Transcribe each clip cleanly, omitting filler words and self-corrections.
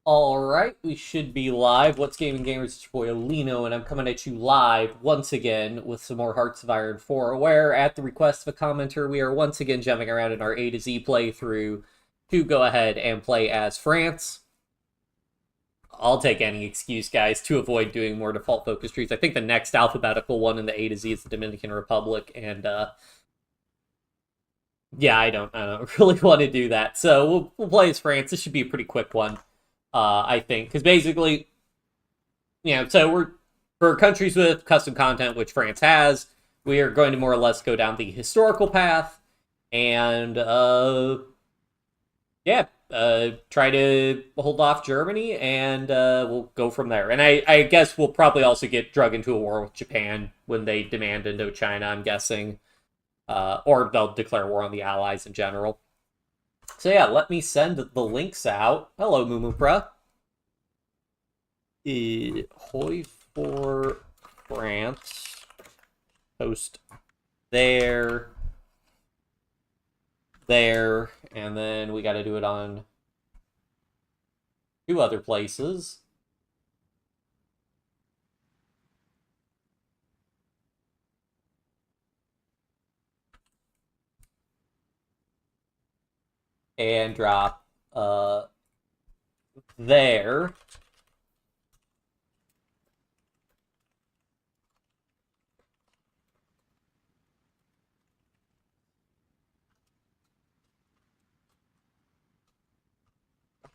Alright, we should be live. What's Gaming Gamers? It's your boy Olino, and I'm coming at you live once again with some more Hearts of Iron 4, where, at the request of a commenter, we are once again jumping around in our A to Z playthrough to go ahead and play as France. I'll take any excuse, guys, to avoid doing more default focus trees. I think the next alphabetical one in the A to Z is the Dominican Republic, and, yeah, I don't really want to do that. So we'll play as France. This should be a pretty quick one. I think, because basically, so for countries with custom content, which France has, we are going to more or less go down the historical path, and, try to hold off Germany, and we'll go from there. And I guess we'll probably also get drug into a war with Japan when they demand Indochina, I'm guessing. Or they'll declare war on the Allies in general. So yeah, let me send the links out. Hello, Mumupra. HOI4 France. Post there. There. And then we got to do it on 2 other places. And drop there.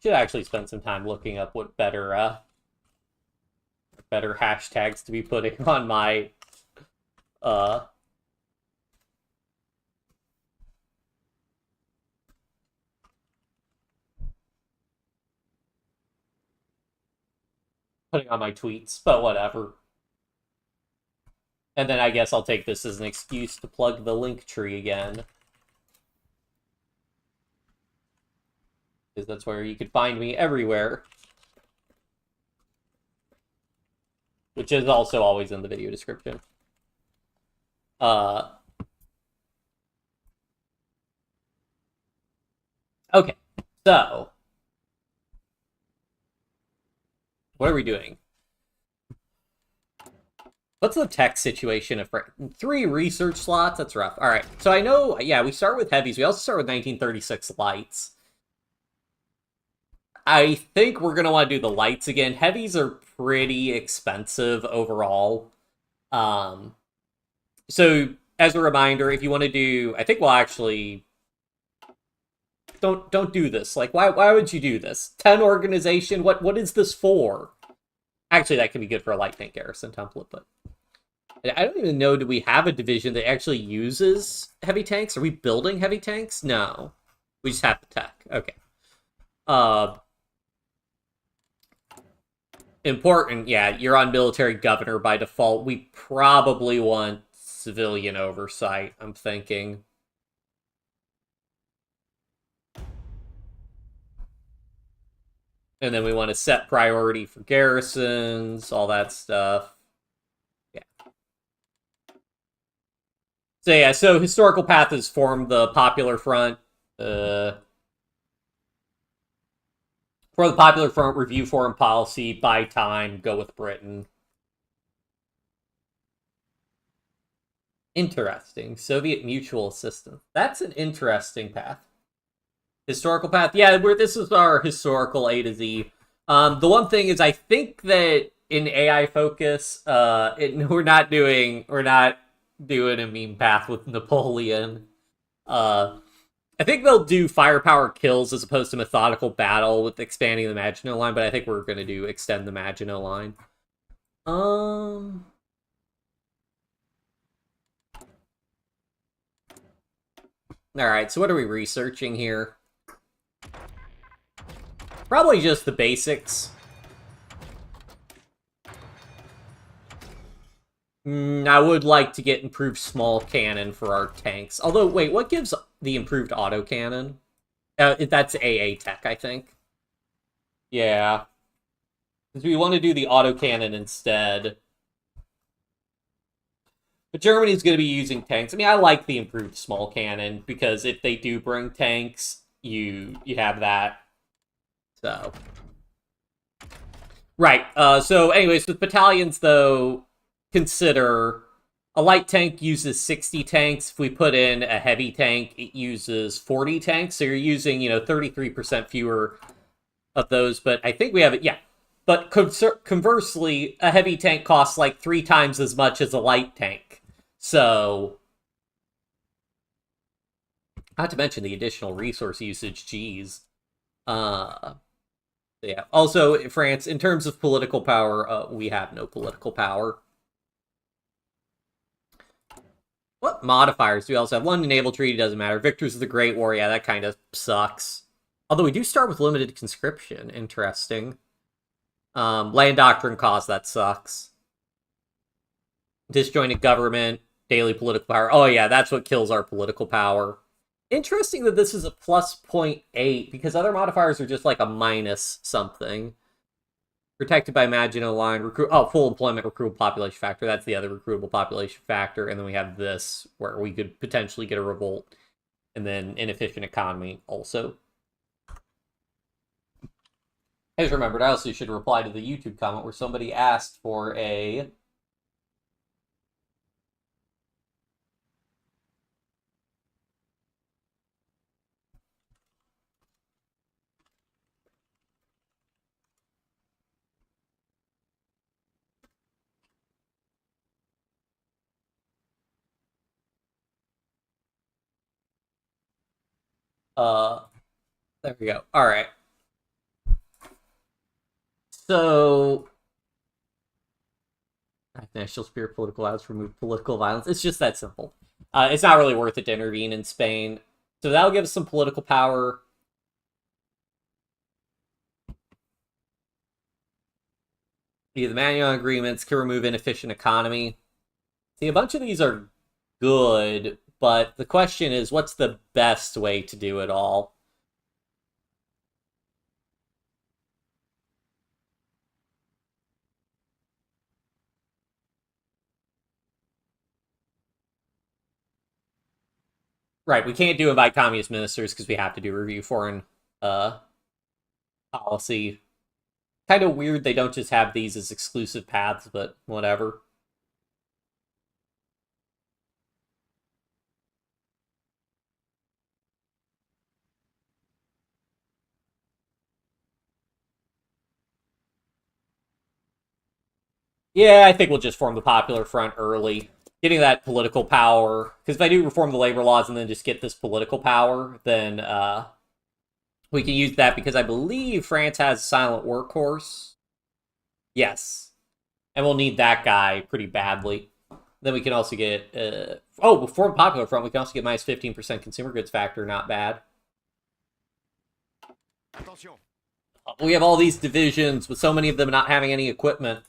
Should actually spend some time looking up what better hashtags to be putting on my tweets, but whatever. And then I guess I'll take this as an excuse to plug the link tree again. Because that's where you can find me everywhere. Which is also always in the video description. Okay, so what are we doing? What's the tech situation of 3 research slots? That's rough. All right, so I know, yeah, we start with heavies. We also start with 1936 lights. I think we're going to want to do the lights again. Heavies are pretty expensive overall. So, as a reminder, if you want to do... I think we'll actually... Don't do this. Like, why would you do this? 10 organization? What is this for? Actually, that can be good for a light tank garrison template, but... I don't even know, do we have a division that actually uses heavy tanks? Are we building heavy tanks? No. We just have the tech. Okay. Important, yeah, you're on military governor by default. We probably want civilian oversight, I'm thinking. And then we want to set priority for garrisons, all that stuff. Yeah. So yeah, so historical path has formed the Popular Front. For the Popular Front, review foreign policy, buy time, go with Britain. Interesting. Soviet mutual assistance. That's an interesting path. Historical path. Yeah, this is our historical A to Z. The one thing is, I think that in AI focus, we're not doing a meme path with Napoleon. I think they'll do firepower kills as opposed to methodical battle with expanding the Maginot Line, but I think we're going to do extend the Maginot Line. Alright, so what are we researching here? Probably just the basics. I would like to get improved small cannon for our tanks. Although, wait, what gives the improved autocannon? That's AA tech, I think. Yeah. Because we want to do the autocannon instead. But Germany's going to be using tanks. I mean, I like the improved small cannon, because if they do bring tanks, you have that. So... Right. So, anyways, with battalions, though, consider a light tank uses 60 tanks. If we put in a heavy tank, it uses 40 tanks. So you're using, 33% fewer of those. But I think we have it. Yeah. But conversely, a heavy tank costs like 3 times as much as a light tank. So, not to mention the additional resource usage. Geez. Uh, yeah. Also, France, in terms of political power, we have no political power. What modifiers do we also have? London Naval Treaty doesn't matter. Victors of the Great War, yeah, that kind of sucks. Although we do start with limited conscription. Interesting. Land Doctrine cost, that sucks. Disjointed government, daily political power. Oh, yeah, that's what kills our political power. Interesting that this is a plus 0.8, because other modifiers are just like a minus something. Protected by Maginot Line. Full employment recruitable population factor. That's the other recruitable population factor. And then we have this, where we could potentially get a revolt. And then inefficient economy also. I just remembered, I also should reply to the YouTube comment where somebody asked for a... There we go. All right. So, national spirit, political outs, remove political violence. It's just that simple. It's not really worth it to intervene in Spain. So that'll give us some political power. The Manual agreements can remove inefficient economy. See, a bunch of these are good, but the question is, what's the best way to do it all? Right, we can't do it by communist ministers because we have to do review foreign policy. Kind of weird they don't just have these as exclusive paths, but whatever. Yeah, I think we'll just form the Popular Front early. Getting that political power, because if I do reform the labor laws and then just get this political power, then we can use that because I believe France has a silent workhorse. Yes. And we'll need that guy pretty badly. Then we can also get... before the Popular Front, we can also get minus 15% consumer goods factor. Not bad. We have all these divisions, with so many of them not having any equipment.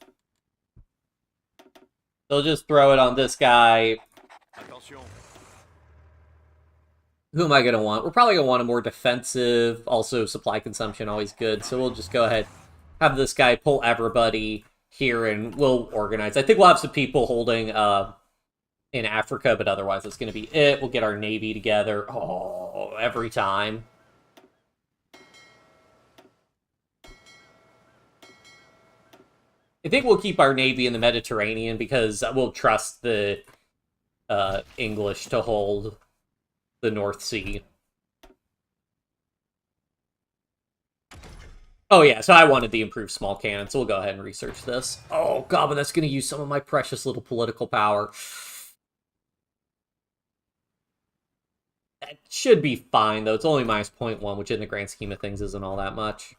They'll just throw it on this guy. Who am I going to want? We're probably going to want a more defensive. Also, supply consumption, always good. So we'll just go ahead, have this guy pull everybody here, and we'll organize. I think we'll have some people holding in Africa, but otherwise that's going to be it. We'll get our navy together. Oh, every time. I think we'll keep our navy in the Mediterranean because we'll trust the English to hold the North Sea. Oh yeah, so I wanted the improved small cannon, so we'll go ahead and research this. Oh god, but that's going to use some of my precious little political power. That should be fine, though. It's only minus 0.1, which in the grand scheme of things isn't all that much.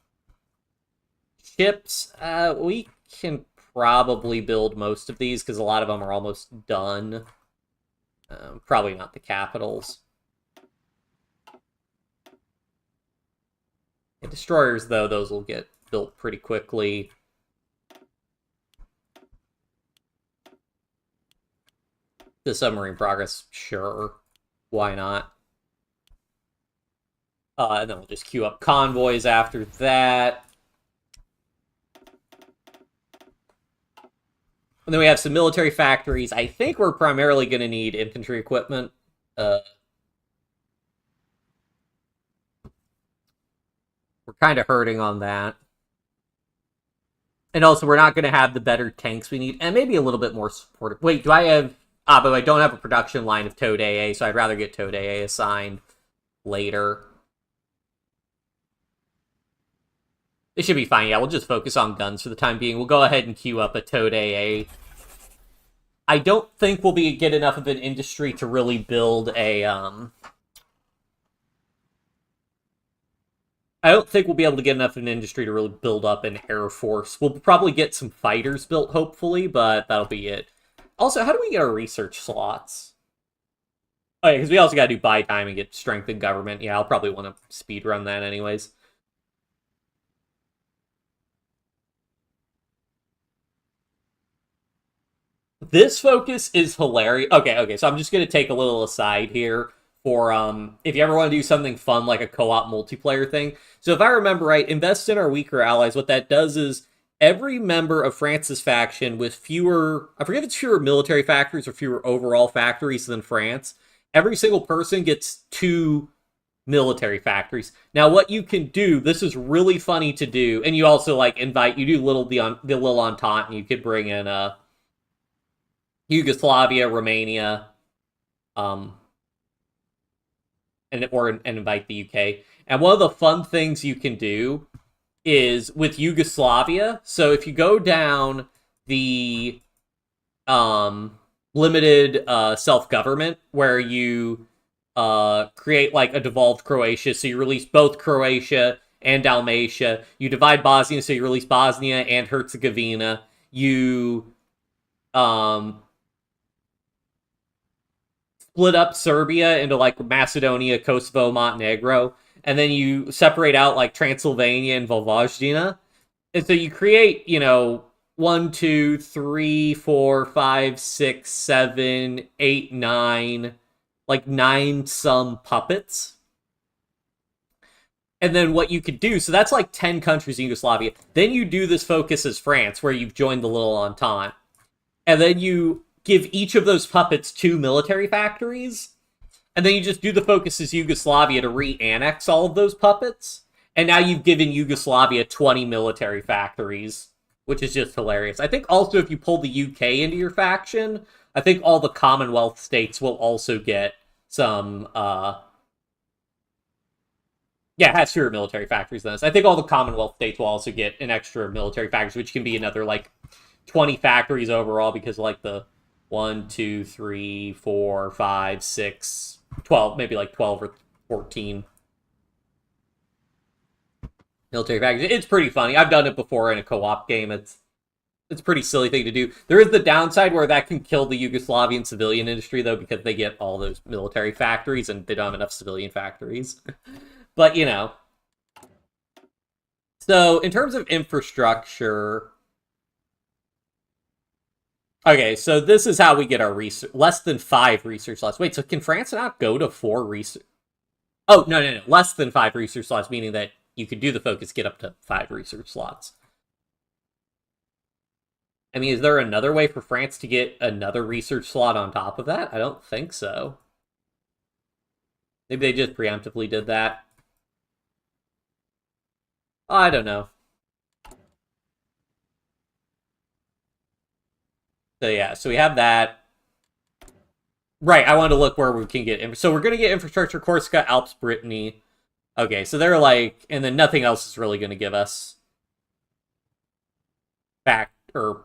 Ships, we can probably build most of these, because a lot of them are almost done. Probably not the capitals. And destroyers, though, those will get built pretty quickly. The submarine progress, sure. Why not? And then we'll just queue up convoys after that. And then we have some military factories. I think we're primarily going to need infantry equipment. We're kind of hurting on that. And also, we're not going to have the better tanks we need, and maybe a little bit more support. Wait, do I have... Ah, but I don't have a production line of Toad AA, so I'd rather get Toad AA assigned later. It should be fine. Yeah, we'll just focus on guns for the time being. We'll go ahead and queue up a Toad AA. I don't think we'll get enough of an industry to really build a... I don't think we'll be able to get enough of an industry to really build up an air force. We'll probably get some fighters built, hopefully, but that'll be it. Also, how do we get our research slots? Oh, yeah, because we also got to do buy time and get strength in government. Yeah, I'll probably want to speedrun that anyways. This focus is hilarious. Okay, so I'm just going to take a little aside here for if you ever want to do something fun like a co-op multiplayer thing. So if I remember right, invest in our weaker allies. What that does is every member of France's faction with fewer, I forget if it's fewer military factories or fewer overall factories than France, every single person gets 2 military factories. Now what you can do, this is really funny to do, and you also like invite, you do the little Entente, and you could bring in Yugoslavia, Romania, and invite the UK. And one of the fun things you can do is with Yugoslavia. So if you go down the limited self-government, where you create like a devolved Croatia, so you release both Croatia and Dalmatia. You divide Bosnia, so you release Bosnia and Herzegovina. You split up Serbia into like Macedonia, Kosovo, Montenegro, and then you separate out like Transylvania and Vojvodina. And so you create, 1, 2, 3, 4, 5, 6, 7, 8, 9, like 9 some puppets. And then what you could do, so that's like 10 countries in Yugoslavia. Then you do this focus as France, where you've joined the little Entente. And then you give each of those puppets 2 military factories, and then you just do the focus as Yugoslavia to re-annex all of those puppets, and now you've given Yugoslavia 20 military factories, which is just hilarious. I think also if you pull the UK into your faction, I think all the Commonwealth states will also get some, it has fewer military factories than this. I think all the Commonwealth states will also get an extra military factories, which can be another, 20 factories overall, because, the 1, 2, 3, 4, 5, 6, 12, maybe 12 or 14 military factories. It's pretty funny. I've done it before in a co-op game. It's a pretty silly thing to do. There is the downside where that can kill the Yugoslavian civilian industry, though, because they get all those military factories and they don't have enough civilian factories. But, So, in terms of infrastructure... Okay, so this is how we get our research. Less than 5 research slots. Wait, so can France not go to 4 research? Oh, no. Less than 5 research slots, meaning that you could do the focus, get up to 5 research slots. I mean, is there another way for France to get another research slot on top of that? I don't think so. Maybe they just preemptively did that. I don't know. So yeah, so we have that. Right, I wanted to look where we can get... So we're going to get infrastructure, Corsica, Alps, Brittany. Okay, so they're and then nothing else is really going to give us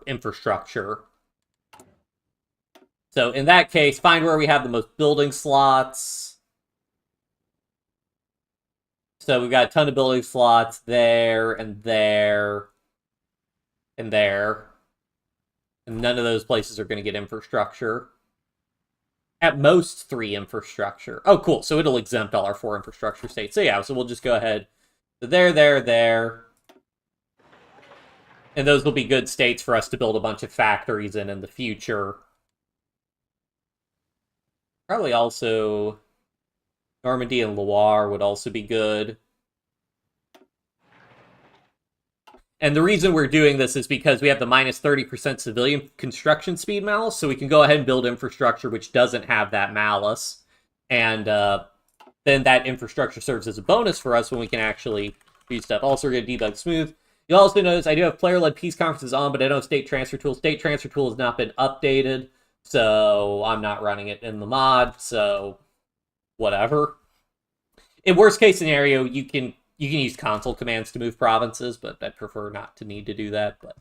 infrastructure. So in that case, find where we have the most building slots. So we've got a ton of building slots there, and there, and there. And none of those places are going to get infrastructure. At most 3 infrastructure. Oh, cool. So it'll exempt all our 4 infrastructure states. So yeah, so we'll just go ahead. So there. And those will be good states for us to build a bunch of factories in the future. Probably also Normandy and Loire would also be good. And the reason we're doing this is because we have the minus 30% civilian construction speed malus, so we can go ahead and build infrastructure which doesn't have that malus. And then that infrastructure serves as a bonus for us when we can actually do stuff. Also, we're going to debug smooth. You'll also notice I do have player-led peace conferences on, but I don't have state transfer tool. State transfer tool has not been updated, so I'm not running it in the mod, so whatever. In worst case scenario, you can use console commands to move provinces, but I'd prefer not to need to do that. But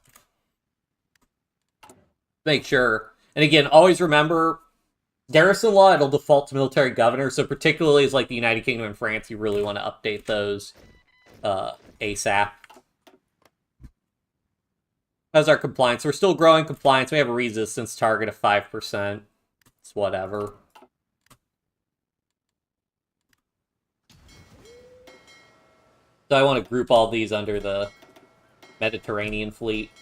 make sure, and again, always remember, garrison law, it'll default to military governor, so particularly as like the United Kingdom and France, you really want to update those ASAP. How's our compliance? We're still growing compliance. We have a resistance target of 5%. It's whatever. So I want to group all these under the Mediterranean fleet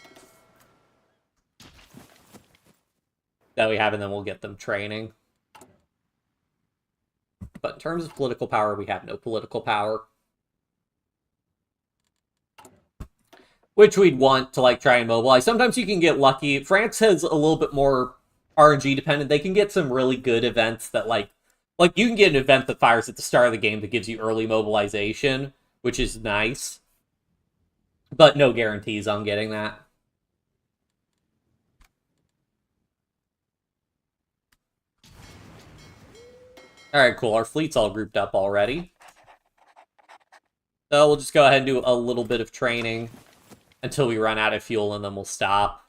that we have, and then we'll get them training. But in terms of political power, we have no political power. Which we'd want to, like, try and mobilize. Sometimes you can get lucky. France has a little bit more RNG dependent. They can get some really good events that, like you can get an event that fires at the start of the game that gives you early mobilization, which is nice. But no guarantees on getting that. Alright, cool. Our fleet's all grouped up already. So we'll just go ahead and do a little bit of training until we run out of fuel, and then we'll stop.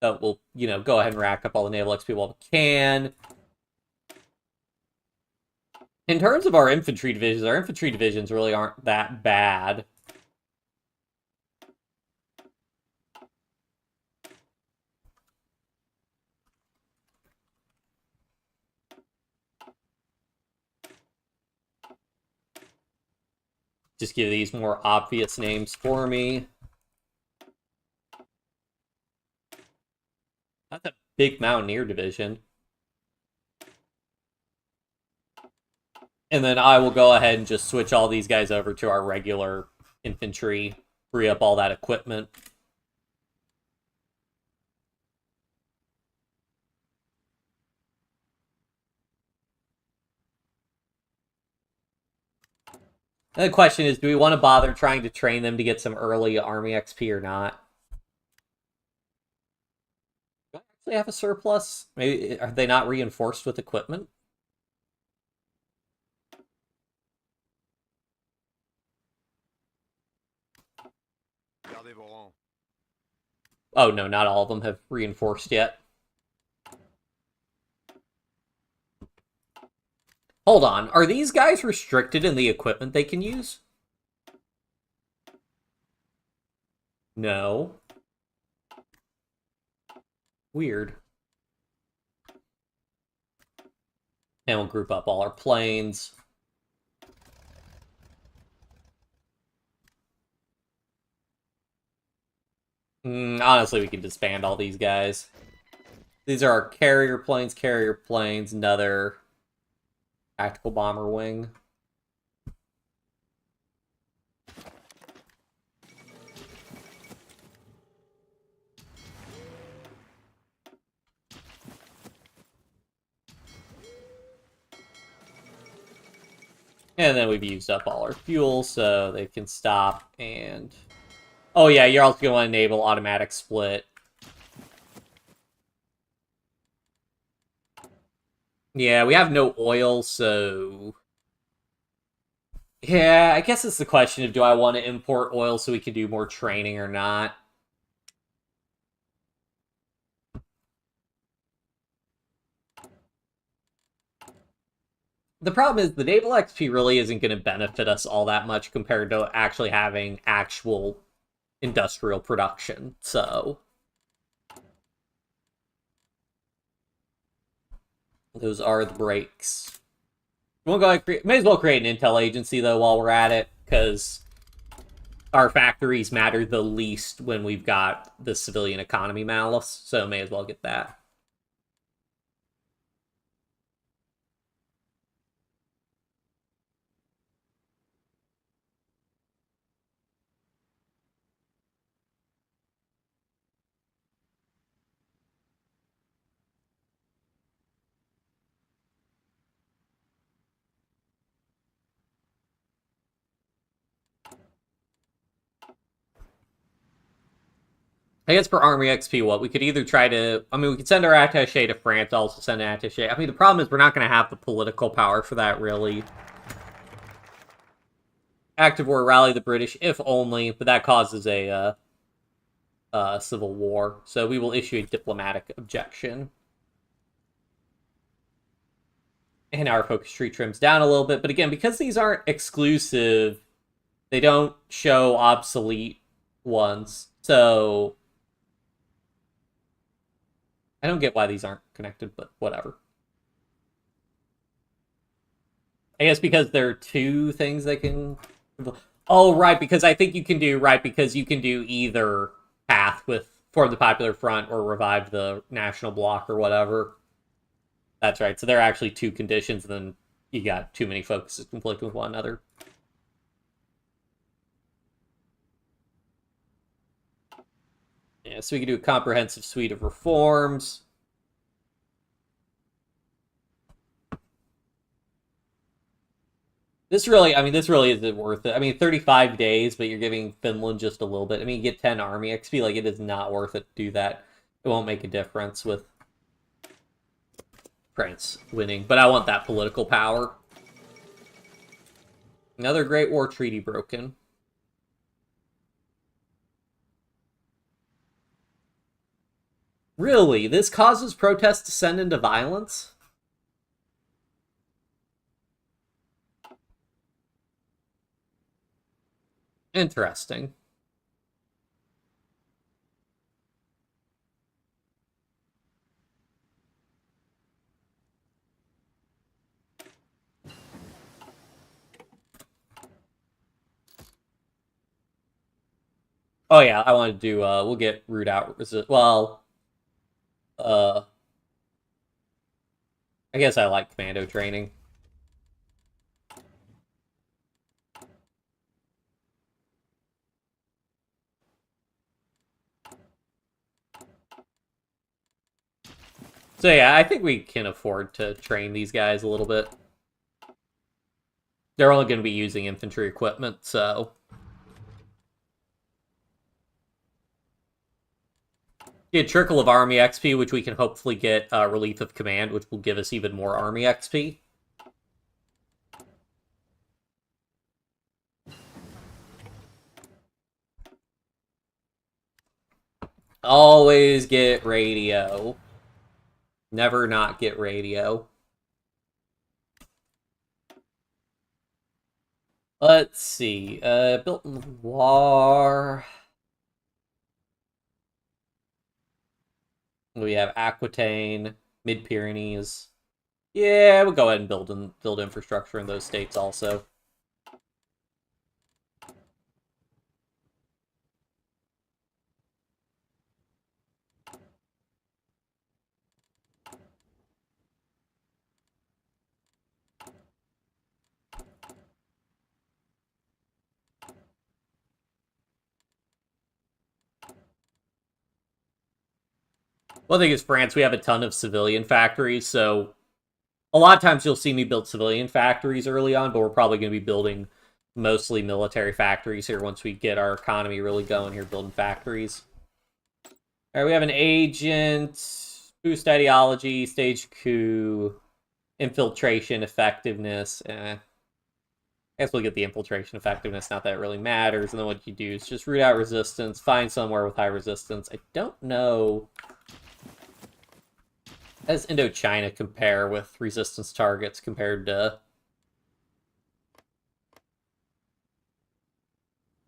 So we'll, go ahead and rack up all the naval XP while we can. In terms of our infantry divisions really aren't that bad. Just give these more obvious names for me. That's a big Mountaineer division. And then I will go ahead and just switch all these guys over to our regular infantry, free up all that equipment. And the question is, do we want to bother trying to train them to get some early army XP or not? Do I actually have a surplus? Maybe are they not reinforced with equipment? Oh no, not all of them have reinforced yet. Hold on, are these guys restricted in the equipment they can use? No. Weird. And we'll group up all our planes. Honestly, we can disband all these guys. These are our carrier planes, another tactical bomber wing. And then we've used up all our fuel, so they can stop and... Oh yeah, you're also going to want to enable automatic split. Yeah, we have no oil, so... Yeah, I guess it's the question of do I want to import oil so we can do more training or not. The problem is the naval XP really isn't going to benefit us all that much compared to actually having actual industrial production, so... Those are the breaks. We'll go ahead may as well create an intel agency, though, while we're at it, because our factories matter the least when we've got the civilian economy malice, so may as well get that. I guess for Army XP, what? We could either try to... I mean, we could send our attaché to France, also send an attaché. I mean, the problem is we're not going to have the political power for that, really. Active war, rally the British, if only, but that causes a civil war. So we will issue a diplomatic objection. And our focus tree trims down a little bit. But again, because these aren't exclusive, they don't show obsolete ones. So I don't get why these aren't connected, but whatever. I guess because there are two things they can... Oh, right, because I think you can do... Right, because you can do either path with form the Popular Front or revive the National Bloc or whatever. That's right, so there are actually two conditions, and then you got too many focuses conflicting with one another. Yeah, so we can do a comprehensive suite of reforms. This really isn't worth it. I mean, 35 days, but you're giving Finland just a little bit. I mean, you get 10 army XP. Like, it is not worth it to do that. It won't make a difference with France winning. But I want that political power. Another Great War Treaty broken. Really? This causes protests to descend into violence? Interesting. Oh yeah, I want to do, we'll get root out, well, I guess I like commando training. So yeah, I think we can afford to train these guys a little bit. They're only going to be using infantry equipment, so... Get a trickle of army XP, which we can hopefully get relief of command, which will give us even more army XP. Always get radio. Never not get radio. Let's see. Built in the Loire. We have Aquitaine, Mid-Pyrenees. Yeah, we'll go ahead and build infrastructure in those states also. One thing is France, we have a ton of civilian factories, so a lot of times you'll see me build civilian factories early on, but we're probably going to be building mostly military factories here once we get our economy really going here, building factories. All right, we have an agent, boost ideology, stage coup, infiltration, effectiveness. I guess we'll get the infiltration effectiveness, not that it really matters. And then what you do is just root out resistance, find somewhere with high resistance. I don't know... How does Indochina compare with resistance targets compared to...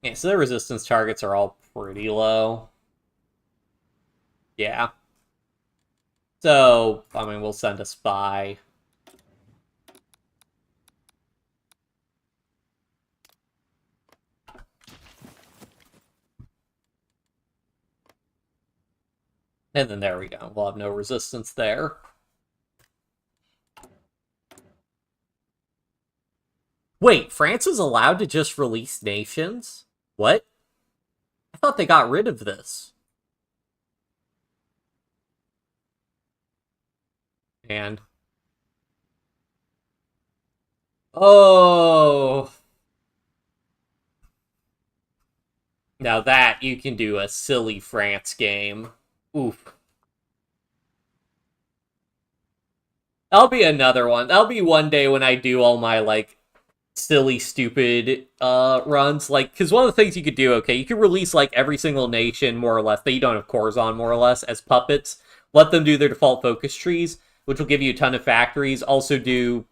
Yeah, so their resistance targets are all pretty low. Yeah. So, I mean, we'll send a spy. And then there we go. We'll have no resistance there. Wait, France is allowed to just release nations? What? I thought they got rid of this. And... Oh... Now that you can do a silly France game. Oof. That'll be another one. That'll be one day when I do all my, like, silly, stupid runs. Like, because one of the things you could do, okay, you could release, like, every single nation, more or less, that you don't have cores on, more or less, as puppets. Let them do their default focus trees, which will give you a ton of factories. Also do...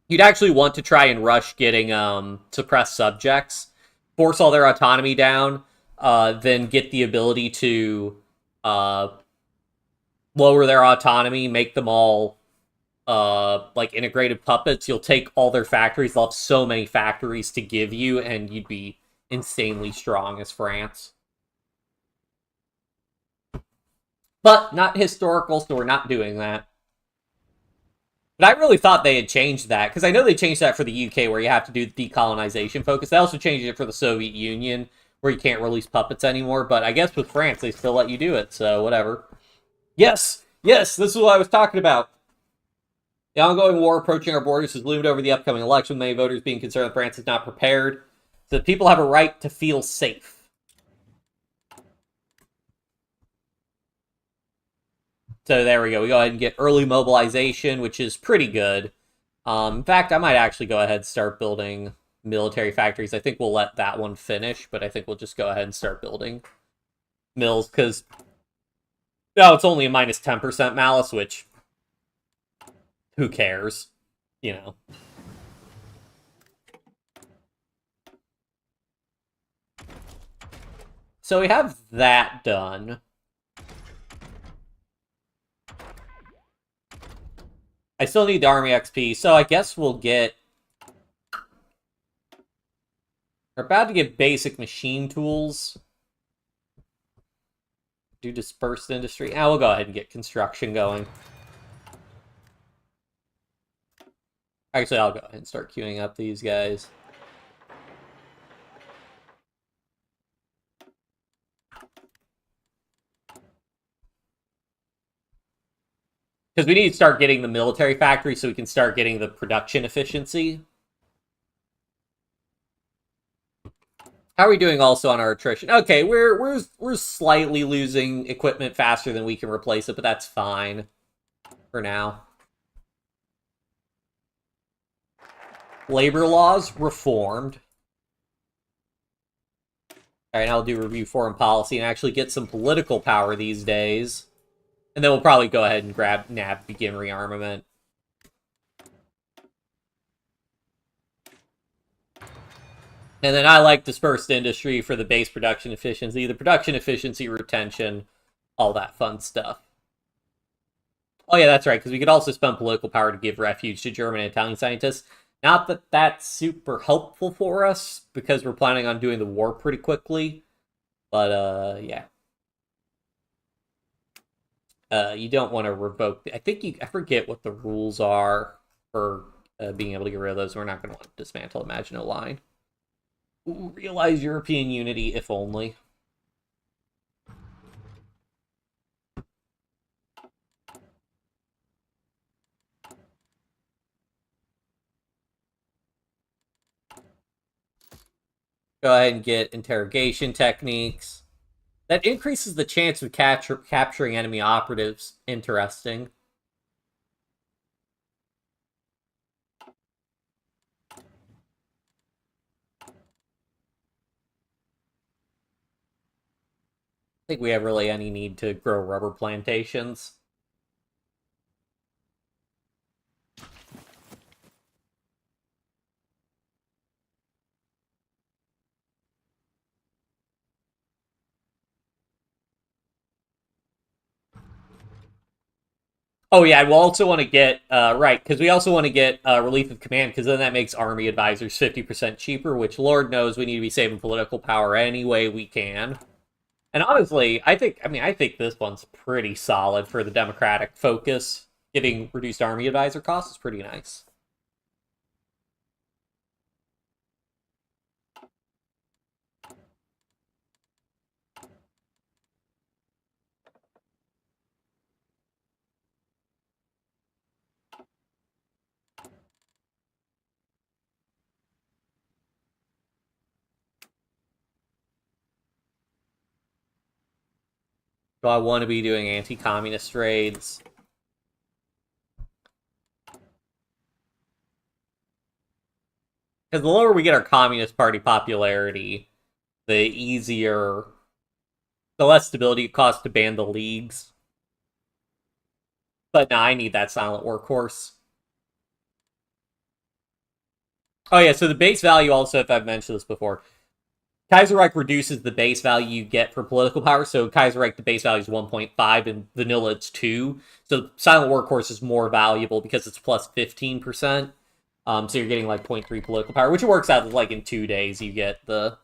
You'd actually want to try and rush getting suppressed subjects. Force all their autonomy down, then get the ability to lower their autonomy, make them all like integrated puppets. You'll take all their factories. They'll have so many factories to give you, and you'd be insanely strong as France. But not historical, so we're not doing that. But I really thought they had changed that, because I know they changed that for the UK, where you have to do the decolonization focus. They also changed it for the Soviet Union, where you can't release puppets anymore. But I guess with France, they still let you do it, so whatever. Yes! Yes, this is what I was talking about. The ongoing war approaching our borders has loomed over the upcoming election, with many voters being concerned that France is not prepared. So people have a right to feel safe. So there we go. We go ahead and get early mobilization, which is pretty good. In fact, I might actually go ahead and start building military factories. I think we'll let that one finish, but I think we'll just go ahead and start building mills, because no, it's only a minus 10% malice, which who cares? You know. So we have that done. I still need the army XP, so I guess we'll get... We're about to get basic machine tools. Do dispersed industry. We'll go ahead and get construction going. Actually, I'll go ahead and start queuing up these guys. Because we need to start getting the military factory so we can start getting the production efficiency. How are we doing also on our attrition? Okay, we're slightly losing equipment faster than we can replace it, but that's fine for now. Labor laws reformed. All right, now I'll do review foreign policy and actually get some political power these days. And then we'll probably go ahead and begin rearmament. And then I like dispersed industry for the base production efficiency, the production efficiency, retention, all that fun stuff. Oh yeah, that's right, because we could also spend political power to give refuge to German and Italian scientists. Not that that's super helpful for us, because we're planning on doing the war pretty quickly. But, yeah. You don't want to revoke... I forget what the rules are for being able to get rid of those. We're not going to want to dismantle Maginot Line. Ooh, realize European unity, if only. Go ahead and get interrogation techniques. That increases the chance of capturing enemy operatives. Interesting. I think we have really any need to grow rubber plantations. Oh yeah, we'll also want to get, right, because we also want to get relief of command, because then that makes army advisors 50% cheaper, which Lord knows we need to be saving political power any way we can. And honestly, I think this one's pretty solid for the democratic focus. Getting reduced army advisor costs is pretty nice. Do I want to be doing anti-communist raids? Because the lower we get our Communist Party popularity, the easier, the less stability it costs to ban the leagues. But nah, I need that silent workhorse. Oh yeah, so the base value also, if I've mentioned this before, Kaiserreich reduces the base value you get for political power. So Kaiserreich, the base value is 1.5, and vanilla it's 2. So silent workhorse is more valuable because it's plus 15%. So you're getting like 0.3 political power, which works out like in 2 days you get the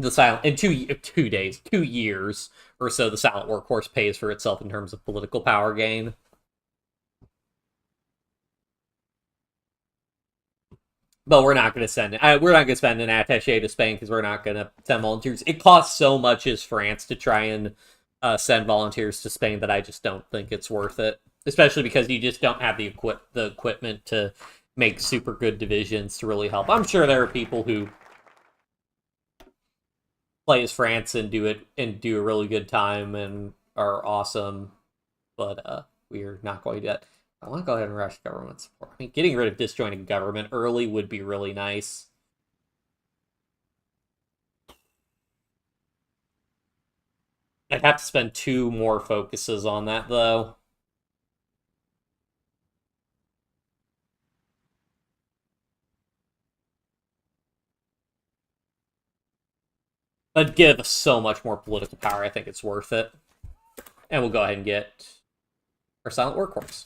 silent in 2 days, 2 years or so. The silent workhorse pays for itself in terms of political power gain. But we're not going to send it. We're not going to spend an attaché to Spain because we're not going to send volunteers. It costs so much as France to try and send volunteers to Spain that I just don't think it's worth it. Especially because you just don't have the equipment to make super good divisions to really help. I'm sure there are people who play as France and do a really good time and are awesome, but we're not going to do that. I want to go ahead and rush government support. I mean, getting rid of disjointed government early would be really nice. I'd have to spend 2 more focuses on that, though. That'd give us so much more political power. I think it's worth it. And we'll go ahead and get our silent workhorse.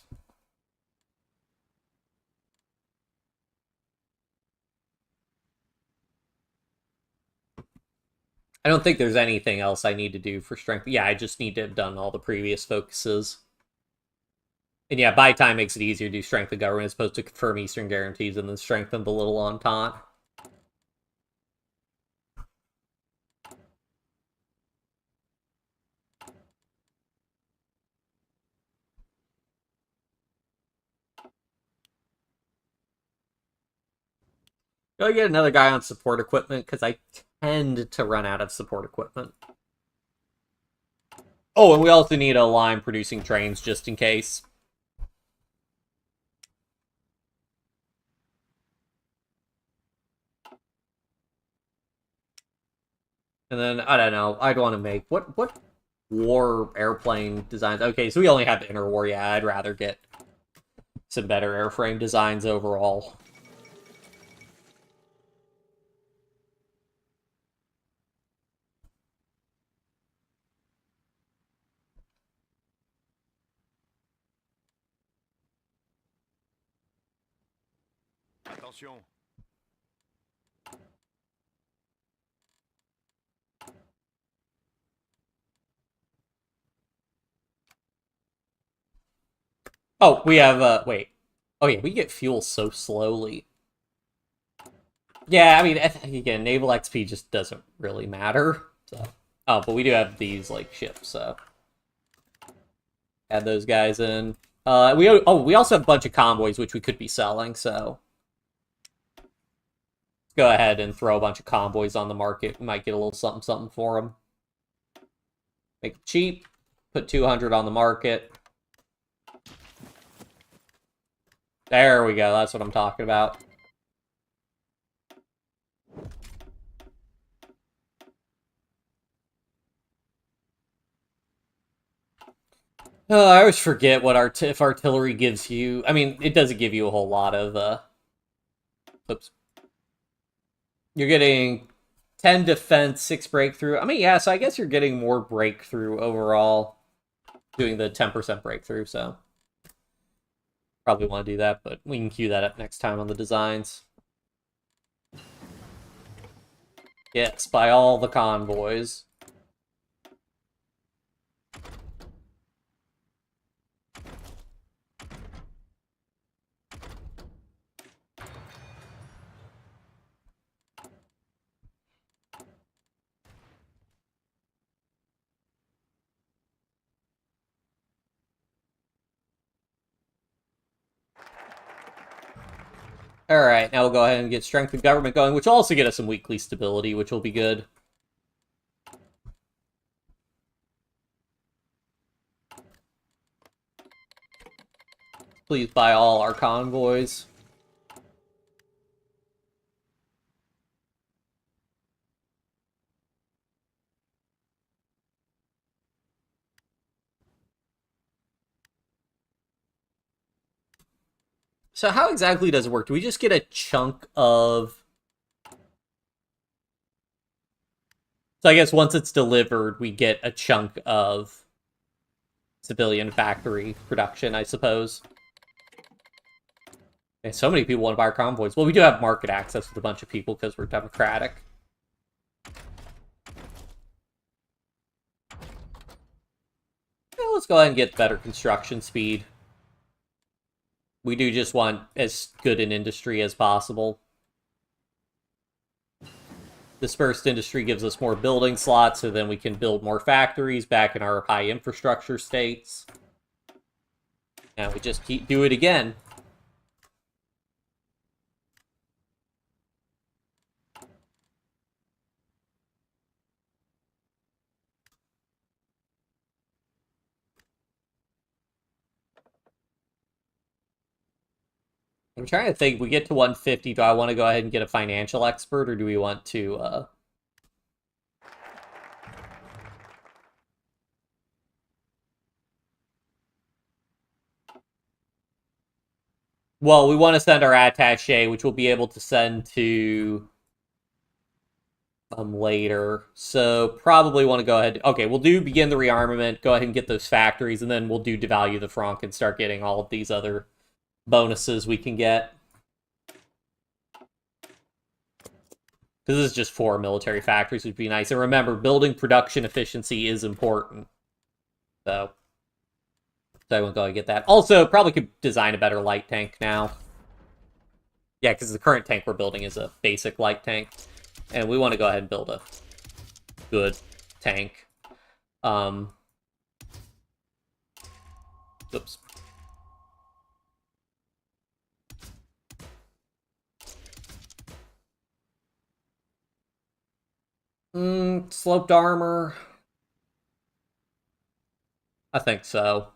I don't think there's anything else I need to do for strength. Yeah, I just need to have done all the previous focuses. And yeah, buy time makes it easier to do strength of government as opposed to confirm Eastern guarantees and then strengthen the little Entente. Go get another guy on support equipment because I tend to run out of support equipment. Oh, and we also need a line producing trains just in case. And then, I don't know, I'd want to make... What war airplane designs? Okay, so we only have interwar. Yeah, I'd rather get some better airframe designs overall. Attention. Oh, we have, wait. Oh yeah, we get fuel so slowly. Yeah, I mean, again, naval XP just doesn't really matter. So. Oh, but we do have these, like, ships, so... Add those guys in. We also have a bunch of convoys, which we could be selling, so... Let's go ahead and throw a bunch of convoys on the market. We might get a little something for them. Make it cheap. Put 200 on the market. There we go, that's what I'm talking about. I always forget what if artillery gives you... I mean, it doesn't give you a whole lot of... Oops. You're getting 10 defense, 6 breakthrough. I mean, yeah, so I guess you're getting more breakthrough overall doing the 10% breakthrough, so... Probably want to do that, but we can queue that up next time on the designs. Yes, by all the convoys. Alright, now we'll go ahead and get Strength of Government going, which will also get us some weekly stability, which will be good. Please buy all our convoys. So how exactly does it work? Do we just get a chunk of... So I guess once it's delivered, we get a chunk of civilian factory production, I suppose. And so many people want to buy our convoys. Well, we do have market access with a bunch of people because we're democratic. Yeah, let's go ahead and get better construction speed. We do just want as good an industry as possible. Dispersed industry gives us more building slots, so then we can build more factories back in our high infrastructure states. And we just do it again. I'm trying to think, we get to 150, do I want to go ahead and get a financial expert, or do we want to, Well, we want to send our attaché, which we'll be able to send to... later. So, probably want to go ahead... Okay, we'll begin the rearmament, go ahead and get those factories, and then we'll devalue the franc and start getting all of these other bonuses we can get. Because this is just 4 military factories, would be nice. And remember, building production efficiency is important. So I won't go and get that. Also, probably could design a better light tank now. Yeah, because the current tank we're building is a basic light tank. And we want to go ahead and build a good tank. Oops. Sloped armor. I think so.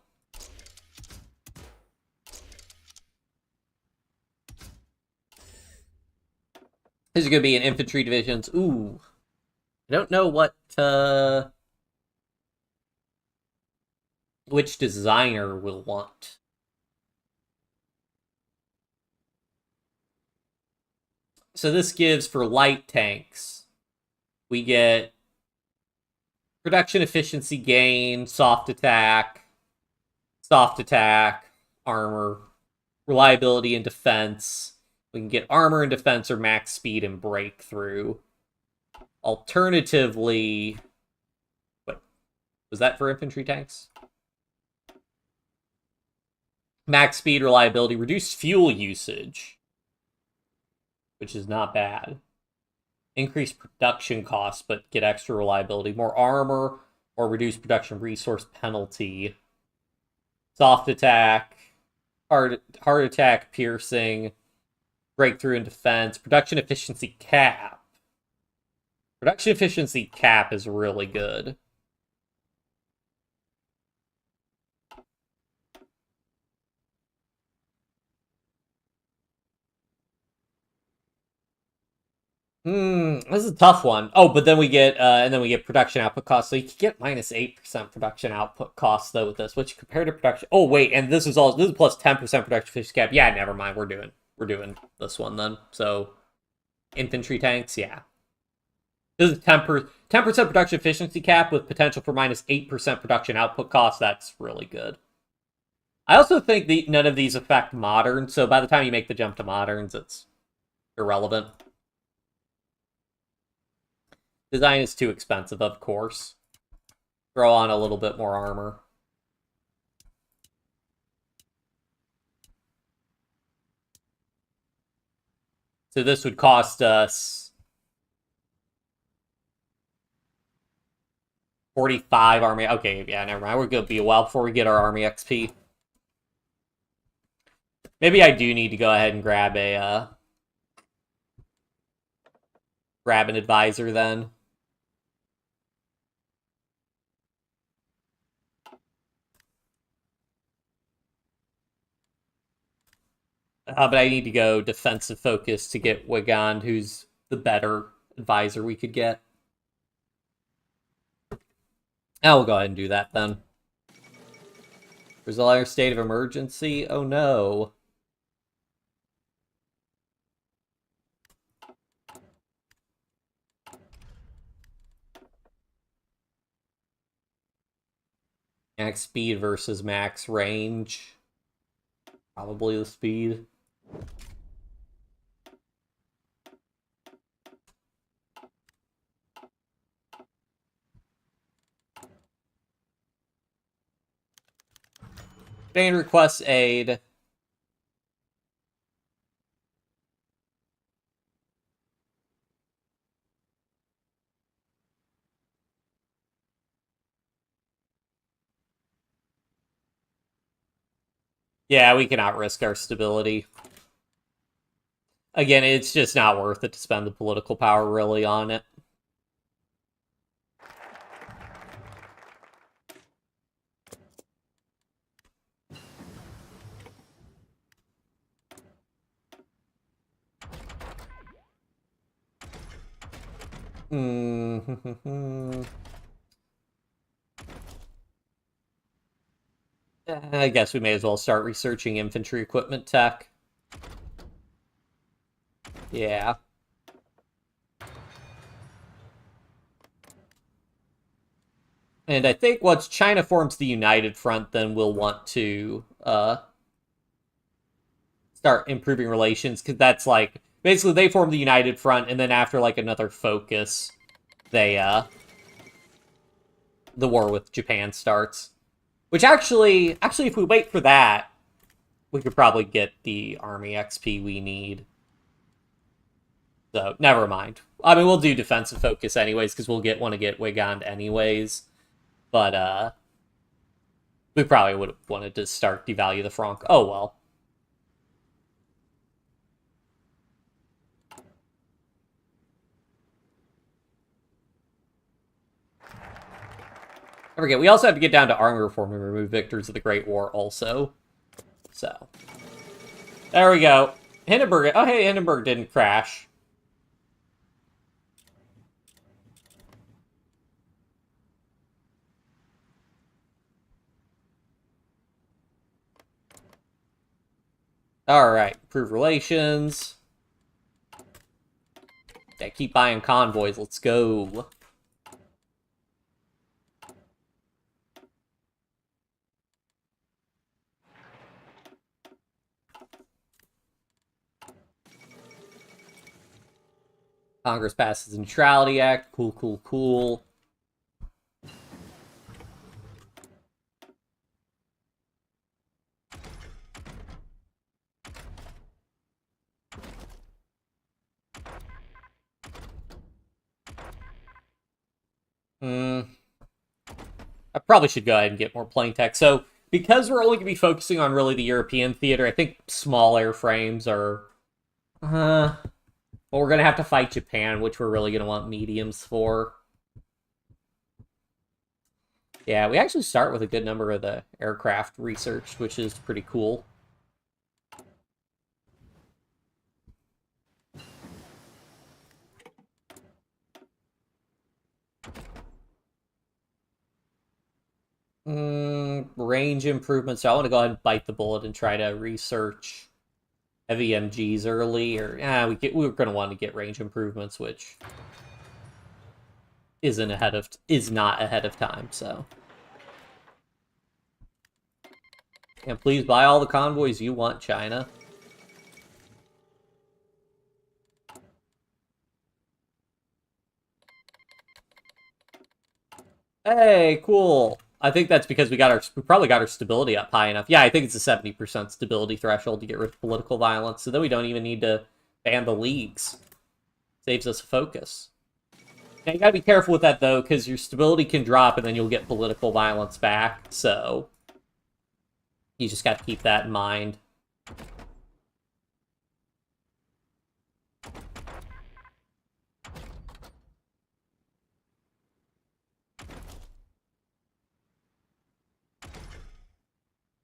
This is going to be in infantry divisions. Ooh. I don't know what, which designer will want. So this gives, for light tanks, we get production efficiency gain, soft attack, armor, reliability and defense. We can get armor and defense or max speed and breakthrough. Alternatively... Wait, was that for infantry tanks? Max speed, reliability, reduced fuel usage, which is not bad. Increase production costs, but get extra reliability. More armor, or reduce production resource penalty. Soft attack, hard attack, piercing, breakthrough and defense, production efficiency cap. Production efficiency cap is really good. This is a tough one. Oh, but then we get, and then we get production output costs. So you can get minus 8% production output costs though with this, which compared to production. Oh wait, and this is plus 10% production efficiency cap. Yeah, never mind. We're doing this one then. So infantry tanks, yeah. This is 10% production efficiency cap with potential for minus 8% production output costs. That's really good. I also think none of these affect modern, so by the time you make the jump to moderns, it's irrelevant. Design is too expensive, of course. Throw on a little bit more armor. So this would cost us 45 army. Okay, yeah, never mind. We're going to be a while before we get our army XP. Maybe I do need to go ahead and grab an advisor then. But I need to go defensive focus to get Wigand, who's the better advisor we could get. Now we'll go ahead and do that then. Brazil our state of emergency? Oh no. Max speed versus max range. Probably the speed. Spain requests aid. Yeah, we cannot risk our stability. Again, it's just not worth it to spend the political power really on it. I guess we may as well start researching infantry equipment tech. Yeah. And I think once China forms the United Front, then we'll want to start improving relations, because that's like, basically they form the United Front, and then after like another focus, they, the war with Japan starts. Which actually, if we wait for that, we could probably get the army XP we need. So, never mind. I mean, we'll do defensive focus anyways, because we'll want to get Wigand anyways. But, we probably would have wanted to start devalue the franc. Oh, well. Don't forget, we also have to get down to army reform and remove victors of the Great War also. So. There we go. Hindenburg. Oh, hey, Hindenburg didn't crash. Alright, improve relations. Yeah, keep buying convoys, let's go. Congress passes the Neutrality Act, cool. I probably should go ahead and get more plane tech. So, because we're only going to be focusing on really the European theater, I think small airframes are... well, we're going to have to fight Japan, which we're really going to want mediums for. Yeah, we actually start with a good number of the aircraft researched, which is pretty cool. Range improvements. So I want to go ahead and bite the bullet and try to research heavy MGs early, or we were going to want to get range improvements, which is not ahead of time. So, and please buy all the convoys you want, China. Hey, cool. I think that's because we probably got our stability up high enough. Yeah, I think it's a 70% stability threshold to get rid of political violence, so then we don't even need to ban the leagues. Saves us focus. Now, you gotta be careful with that, though, because your stability can drop and then you'll get political violence back, so you just gotta keep that in mind.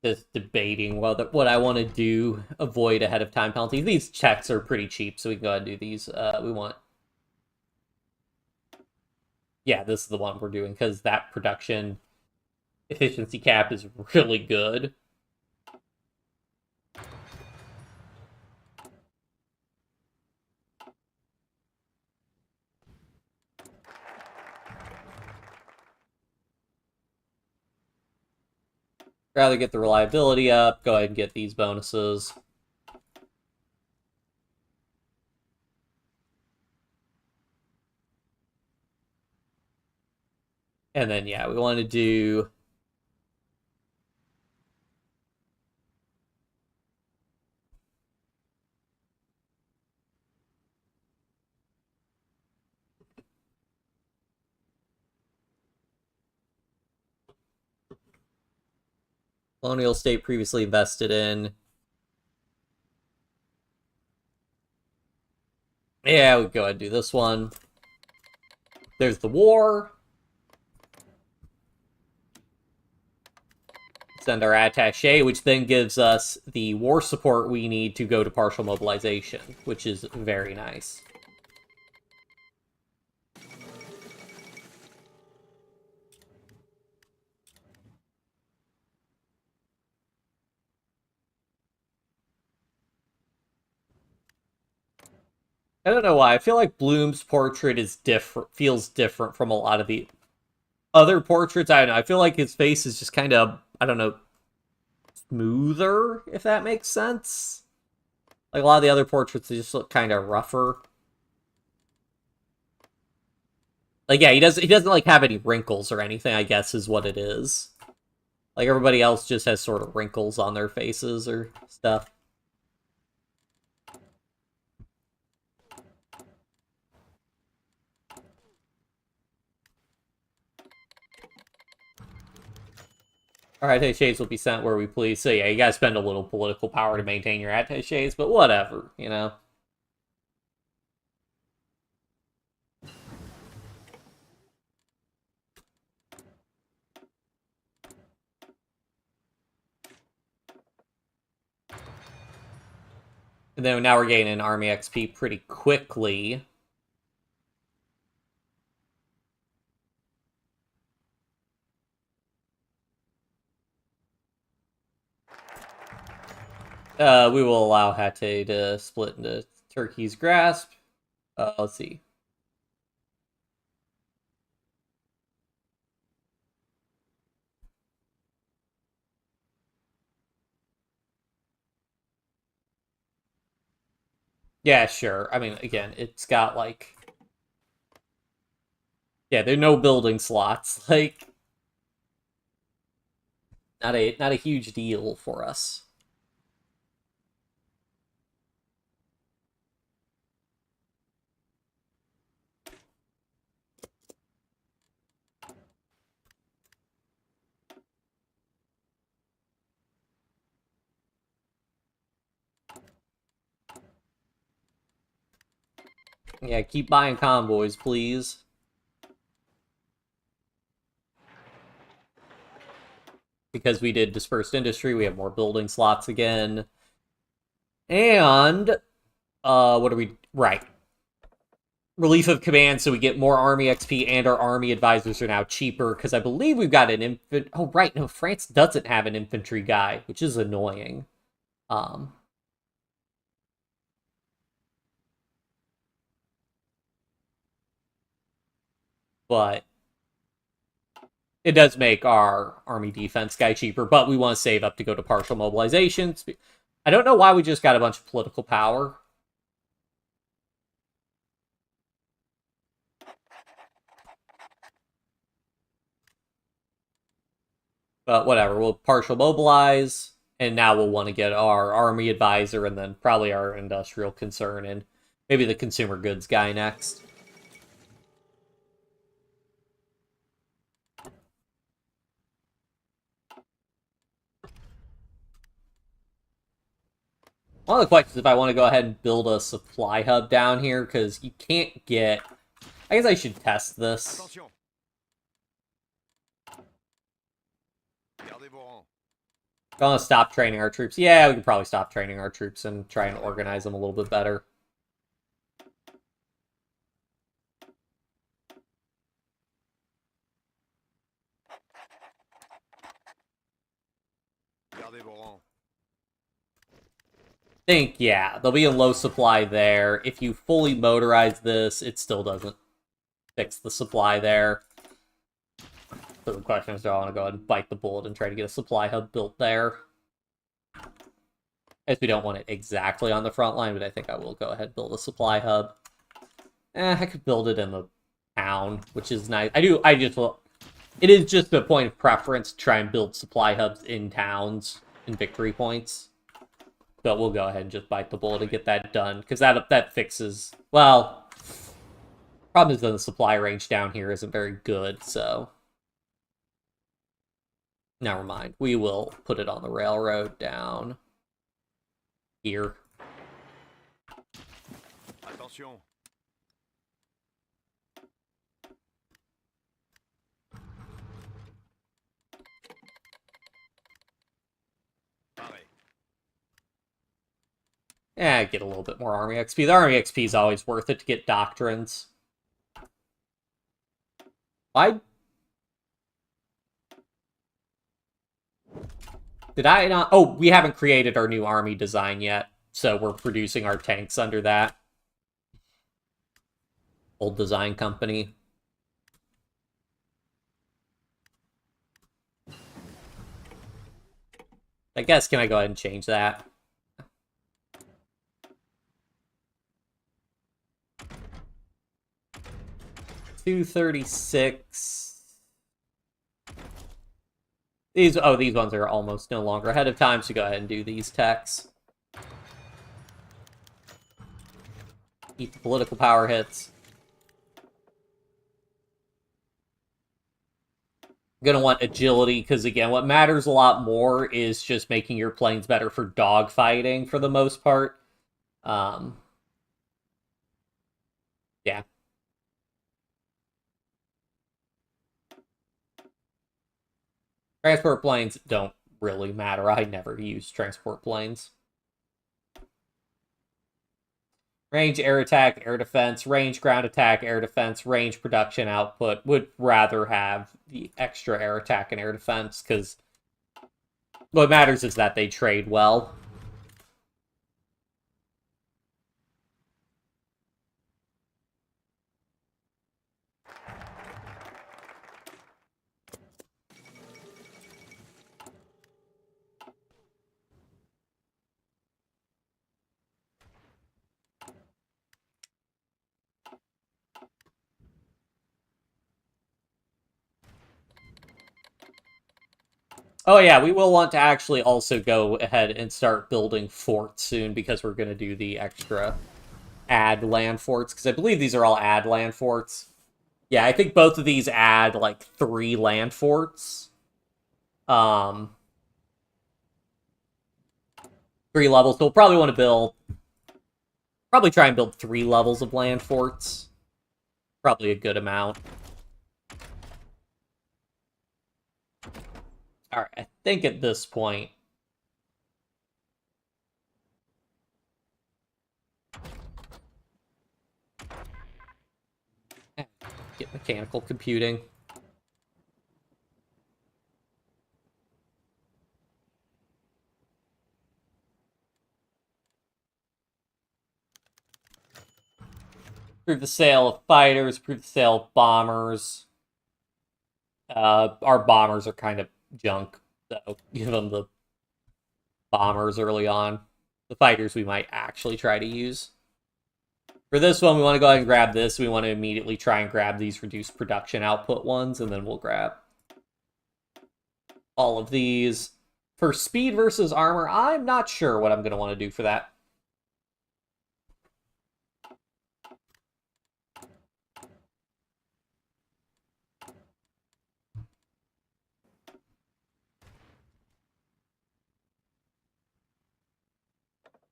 Just debating what I want to do, avoid ahead of time penalties. These checks are pretty cheap, so we can go ahead and do these. We want... Yeah, this is the one we're doing, because that production efficiency cap is really good. Rather get the reliability up, go ahead and get these bonuses. And then, yeah, we want to do... Colonial state previously invested in. Yeah, we go ahead and do this one. There's the war. Send our attaché, which then gives us the war support we need to go to partial mobilization, which is very nice. I don't know why. I feel like Bloom's portrait is different, feels different from a lot of the other portraits. I don't know. I feel like his face is just kind of, I don't know, smoother, if that makes sense. Like a lot of the other portraits, they just look kind of rougher. Like, yeah, he doesn't like have any wrinkles or anything, I guess is what it is. Like everybody else just has sort of wrinkles on their faces or stuff. Our attachés will be sent where we please. So yeah, you gotta spend a little political power to maintain your attachés, but whatever, you know? And then now we're gaining army XP pretty quickly. We will allow Hatay to split into Turkey's grasp. Let's see. Yeah, sure. I mean, again, it's got like... Yeah, there are no building slots. Like, not a huge deal for us. Yeah, keep buying convoys, please. Because we did dispersed industry, we have more building slots again. And, what are we... Right. Relief of command, so we get more army XP, and our army advisors are now cheaper, because I believe we've got an infant... Oh, right, no, France doesn't have an infantry guy, which is annoying. But it does make our army defense guy cheaper, but we want to save up to go to partial mobilizations. I don't know why we just got a bunch of political power. But whatever, we'll partial mobilize, and now we'll want to get our army advisor, and then probably our industrial concern, and maybe the consumer goods guy next. One of the questions if I want to go ahead and build a supply hub down here, because you can't get... I guess I should test this. Attention. Gardez vos rangs. Gonna stop training our troops. Yeah, we can probably stop training our troops and try and organize them a little bit better. Gardez vos rangs. Think, yeah, they'll be in low supply there. If you fully motorize this, it still doesn't fix the supply there. So the question is, do I want to go ahead and bite the bullet and try to get a supply hub built there? As we don't want it exactly on the front line, but I think I will go ahead and build a supply hub. I could build it in the town, which is nice. It is just a point of preference to try and build supply hubs in towns and victory points. But we'll go ahead and just bite the bullet and get that done, because that fixes... Well, problem is that the supply range down here isn't very good, so... Never mind. We will put it on the railroad down here. Attention. Pareil. Yeah, get a little bit more army XP. The army XP is always worth it to get doctrines. Did I not? Oh, we haven't created our new army design yet, so we're producing our tanks under that. Old design company. I guess, can I go ahead and change that? $236. These ones are almost no longer ahead of time, so go ahead and do these techs. Eat the political power hits. I'm gonna want agility, because again, what matters a lot more is just making your planes better for dogfighting for the most part. Yeah. Transport planes don't really matter. I never use transport planes. Range, air attack, air defense, range, ground attack, air defense, range, production, output. Would rather have the extra air attack and air defense, because what matters is that they trade well. Oh yeah, we will want to actually also go ahead and start building forts soon, because we're going to do the extra add land forts, because I believe these are all add land forts. Yeah, I think both of these add like 3 land forts. 3 levels, so we'll probably want to try and build 3 levels of land forts. Probably a good amount. Alright, I think at this point... Get mechanical computing. Approve the sale of fighters, approve the sale of bombers. Our bombers are kind of junk, so give them the bombers early on. The fighters we might actually try to use. For this one, we want to go ahead and grab this. We want to immediately try and grab these reduced production output ones, and then we'll grab all of these. For speed versus armor, I'm not sure what I'm going to want to do for that.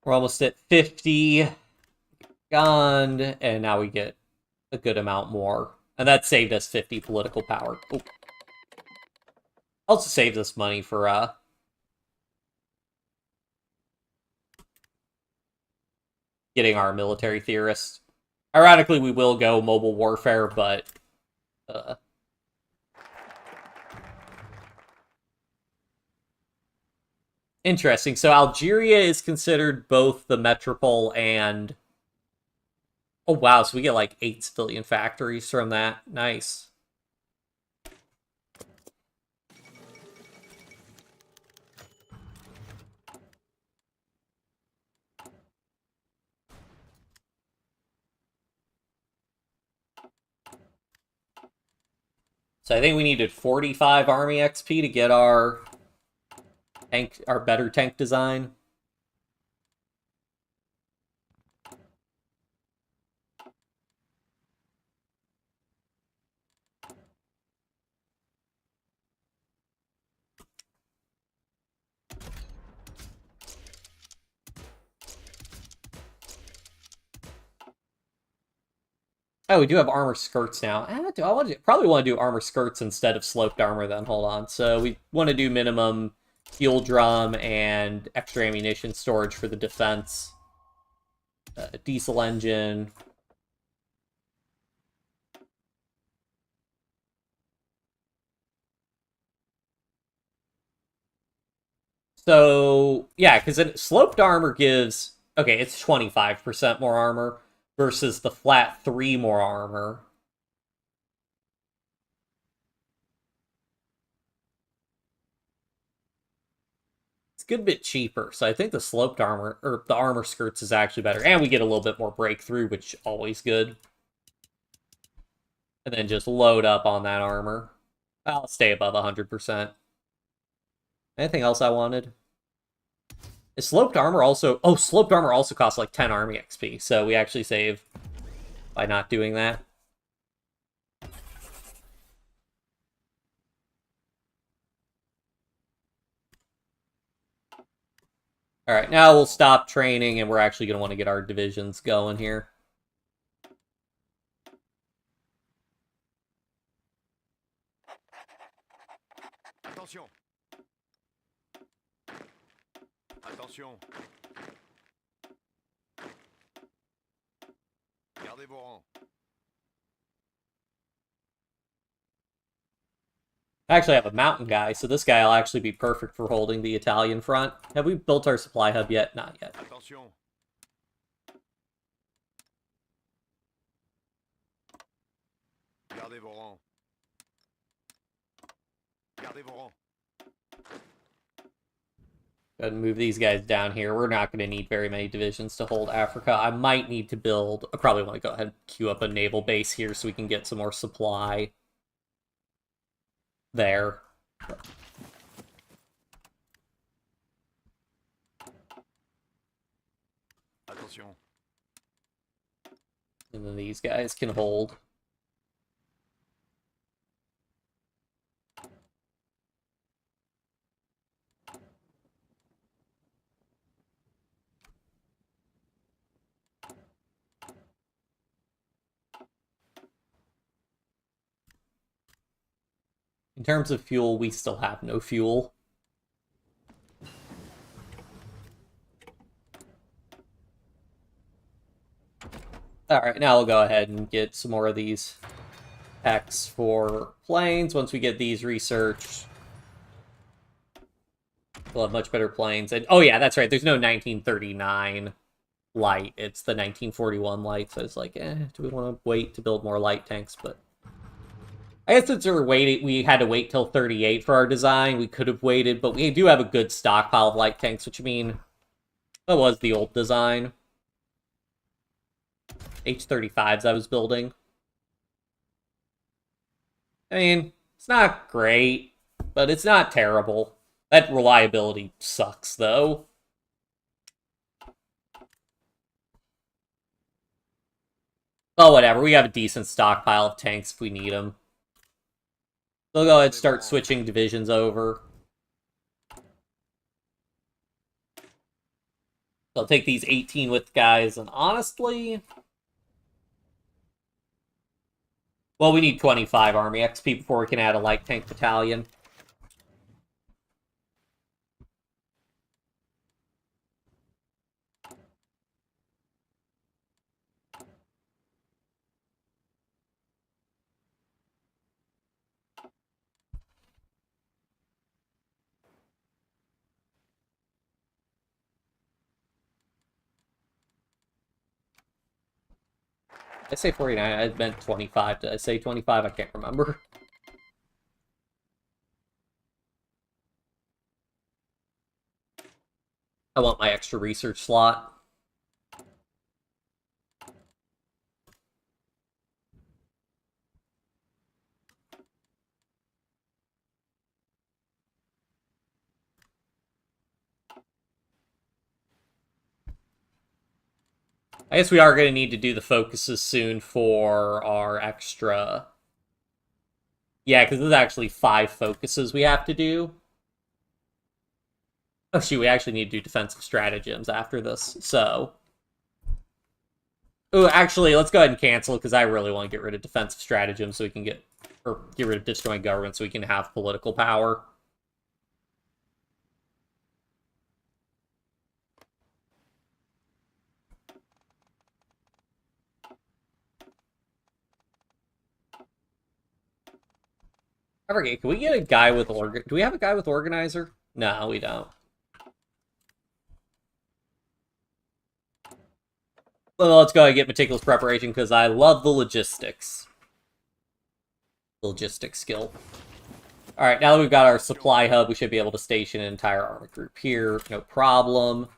We're almost at 50 gunned, and now we get a good amount more. And that saved us 50 political power. Ooh. Also saved us money for getting our military theorist. Ironically, we will go mobile warfare, but interesting. So Algeria is considered both the metropole and... Oh, wow. So we get like 8 civilian factories from that. Nice. So I think we needed 45 army XP to get our better tank design. Oh, we do have armor skirts now. Do I probably want to do armor skirts instead of sloped armor then. Hold on. So we want to do minimum fuel drum and extra ammunition storage for the defense. Diesel engine. So, yeah, because sloped armor gives... Okay, it's 25% more armor versus the flat 3 more armor. It's a good bit cheaper, so I think the sloped armor, or the armor skirts is actually better. And we get a little bit more breakthrough, which is always good. And then just load up on that armor. I'll stay above 100%. Anything else I wanted? Is sloped armor also... Oh, sloped armor also costs like 10 army XP, so we actually save by not doing that. Alright, now we'll stop training, and we're actually going to want to get our divisions going here. Attention. Attention. Gardez vos rangs. I actually have a mountain guy, so this guy will actually be perfect for holding the Italian front. Have we built our supply hub yet? Not yet. Attention. Gardez vos rangs. Gardez vos rangs. Go ahead and move these guys down here. We're not going to need very many divisions to hold Africa. I might need to build... I probably want to go ahead and queue up a naval base here so we can get some more supply there. Attention. And then these guys can hold. In terms of fuel, we still have no fuel. Alright, now we'll go ahead and get some more of these X for planes. Once we get these researched, we'll have much better planes. And oh yeah, that's right, there's no 1939 light. It's the 1941 light, so it's like, do we want to wait to build more light tanks? But I guess since we had to wait till 38 for our design, we could have waited, but we do have a good stockpile of light tanks, which I mean, that was the old design. H-35s I was building. I mean, it's not great, but it's not terrible. That reliability sucks, though. Oh, whatever. We have a decent stockpile of tanks if we need them. So we'll go ahead and start switching divisions over. So I'll take these 18 width guys, and honestly... Well, we need 25 army XP before we can add a light tank battalion. I say 49, I meant 25. Did I say 25? I can't remember. I want my extra research slot. I guess we are going to need to do the focuses soon for our extra... Yeah, because there's actually 5 focuses we have to do. Oh shoot, we actually need to do defensive stratagems after this, so... Oh, actually, let's go ahead and cancel, because I really want to get rid of defensive stratagems so we can get... Or get rid of destroying government so we can have political power. I forget, can we get a guy with... Do we have a guy with organizer? No, we don't. Well, let's go ahead and get meticulous preparation, because I love the logistics. Logistics skill. Alright, now that we've got our supply hub, we should be able to station an entire army group here. No problem.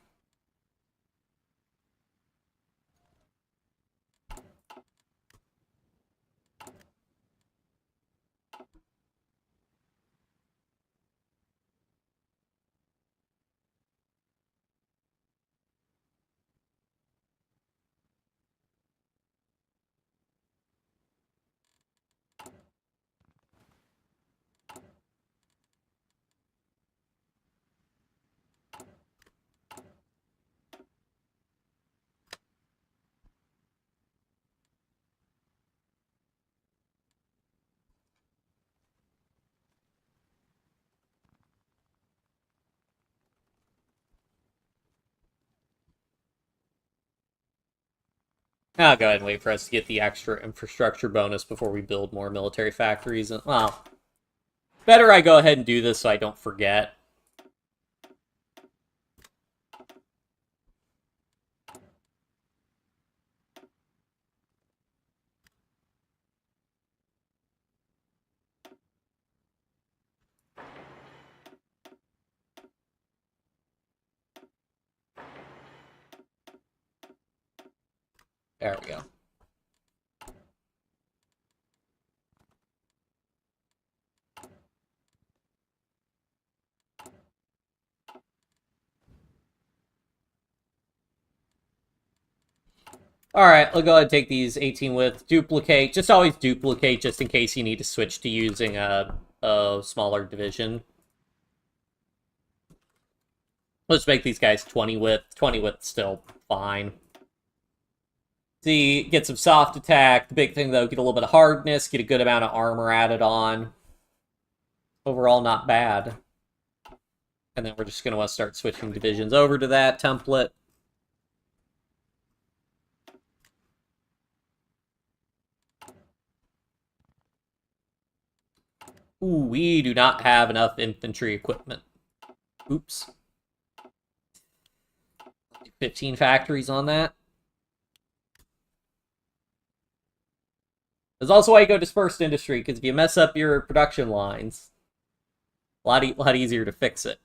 I'll go ahead and wait for us to get the extra infrastructure bonus before we build more military factories. Well, better I go ahead and do this so I don't forget. There we go. Alright, I'll go ahead and take these 18 width, duplicate. Just always duplicate just in case you need to switch to using a smaller division. Let's make these guys 20 width. 20 width still fine. See, get some soft attack. The big thing, though, get a little bit of hardness, get a good amount of armor added on. Overall, not bad. And then we're just going to want to start switching divisions over to that template. Ooh, we do not have enough infantry equipment. Oops. 15 factories on that. There's also why you go dispersed industry, because if you mess up your production lines, a lot easier to fix it.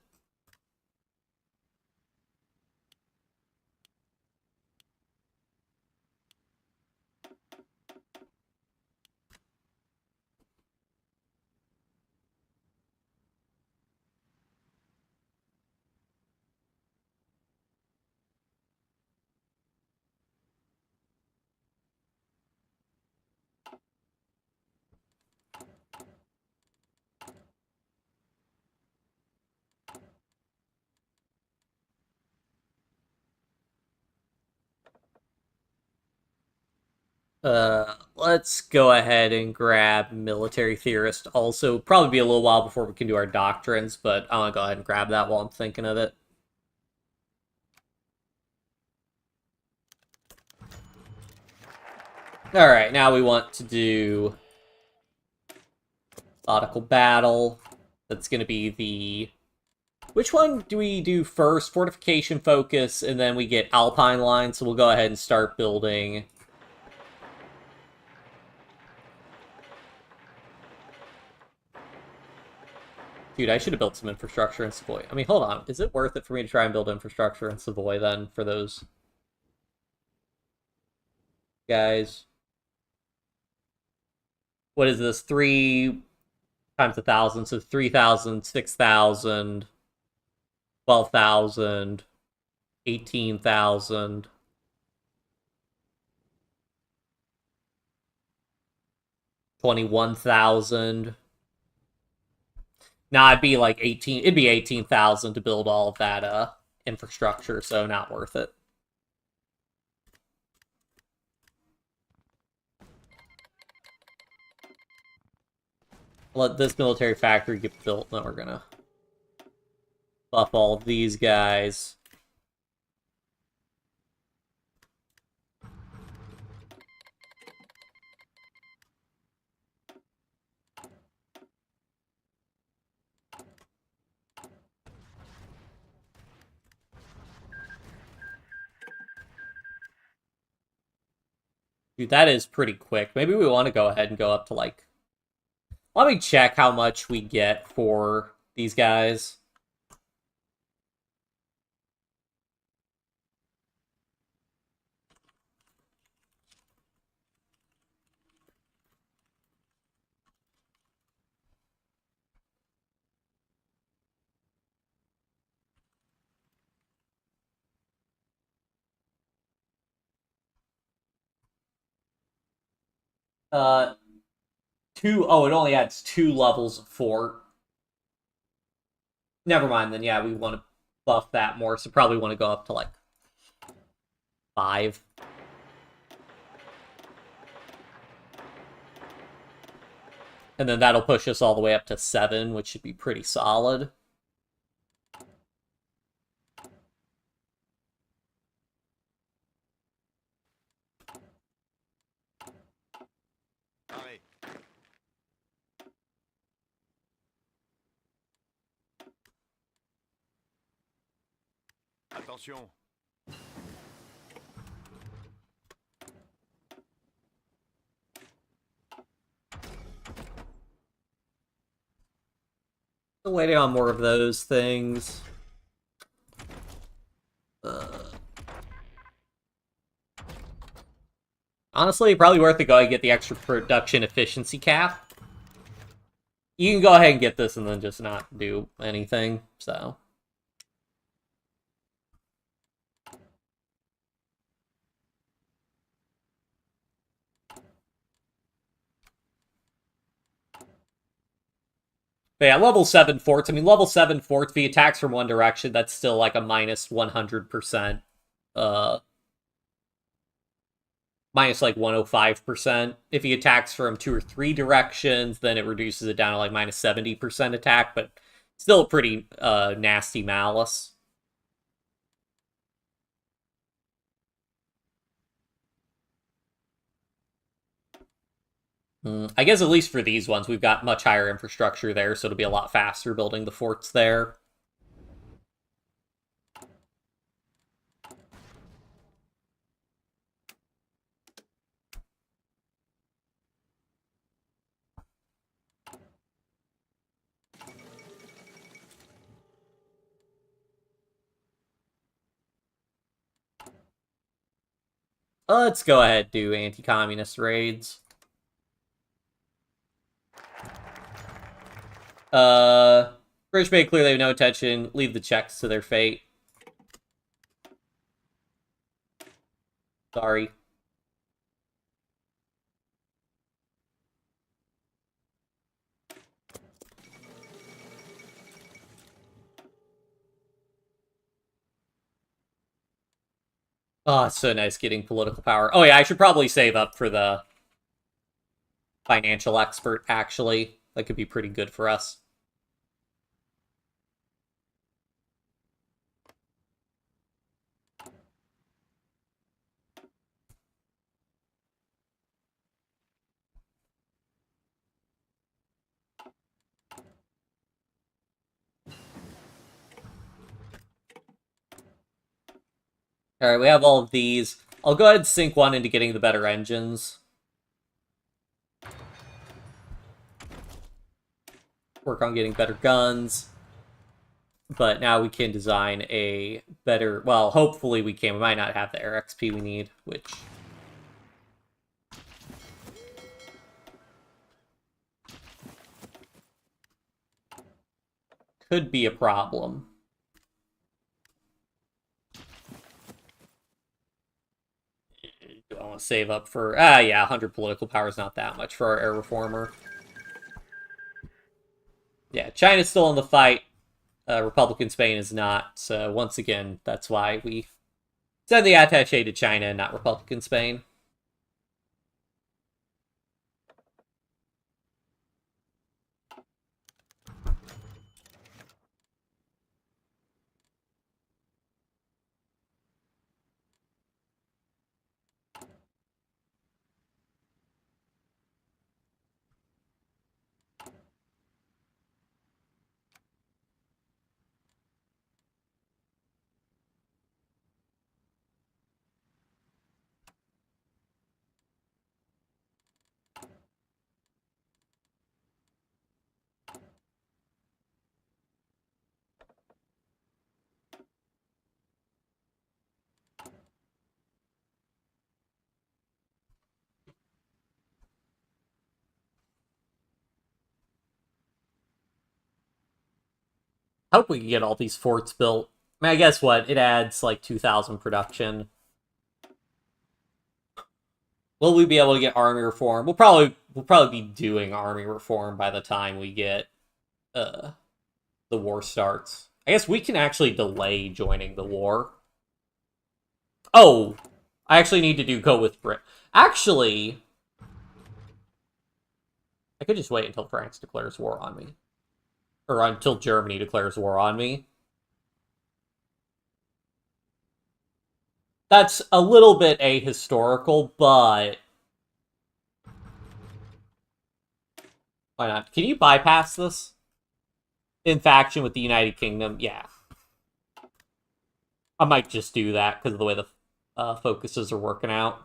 Let's go ahead and grab military theorist. Also, probably be a little while before we can do our doctrines, but I want to go ahead and grab that while I'm thinking of it. Alright, now we want to do methodical battle. That's going to be the... Which one do we do first? Fortification focus, and then we get Alpine line, so we'll go ahead and start building Dude, I should have built some infrastructure in Savoy. I mean, hold on. Is it worth it for me to try and build infrastructure in Savoy, then, for those guys? What is this? 3 times 1,000, so 3,000, 6,000, 12,000, 18,000. 21,000. Nah, it'd be like 18. It'd be 18,000 to build all of that infrastructure, so not worth it. Let this military factory get built, then we're gonna buff all of these guys. Dude, that is pretty quick. Maybe we want to go ahead and go up to, like... Let me check how much we get for these guys. Uh, two. Oh, it only adds 2 levels of fort. Never mind, then yeah, we want to buff that more, so probably want to go up to, like, 5. And then that'll push us all the way up to 7, which should be pretty solid. Arrêt. Attention. Still waiting on more of those things. Honestly, probably worth it going to get the extra production efficiency cap. You can go ahead and get this and then just not do anything, so... But yeah, level 7 forts. I mean, level 7 forts, if he attacks from one direction, that's still like a minus 100%. Minus like 105%. If he attacks from 2 or 3 directions, then it reduces it down to like minus 70% attack, but still a pretty nasty malice. I guess at least for these ones, we've got much higher infrastructure there, so it'll be a lot faster building the forts there. Let's go ahead and do anti-communist raids. British Bay clearly have no intention. Leave the Czechs to their fate. Sorry. Oh, it's so nice getting political power. Oh yeah, I should probably save up for the financial expert, actually. That could be pretty good for us. Alright, we have all of these. I'll go ahead and sink one into getting the better engines. work on getting better guns. But now we can design a better... Well, hopefully we can. We might not have the air XP we need, which... could be a problem. Do I want to save up for... yeah, 100 political power is not that much for our air reformer. Yeah, China's still in the fight. Republican Spain is not. So once again, that's why we send the attaché to China and not Republican Spain. I hope we can get all these forts built. I mean, I guess what? It adds like 2,000 production. Will we be able to get army reform? We'll probably be doing army reform by the time we get the war starts. I guess we can actually delay joining the war. Oh, I actually need to do go with Brit. Actually, I could just wait until France declares war on me. Or until Germany declares war on me. That's a little bit ahistorical, but... why not? Can you bypass this? In faction with the United Kingdom? Yeah. I might just do that because of the way the focuses are working out.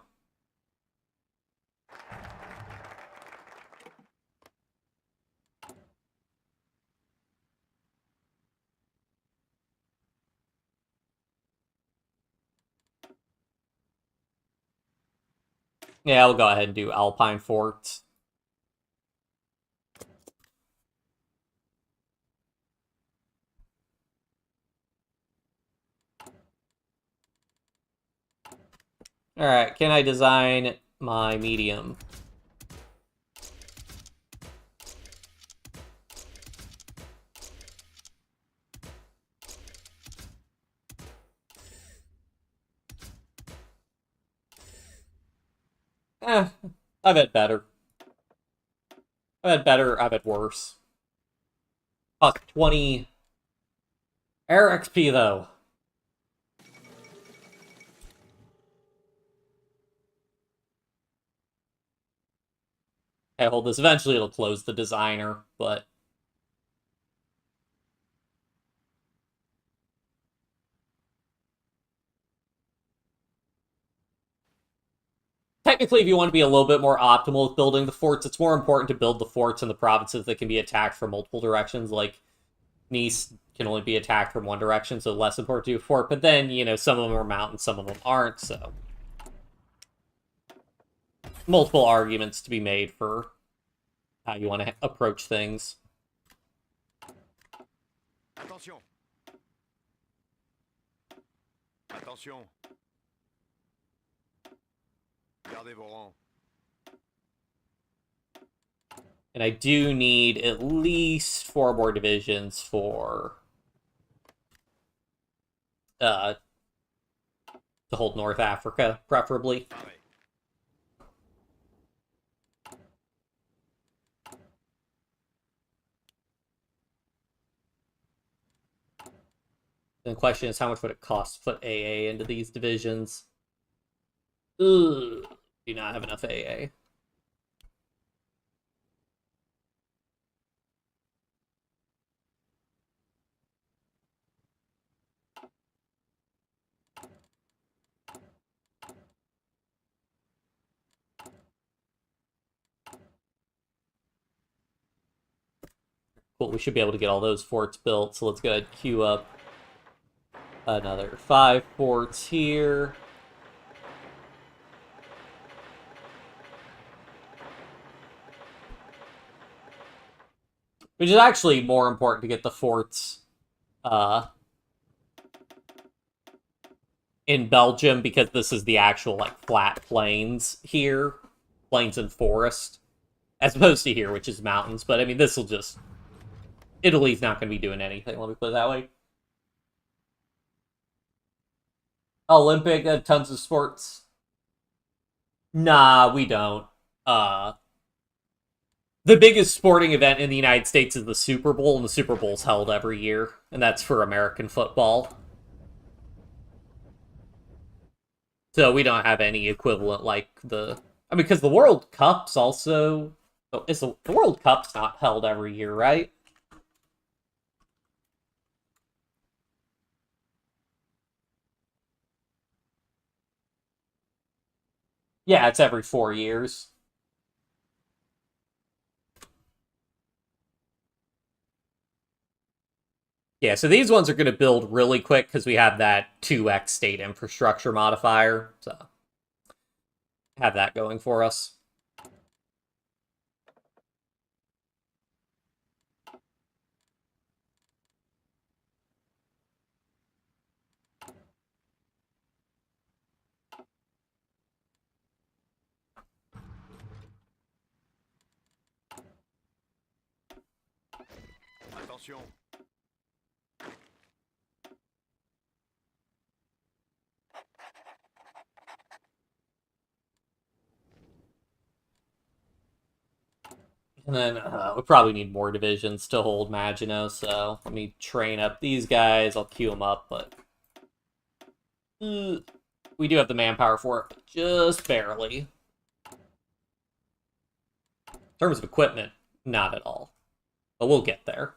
Yeah, we'll go ahead and do Alpine Forts. Alright, can I design my medium? I've had better. I've had better, I've had worse. Cost 20 air XP, though. Okay, hold this. Eventually it'll close the designer, but... technically, if you want to be a little bit more optimal with building the forts, it's more important to build the forts in the provinces that can be attacked from multiple directions. Like, Nice can only be attacked from one direction, so less important to do a fort. But then, you know, some of them are mountains, some of them aren't, so... multiple arguments to be made for how you want to approach things. Attention. Attention. Gardez vos rangs. And I do need at least 4 more divisions for to hold North Africa, preferably. Pareil. The question is, how much would it cost to put AA into these divisions? Ugh, do not have enough AA. Cool, we should be able to get all those forts built, so let's go ahead and queue up another 5 forts here. Which is actually more important to get the forts in Belgium, because this is the actual, like, flat plains here. Plains and forest. As opposed to here, which is mountains. But, I mean, this will just... Italy's not going to be doing anything, let me put it that way. Olympic, tons of sports. Nah, we don't. The biggest sporting event in the United States is the Super Bowl, and the Super Bowl's held every year. And that's for American football. So we don't have any equivalent like the... I mean, because the World Cup's also... the World Cup's not held every year, right? Yeah, it's every 4 years. Yeah, so these ones are going to build really quick because we have that 2x state infrastructure modifier. So have that going for us. Attention. And then we probably need more divisions to hold Maginot, so let me train up these guys. I'll queue them up, but we do have the manpower for it, but just barely. In terms of equipment, not at all. But we'll get there.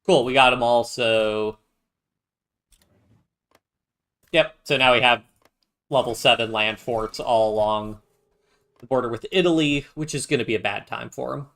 Cool, we got them all, so... Yep, so now we have level 7 land forts all along the border with Italy, which is going to be a bad time for them.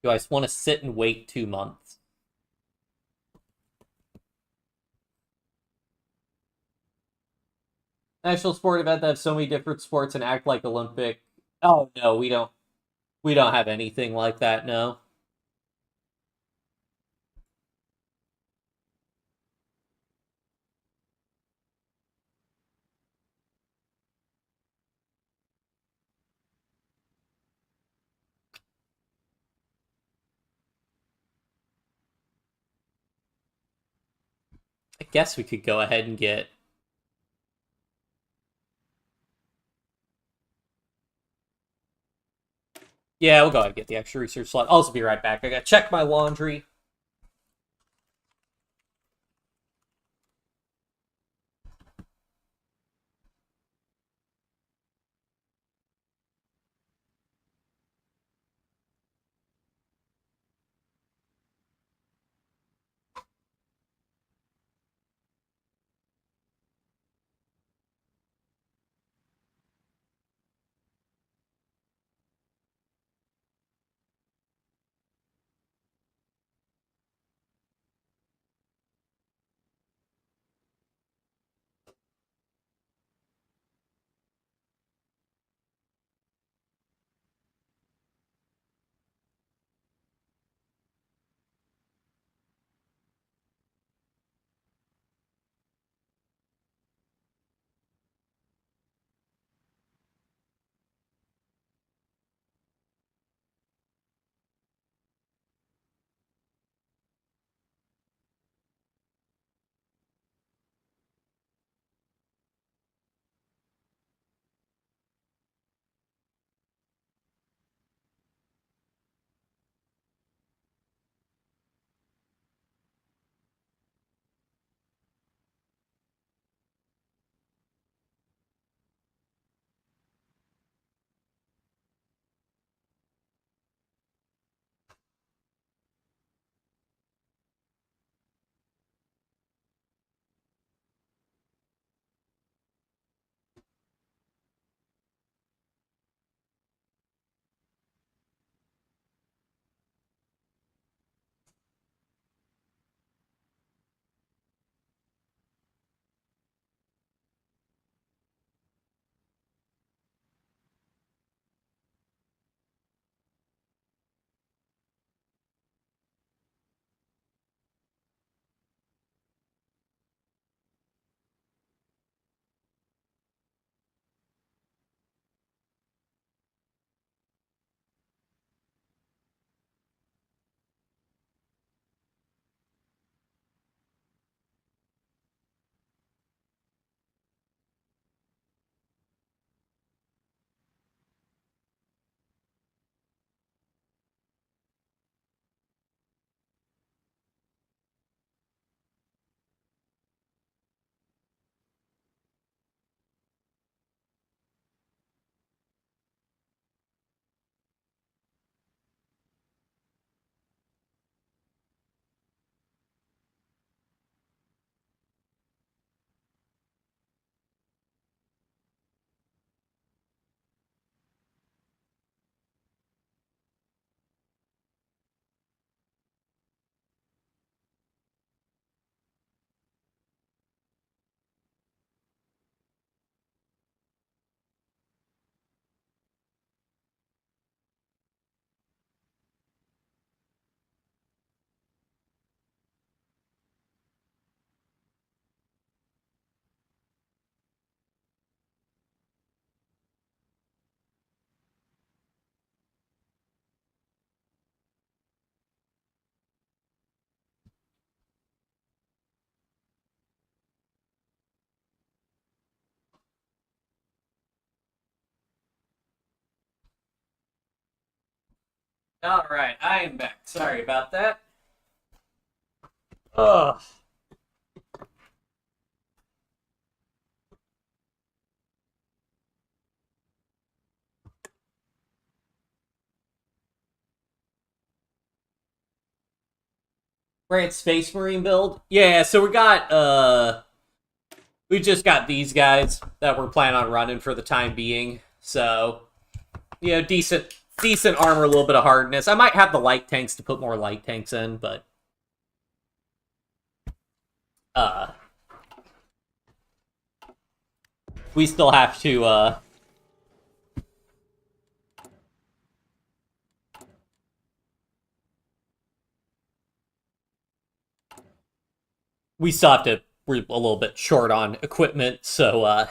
Do I just want to sit and wait 2 months? National sport event that have so many different sports and act like Olympic. Oh no, we don't. We don't have anything like that. No. I guess we could go ahead and get... Yeah, we'll go ahead and get the extra research slot. I'll also be right back. I gotta check my laundry. Alright, I am back. Sorry about that. Ugh. Right, Space Marine build? Yeah, so we just got these guys that we're planning on running for the time being. So, decent armor, a little bit of hardness. I might have the light tanks to put more light tanks in, but uh we still have to we're a little bit short on equipment, so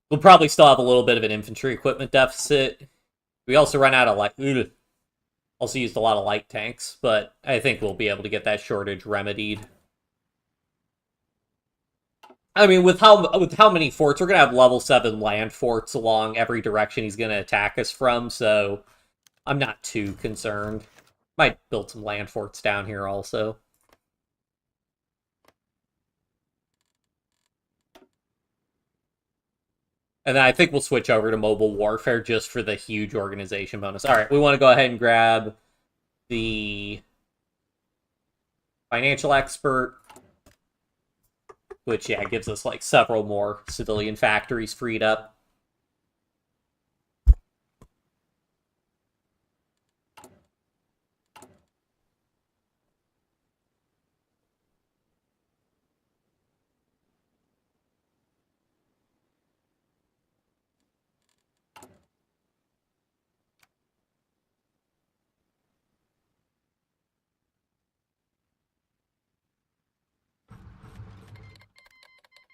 we'll probably still have a little bit of an infantry equipment deficit. We also run out of also used a lot of light tanks, but I think we'll be able to get that shortage remedied. I mean, with how many forts, we're gonna have level 7 land forts along every direction he's gonna attack us from, so I'm not too concerned. Might build some land forts down here also. And then I think we'll switch over to mobile warfare just for the huge organization bonus. All right, we want to go ahead and grab the financial expert, which, yeah, gives us like several more civilian factories freed up.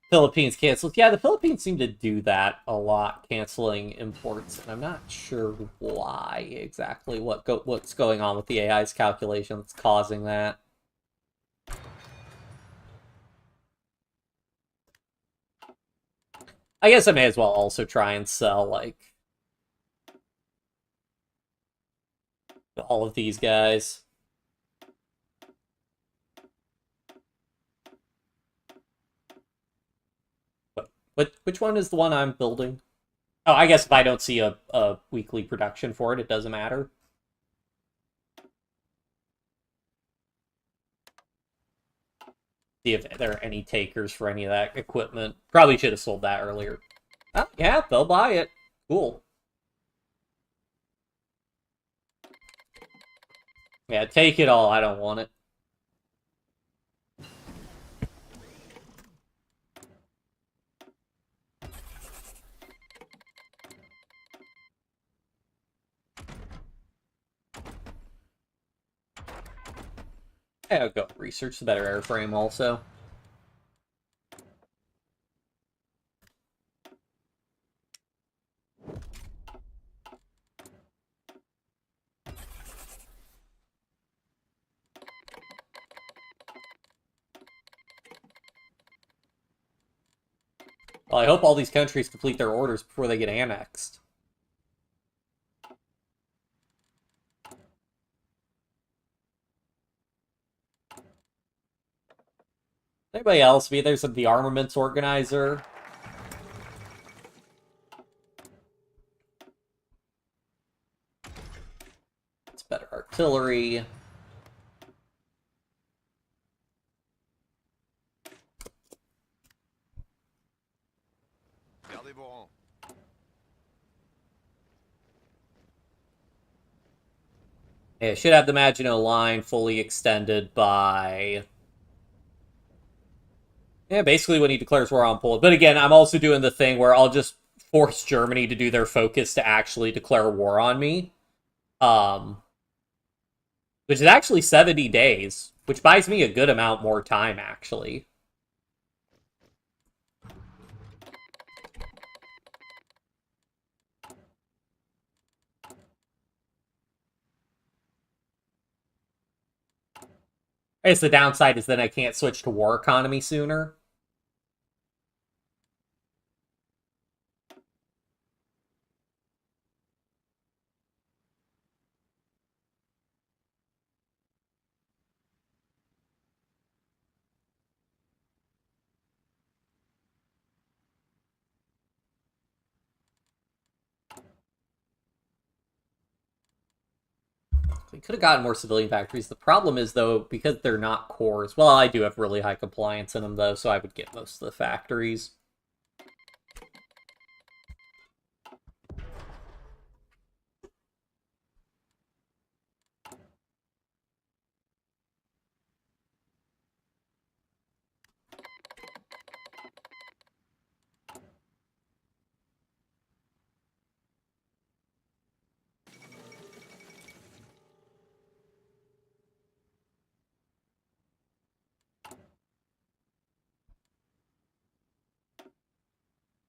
Philippines canceled. Yeah, the Philippines seem to do that a lot, canceling imports, and I'm not sure why exactly what's going on with the AI's calculation that's causing that. I guess I may as well also try and sell like all of these guys. Which one is the one I'm building? Oh, I guess if I don't see a weekly production for it, it doesn't matter. See if there are any takers for any of that equipment. Probably should have sold that earlier. Oh, yeah, they'll buy it. Cool. Yeah, take it all. I don't want it. Yeah, I'll go research the better airframe also. Well, I hope all these countries complete their orders before they get annexed. Anybody else? There's the armaments organizer. It's better artillery. Gardez vos rangs. Yeah, should have the Maginot Line fully extended by... Yeah, basically when he declares war on Poland. But again, I'm also doing the thing where I'll just force Germany to do their focus to actually declare war on me. Which is actually 70 days, which buys me a good amount more time, actually. I guess the downside is then I can't switch to war economy sooner. We could have gotten more civilian factories. The problem is, though, because they're not cores... Well, I do have really high compliance in them, though, so I would get most of the factories.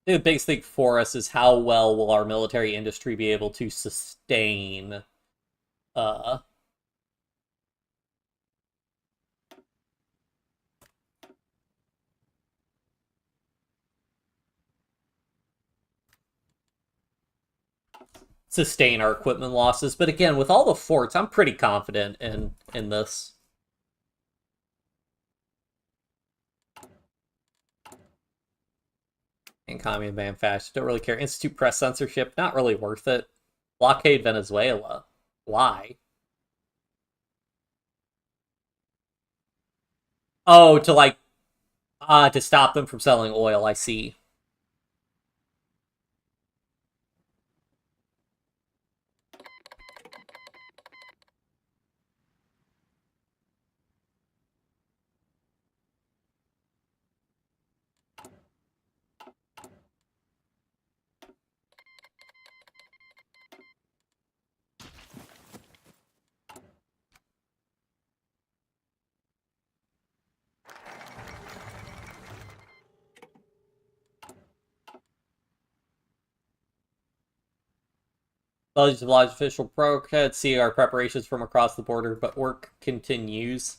The biggest thing for us is how well will our military industry be able to sustain sustain our equipment losses. But again, with all the forts, I'm pretty confident in this. And Commune ban fascist, don't really care. Institute press censorship, not really worth it. Blockade Venezuela, why? Oh, to like, to stop them from selling oil, I see. Intelligence Lodge official can't see our preparations from across the border, but work continues.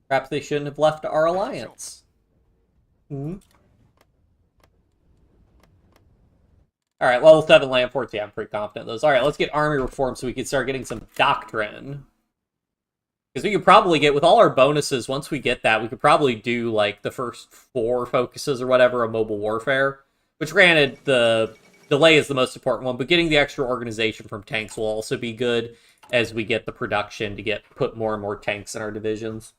Perhaps they shouldn't have left our alliance. Hmm? Alright, level 7 land forts. Yeah, I'm pretty confident in those. Alright, let's get army reform so we can start getting some doctrine. Because we could probably get, with all our bonuses, once we get that, we could probably do, like, the first 4 focuses or whatever of mobile warfare. Which, granted, the delay is the most important one, but getting the extra organization from tanks will also be good as we get the production to put more and more tanks in our divisions.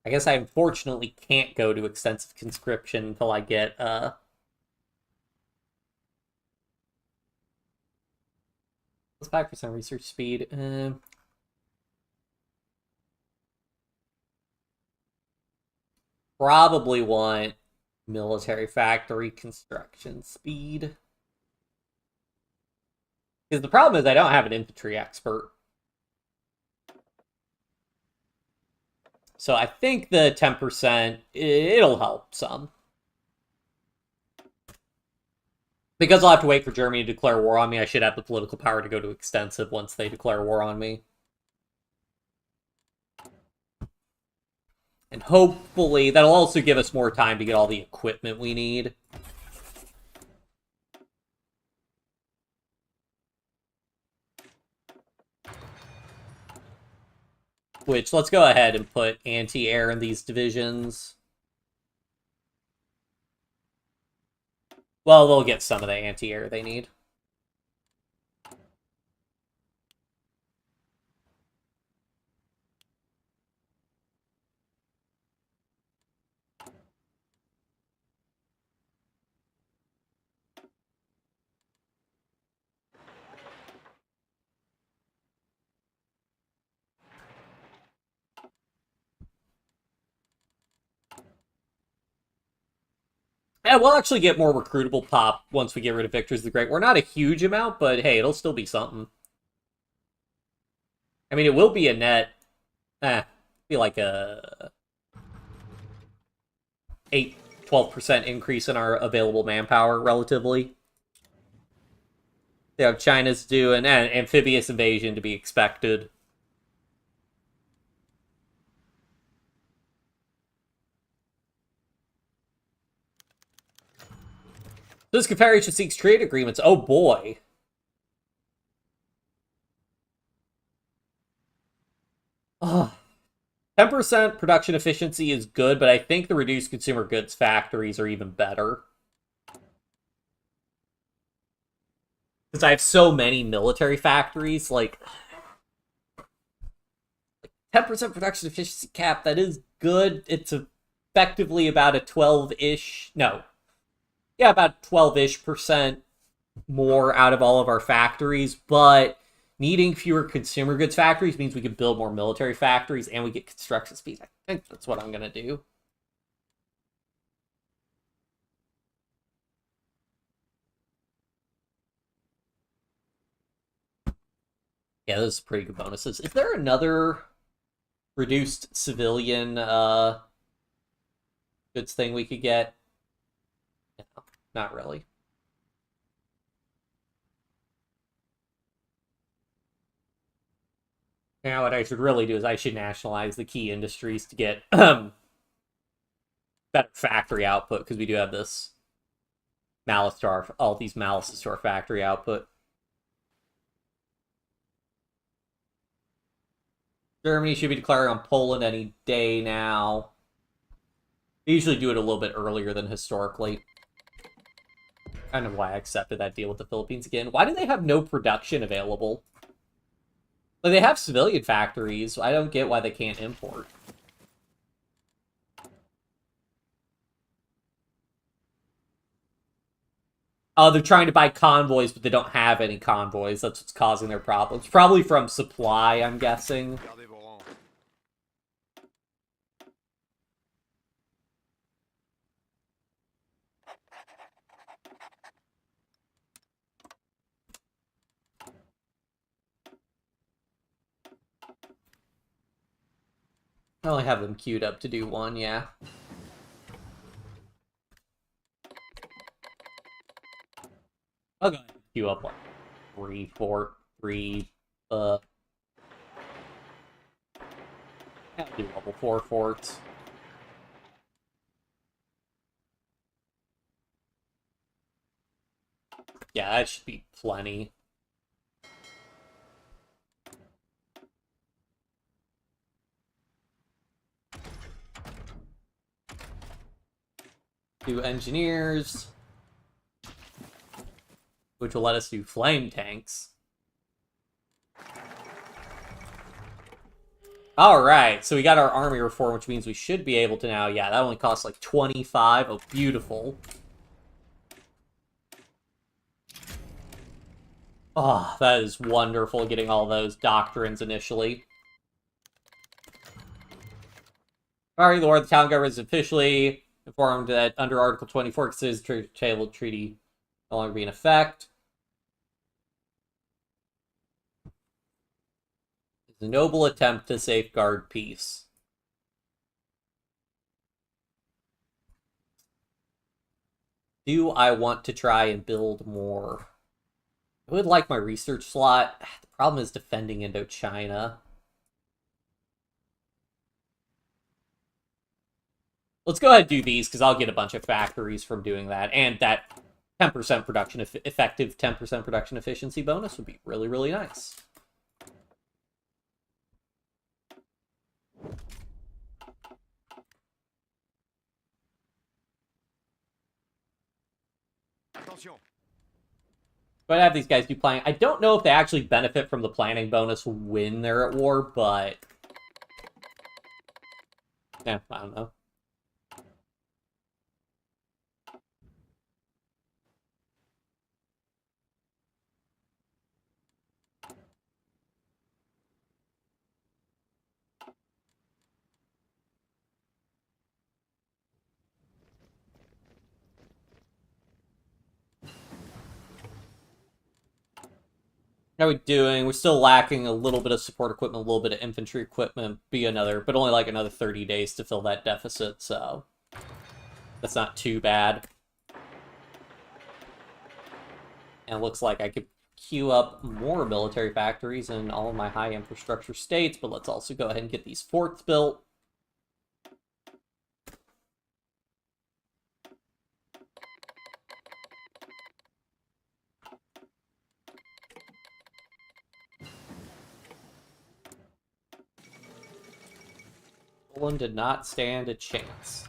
I guess I unfortunately can't go to extensive conscription until I get, plus 5% research speed. Probably want military factory construction speed. Because the problem is I don't have an infantry expert. So I think the 10%, it'll help some. Because I'll have to wait for Germany to declare war on me, I should have the political power to go to extensive once they declare war on me. And hopefully, that'll also give us more time to get all the equipment we need. Which, let's go ahead and put anti-air in these divisions. Well, they'll get some of the anti-air they need. Yeah, we'll actually get more recruitable pop once we get rid of Victors the Great. We're not a huge amount, but hey, it'll still be something. I mean, it will be a net... be like a... 12% increase in our available manpower, relatively. They have China's due, and amphibious invasion to be expected. This Confederation seeks trade agreements. Oh boy. 10% production efficiency is good, but I think the reduced consumer goods factories are even better. Because I have so many military factories, like 10% production efficiency cap, that is good. It's effectively about a 12-ish, no. Yeah, about 12-ish percent more out of all of our factories, but needing fewer consumer goods factories means we can build more military factories and we get construction speed. I think that's what I'm going to do. Yeah, those are pretty good bonuses. Is there another reduced civilian goods thing we could get? No, not really. Now what I should really do is I should nationalize the key industries to get better factory output, because we do have this malice to our, all these malices to our factory output. Germany should be declaring on Poland any day now. They usually do it a little bit earlier than historically. Kind of why I accepted that deal with the Philippines again. Why do they have no production available? Like, they have civilian factories. I don't get why they can't import. Oh, they're trying to buy convoys, but they don't have any convoys. That's what's causing their problems. Probably from supply, I'm guessing. Gardez vos rangs. I only have them queued up to do one, yeah. I'll go ahead and queue up like 3, 4, 3, I'll do level 4 forts. Yeah, that should be plenty. Do engineers, which will let us do flame tanks. Alright, so we got our army reform, which means we should be able to now, yeah, that only costs like 25. Oh, beautiful. Oh, that is wonderful, getting all those doctrines initially. Alright, Lord, the town government is officially informed that under Article 24, considers the table treaty no longer be in effect. It's a noble attempt to safeguard peace. Do I want to try and build more? I would like my research slot. The problem is defending Indochina. Let's go ahead and do these, because I'll get a bunch of factories from doing that. And that 10% production, effective 10% production efficiency bonus would be really, really nice. Attention. But I have these guys do planning. I don't know if they actually benefit from the planning bonus when they're at war, but... yeah, I don't know. How are we doing? We're still lacking a little bit of support equipment, a little bit of infantry equipment, but only like another 30 days to fill that deficit, so that's not too bad. And it looks like I could queue up more military factories in all of my high infrastructure states, but let's also go ahead and get these forts built. one did not stand a chance.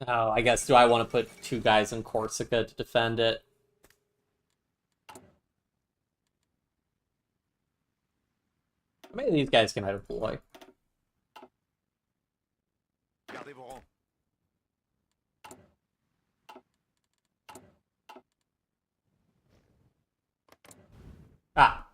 Oh, I guess, do I want to put 2 guys in Corsica to defend it? Maybe these guys can deploy. Gardez vos rangs. Ah.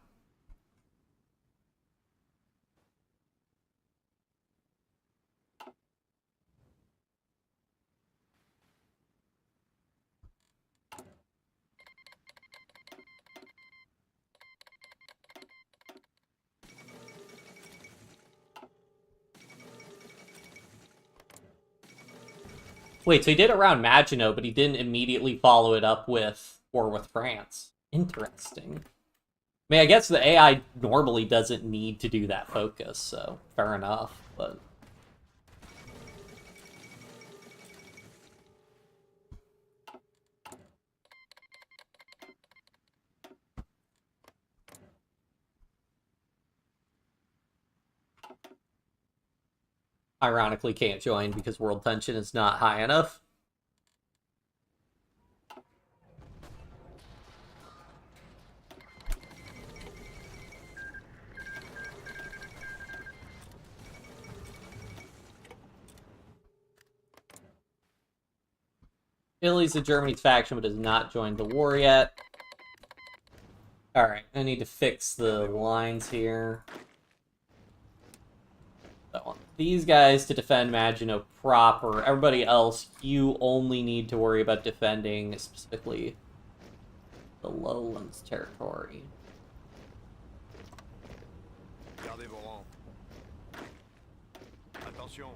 Wait, so he did it around Maginot, but he didn't immediately follow it up with War with France. Interesting. I mean, I guess the AI normally doesn't need to do that focus, so fair enough, but... Ironically can't join because world tension is not high enough. Italy's in Germany's faction, but has not joined the war yet. Alright, I need to fix the lines here. I want these guys to defend Maginot proper. Everybody else, you only need to worry about defending specifically the lowlands territory. Gardez vos rangs. Attention.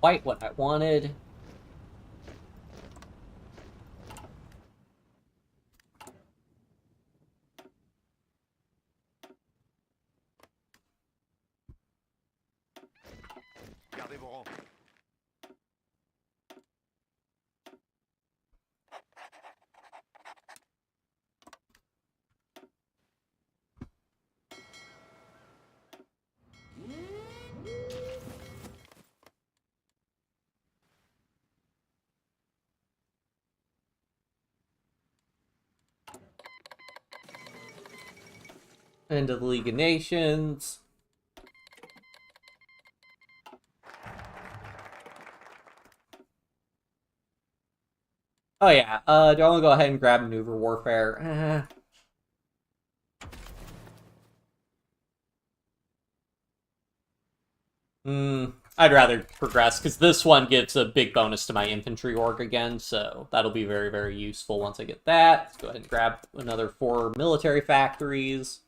Quite what I wanted. Gardez vos rangs. Into the League of Nations. Oh yeah, do I want to go ahead and grab Maneuver Warfare? I'd rather progress, because this one gives a big bonus to my infantry org again, so that'll be very, very useful once I get that. Let's go ahead and grab another 4 military factories.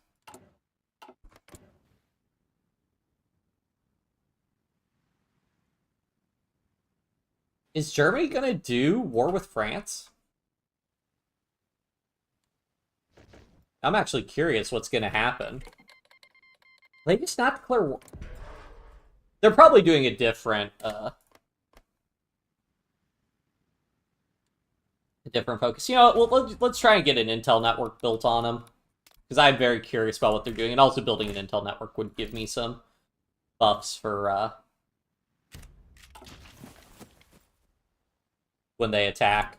Is Germany gonna do war with France? I'm actually curious what's gonna happen. They just not declare war. They're probably doing a different focus. You know, well, let's try and get an intel network built on them, because I'm very curious about what they're doing, and also building an intel network would give me some buffs for when they attack.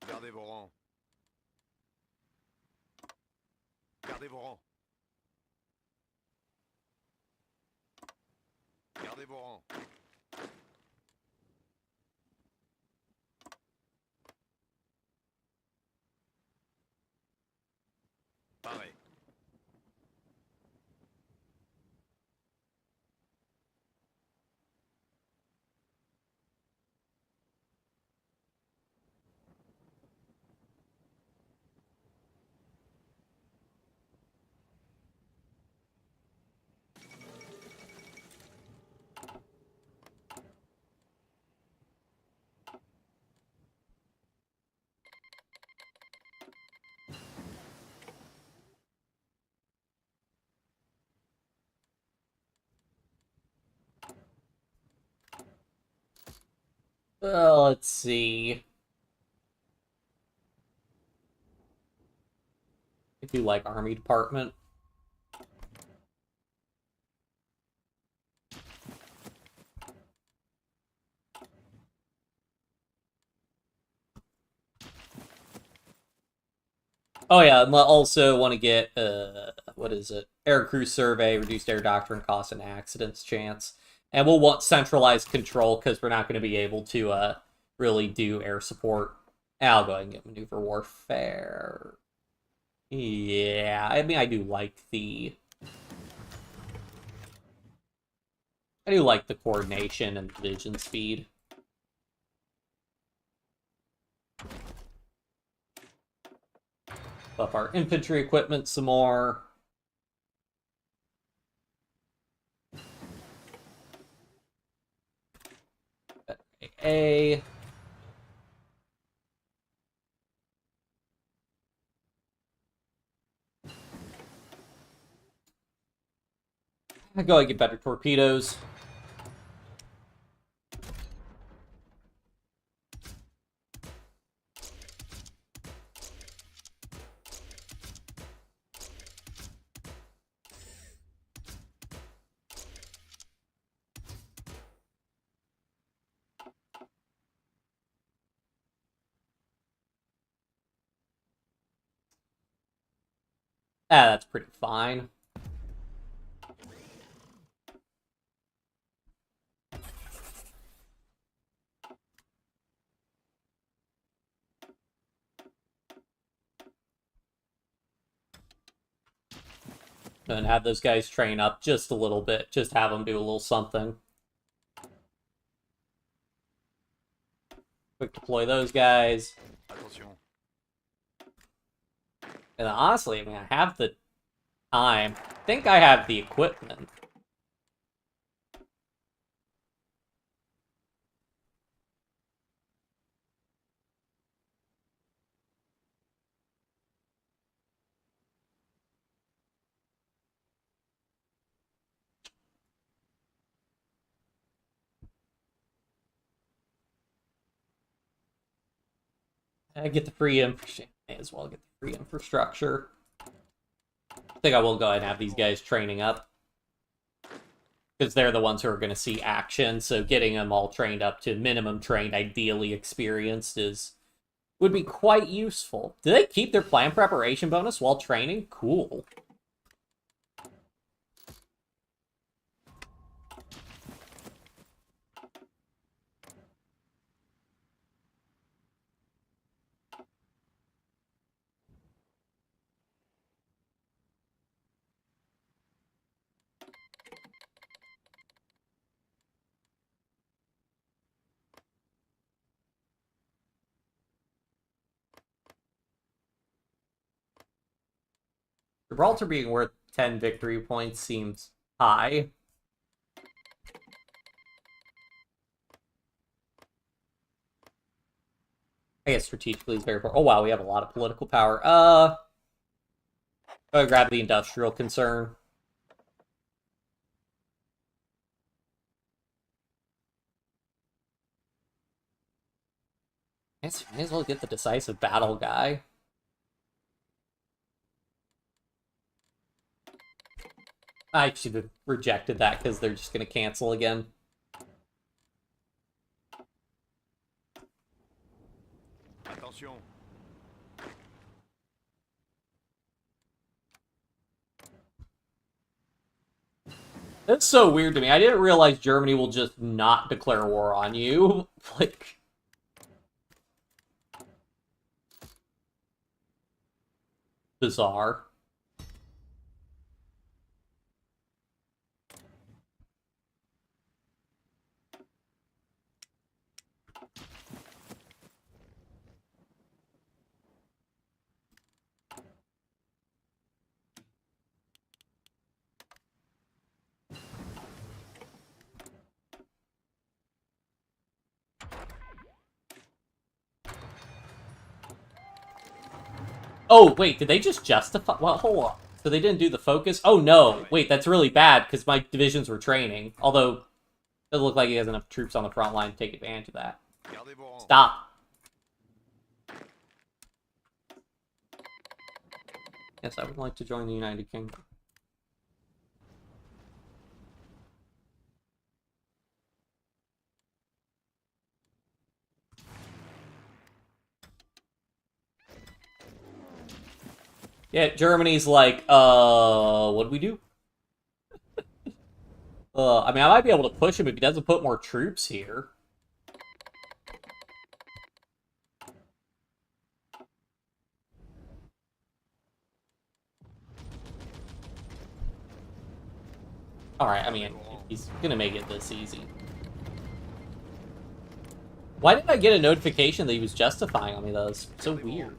Gardez vos rangs. Gardez vos rangs. Gardez vos rangs. Pareil. Let's see. I do like Army Department. Oh yeah, I also want to get, what is it? Air crew survey, reduced air doctrine cost and accidents chance. And we'll want centralized control because we're not going to be able to really do air support. I'll go ahead and get maneuver warfare. Yeah, I mean, I do like the coordination and vision speed. Buff our infantry equipment some more. A. I go and get better torpedoes. That's pretty fine. And have those guys train up just a little bit. Just have them do a little something. Quick deploy those guys. Attention. And honestly, I mean, I have the time. I think I have the equipment. I get the free infrastructure. May as well get the free infrastructure. I think I will go ahead and have these guys training up. Because they're the ones who are going to see action, so getting them all trained up to minimum trained, ideally experienced, would be quite useful. Do they keep their plan preparation bonus while training? Cool. Gibraltar being worth 10 victory points seems high. I guess strategically is very important. Oh wow, we have a lot of political power. Go grab the industrial concern. I guess we may as well get the decisive battle guy. I should have rejected that because they're just going to cancel again. Attention. That's so weird to me. I didn't realize Germany will just not declare war on you. Like... bizarre. Oh, wait, did they just justify... Well, hold on. So they didn't do the focus? Oh, no. Wait, that's really bad, because my divisions were training. Although, it doesn't look like he has enough troops on the front line to take advantage of that. Gardez vos rangs. Stop. Yes, I would like to join the United Kingdom. Yeah, Germany's like, what do we do? I mean, I might be able to push him if he doesn't put more troops here. Alright, I mean, he's gonna make it this easy. Why did I get a notification that he was justifying on me, though? It's so weird.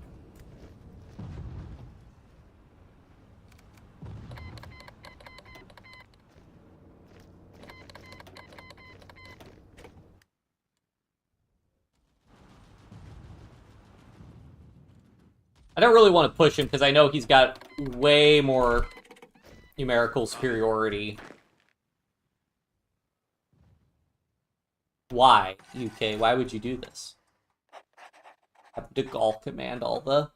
I don't really want to push him because I know he's got way more numerical superiority. Why, UK? Why would you do this? Have to Gulf command all the...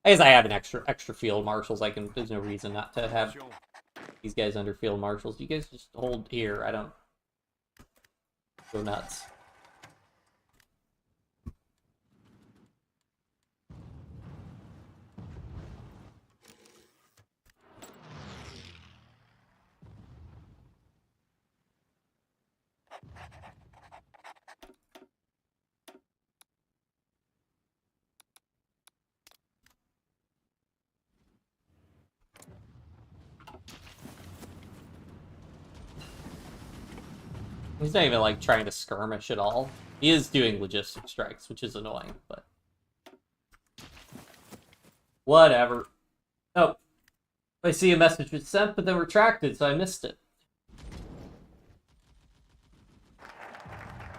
I guess I have an extra field marshals. There's no reason not to have these guys under field marshals. You guys just hold here. I don't go nuts. He's not even, like, trying to skirmish at all. He is doing logistic strikes, which is annoying, but... whatever. Oh. I see a message was sent, but then retracted, so I missed it.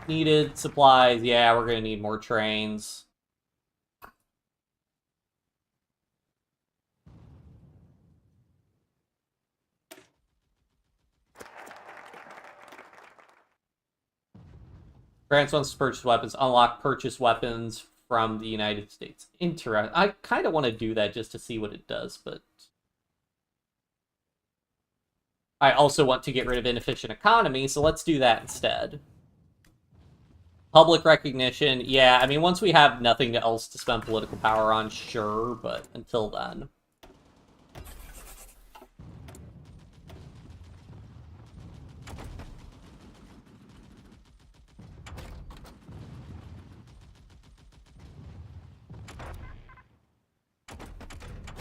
Needed supplies. Yeah, we're gonna need more trains. France wants to purchase weapons. Unlock purchase weapons from the United States. Interesting. I kind of want to do that just to see what it does, but... I also want to get rid of inefficient economy, so let's do that instead. Public recognition. Yeah, I mean, once we have nothing else to spend political power on, sure, but until then...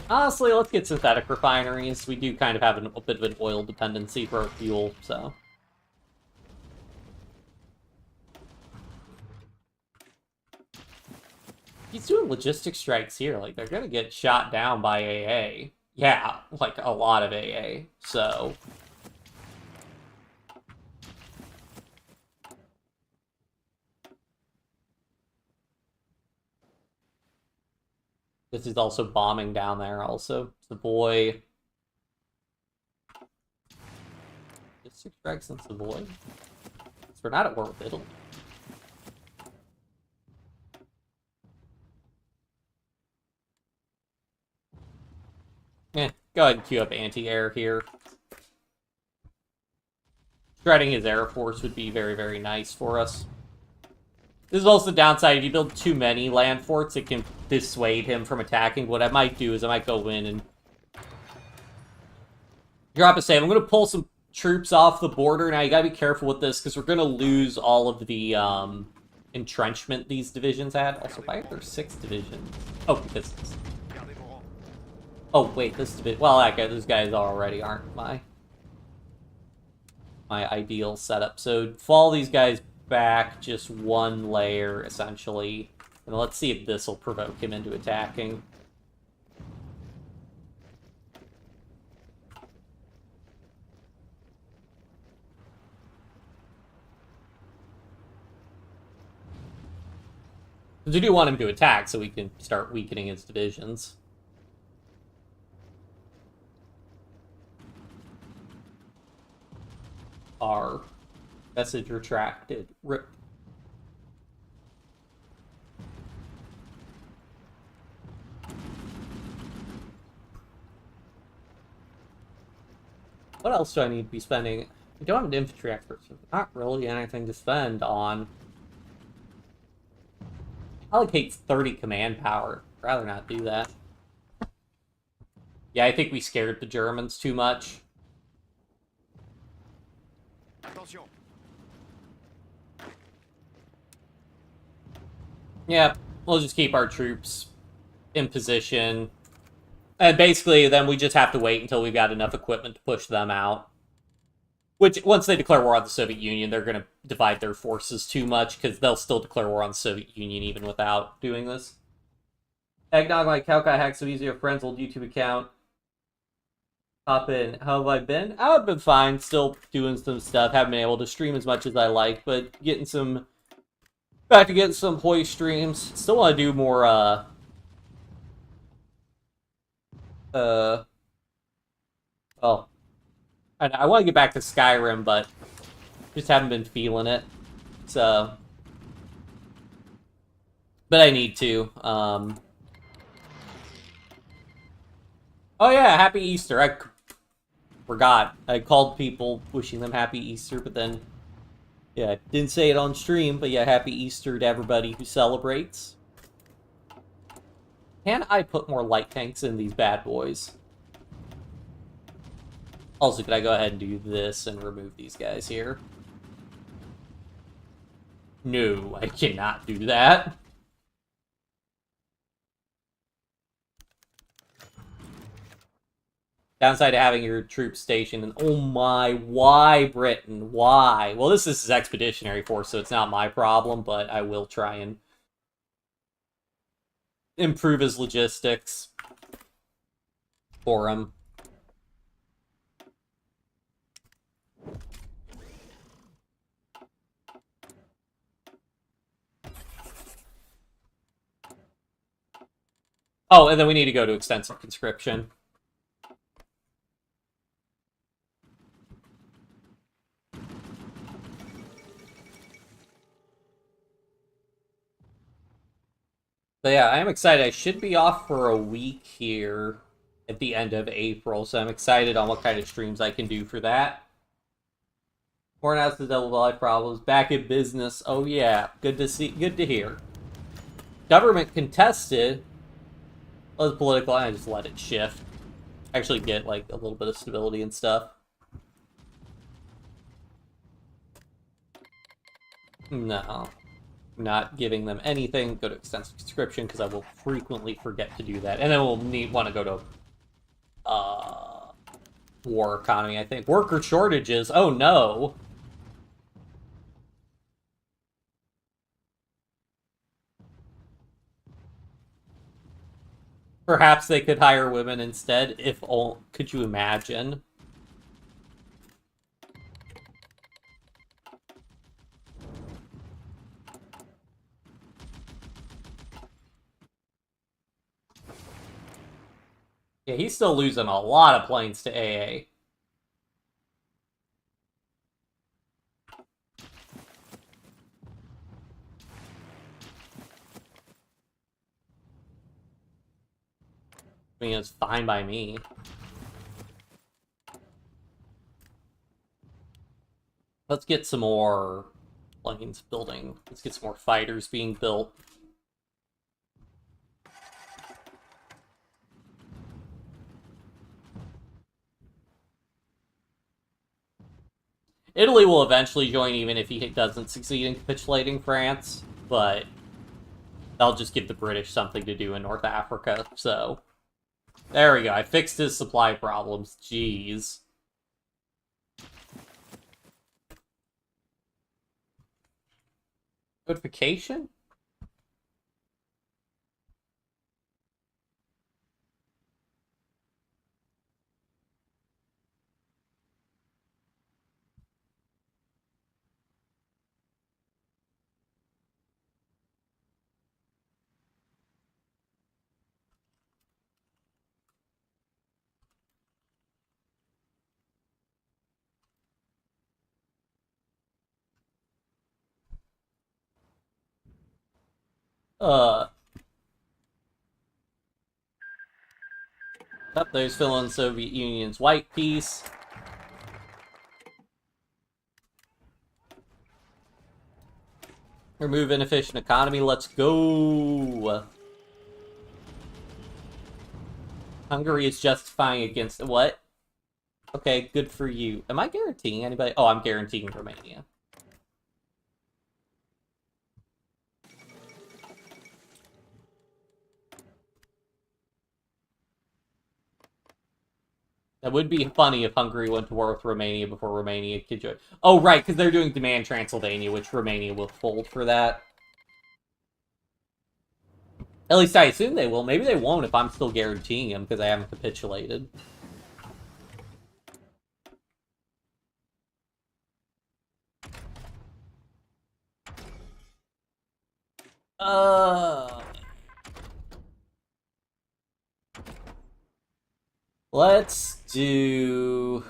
honestly, let's get synthetic refineries. We do kind of have a bit of an oil dependency for our fuel, so... he's doing logistic strikes here. Like, they're gonna get shot down by AA. Yeah, like, a lot of AA, so... this is also bombing down there, also. Savoy. Logistic strikes in Savoy? So we're not at war with Italy. Go ahead and queue up anti-air here. Shredding his air force would be very, very nice for us. This is also the downside. If you build too many land forts, it can dissuade him from attacking. What I might do is I might go in and drop a save. I'm going to pull some troops off the border. Now, you got to be careful with this because we're going to lose all of the entrenchment these divisions had. Also, why are there 6 divisions? Oh, because... oh, wait, this division... well, okay, those guys already aren't my ideal setup. So, fall these guys back just one layer, essentially. And let's see if this will provoke him into attacking. Because we do want him to attack so we can start weakening his divisions. Our message retracted. Rip. What else do I need to be spending? I don't have an infantry expert, so not really anything to spend on. Allocates 30 command power. I'd rather not do that. Yeah, I think we scared the Germans too much. Attention. Yeah, we'll just keep our troops in position. And basically, then we just have to wait until we've got enough equipment to push them out. Which, once they declare war on the Soviet Union, they're going to divide their forces too much, because they'll still declare war on the Soviet Union even without doing this. Eggnog like Kaukai hacks of easier friends old YouTube account. Hop in. How have I been? I've been fine. Still doing some stuff. Haven't been able to stream as much as I like, but getting some... Back to getting some HOI streams. Still want to do more, well, I want to get back to Skyrim, but just haven't been feeling it. So, but I need to. Oh yeah, Happy Easter. I forgot. I called people wishing them Happy Easter, but then, yeah, didn't say it on stream, but yeah, Happy Easter to everybody who celebrates. Can I put more light tanks in these bad boys? Also, could I go ahead and do this and remove these guys here? No, I cannot do that. Downside to having your troops stationed, and oh my, why Britain? Why? Well, this is his expeditionary force, so it's not my problem, but I will try and improve his logistics for him. Oh, and then we need to go to extensive conscription. But yeah, I am excited. I should be off for a week here at the end of April, so I'm excited on what kind of streams I can do for that. Horn has the double life problems. Back in business. Oh yeah, good to see. Good to hear. Government contested. Well, it's political. I just let it shift. Actually, get like a little bit of stability and stuff. No. Not giving them anything. Go to extensive conscription because I will frequently forget to do that, and then we'll want to go to war economy. I think worker shortages. Oh no. Perhaps they could hire women instead. If all, could you imagine? Yeah, he's still losing a lot of planes to AA. I mean, it's fine by me. Let's get some more planes building. Let's get some more fighters being built. Italy will eventually join even if he doesn't succeed in capitulating France, but that'll just give the British something to do in North Africa, so... There we go, I fixed his supply problems, jeez. Notification? Up there's Finland, Soviet Union's white piece. Remove inefficient economy. Let's go. Hungary is justifying against what? Okay, good for you. Am I guaranteeing anybody? Oh, I'm guaranteeing Romania. That would be funny if Hungary went to war with Romania before Romania could join. Oh, right, because they're doing Demand Transylvania, which Romania will fold for that. At least I assume they will. Maybe they won't if I'm still guaranteeing them because I haven't capitulated. Let's do,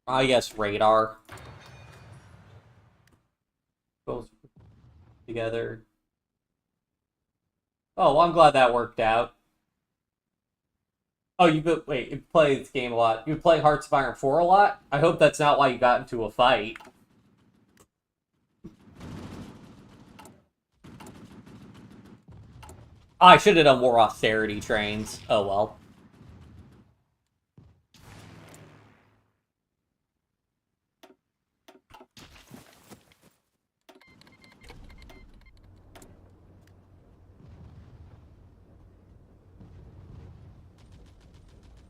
I guess, radar. Both together. Oh, well, I'm glad that worked out. Oh, wait, you play this game a lot. You play Hearts of Iron 4 a lot? I hope that's not why you got into a fight. Oh, I should have done more austerity trains. Oh, well.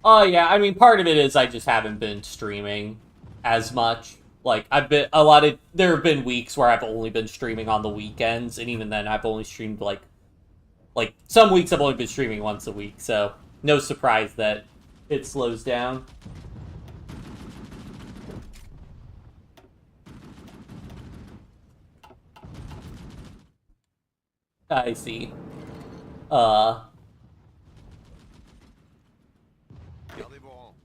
Oh, yeah, I mean, part of it is I just haven't been streaming as much. Like, there have been weeks where I've only been streaming on the weekends, and even then I've only streamed, like, some weeks I've only been streaming once a week, so no surprise that it slows down. I see.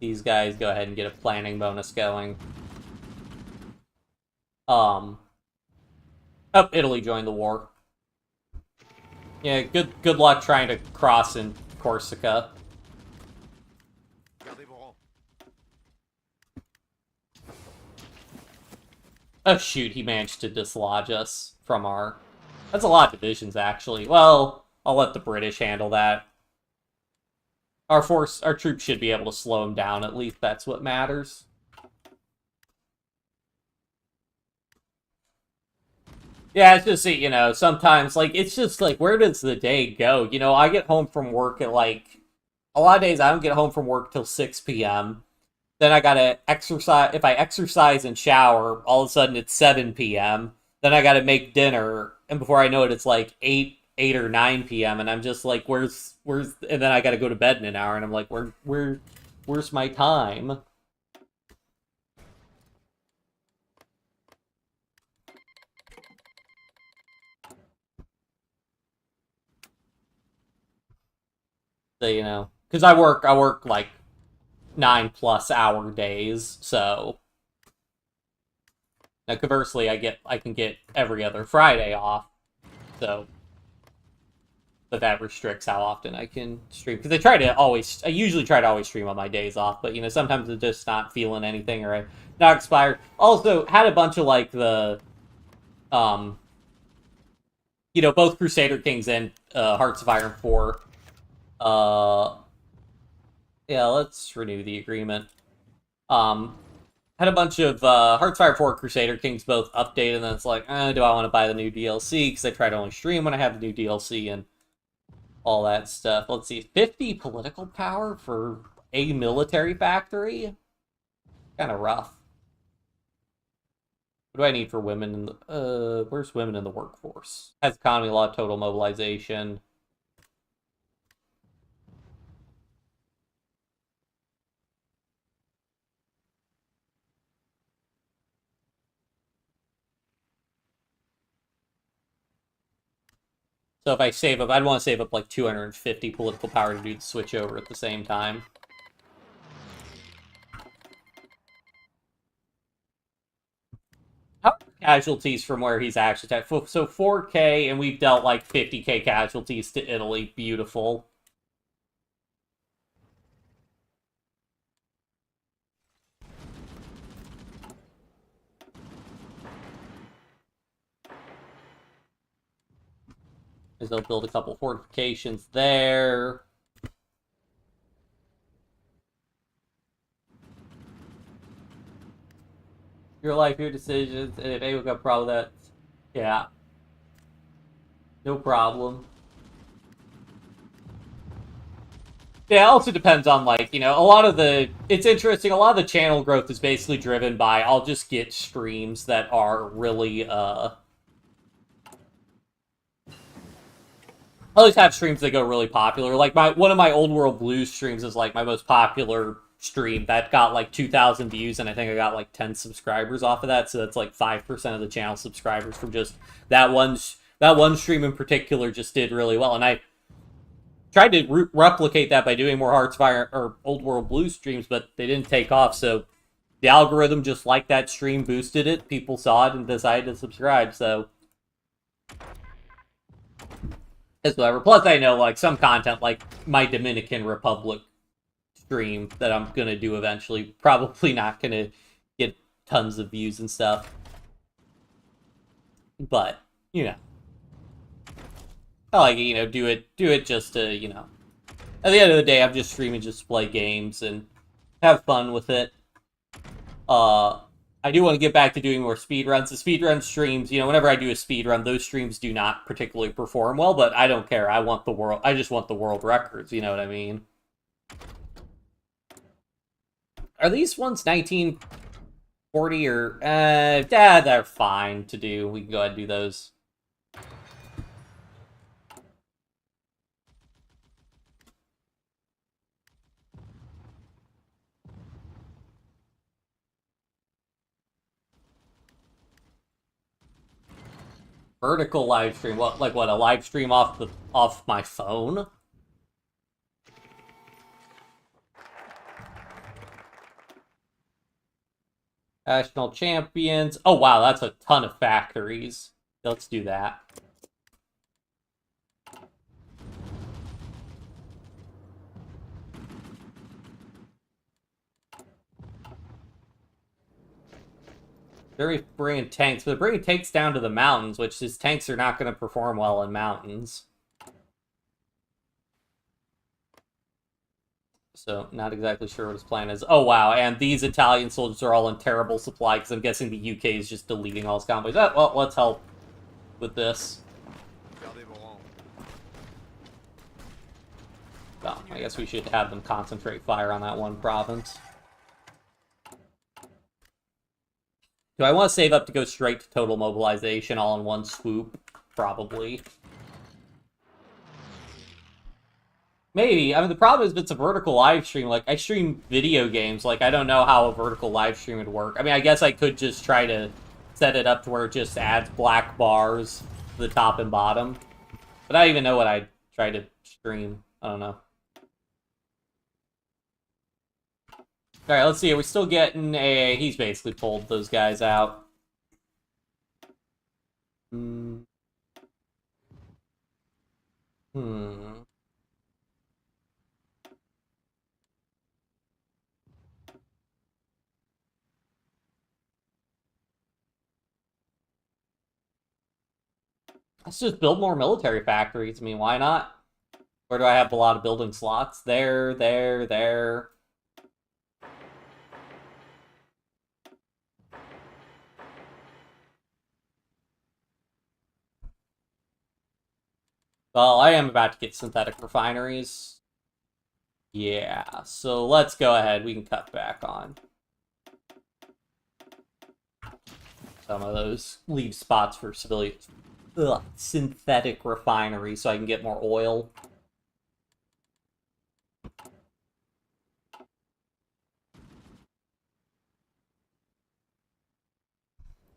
These guys go ahead and get a planning bonus going. Oh, Italy joined the war. Yeah, good luck trying to cross in Corsica. Oh shoot, he managed to dislodge us from our... That's a lot of divisions, actually. Well, I'll let the British handle that. Our troops should be able to slow him down, at least that's what matters. Yeah, it's just, you know, sometimes, like, it's just, like, where does the day go? You know, I get home from work at, like, a lot of days I don't get home from work till 6 p.m. Then I gotta exercise. If I exercise and shower, all of a sudden it's 7 p.m. Then I gotta make dinner, and before I know it, it's like 8 or 9 p.m. And I'm just like, where's? And then I gotta go to bed in an hour, and I'm like, where's my time? So, you know, because I work like 9+ hour days, so. Now, conversely, I can get every other Friday off, so, but that restricts how often I can stream. Because I usually try to always stream on my days off, but, you know, sometimes I'm just not feeling anything, or I'm not expired. Also, had a bunch of, like, you know, both Crusader Kings and Hearts of Iron 4. Yeah, let's renew the agreement. Had a bunch of Hearts of Iron 4 Crusader Kings both updated, and then it's like, do I want to buy the new DLC? Because I try to only stream when I have the new DLC and all that stuff. Let's see, 50 political power for a military factory? Kind of rough. What do I need for women in the... where's women in the workforce? Has economy law, total mobilization. So if I save up, I'd want to save up like 250 political power to do the switch over at the same time. How casualties from where he's actually attacked? So 4K, and we've dealt like 50K casualties to Italy. Beautiful. Is they'll build a couple fortifications there. Your life, your decisions, and if anyone got a problem with that, yeah. No problem. Yeah, it also depends on, like, you know, a lot of the... It's interesting, a lot of the channel growth is basically driven by, I'll just get streams that are really, I always have streams that go really popular. Like, one of my Old World Blues streams is, like, my most popular stream. That got, like, 2,000 views, and I think I got, like, 10 subscribers off of that, so that's, like, 5% of the channel subscribers from just that one stream in particular just did really well, and I tried to replicate that by doing more Heartsfire or Old World Blues streams, but they didn't take off, so the algorithm just liked that stream, boosted it, people saw it, and decided to subscribe, so... As whatever. Plus, I know, like, some content, like my Dominican Republic stream that I'm gonna do eventually, probably not gonna get tons of views and stuff. But, you know. I like, you know, do it just to, you know... At the end of the day, I'm just streaming just to play games and have fun with it. I do want to get back to doing more speedruns. The speedrun streams, you know, whenever I do a speedrun, those streams do not particularly perform well, but I don't care. I just want the world records, you know what I mean? Are these ones 1940 or... yeah, they're fine to do. We can go ahead and do those. Vertical live stream. What, like what, a live stream off my phone? National champions. Oh wow, that's a ton of factories. Let's do that. They're bringing tanks, but they're bringing tanks down to the mountains, which his tanks are not going to perform well in mountains. So, not exactly sure what his plan is. Oh, wow, and these Italian soldiers are all in terrible supply, because I'm guessing the UK is just deleting all his convoys. Oh, well, let's help with this. Well, I guess we should have them concentrate fire on that one province. Do I want to save up to go straight to total mobilization all in one swoop? Probably. Maybe. I mean, the problem is if it's a vertical live stream, like, I stream video games, like, I don't know how a vertical live stream would work. I mean, I guess I could just try to set it up to where it just adds black bars to the top and bottom. But I don't even know what I'd try to stream. I don't know. Alright, let's see. Are we still getting a... He's basically pulled those guys out. Hmm. Let's just build more military factories. I mean, why not? Where do I have a lot of building slots? There, there, there. Well, I am about to get synthetic refineries. Yeah, so let's go ahead. We can cut back on some of those. Leave spots for civilians. Ugh, synthetic refineries so I can get more oil.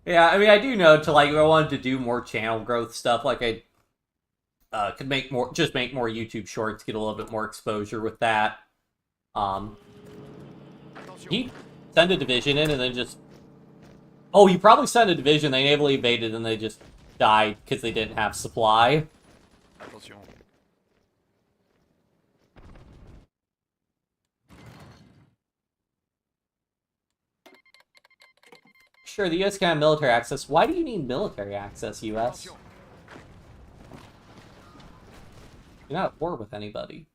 Yeah, I mean, I do know to, like, if I wanted to do more channel growth stuff, like, I could make more YouTube shorts, get a little bit more exposure with that. He send a division in and then just... Oh, you probably sent a division, they naval evaded, and they just died because they didn't have supply. Attention. Sure, the US can have military access. Why do you need military access, US? You're not at war with anybody.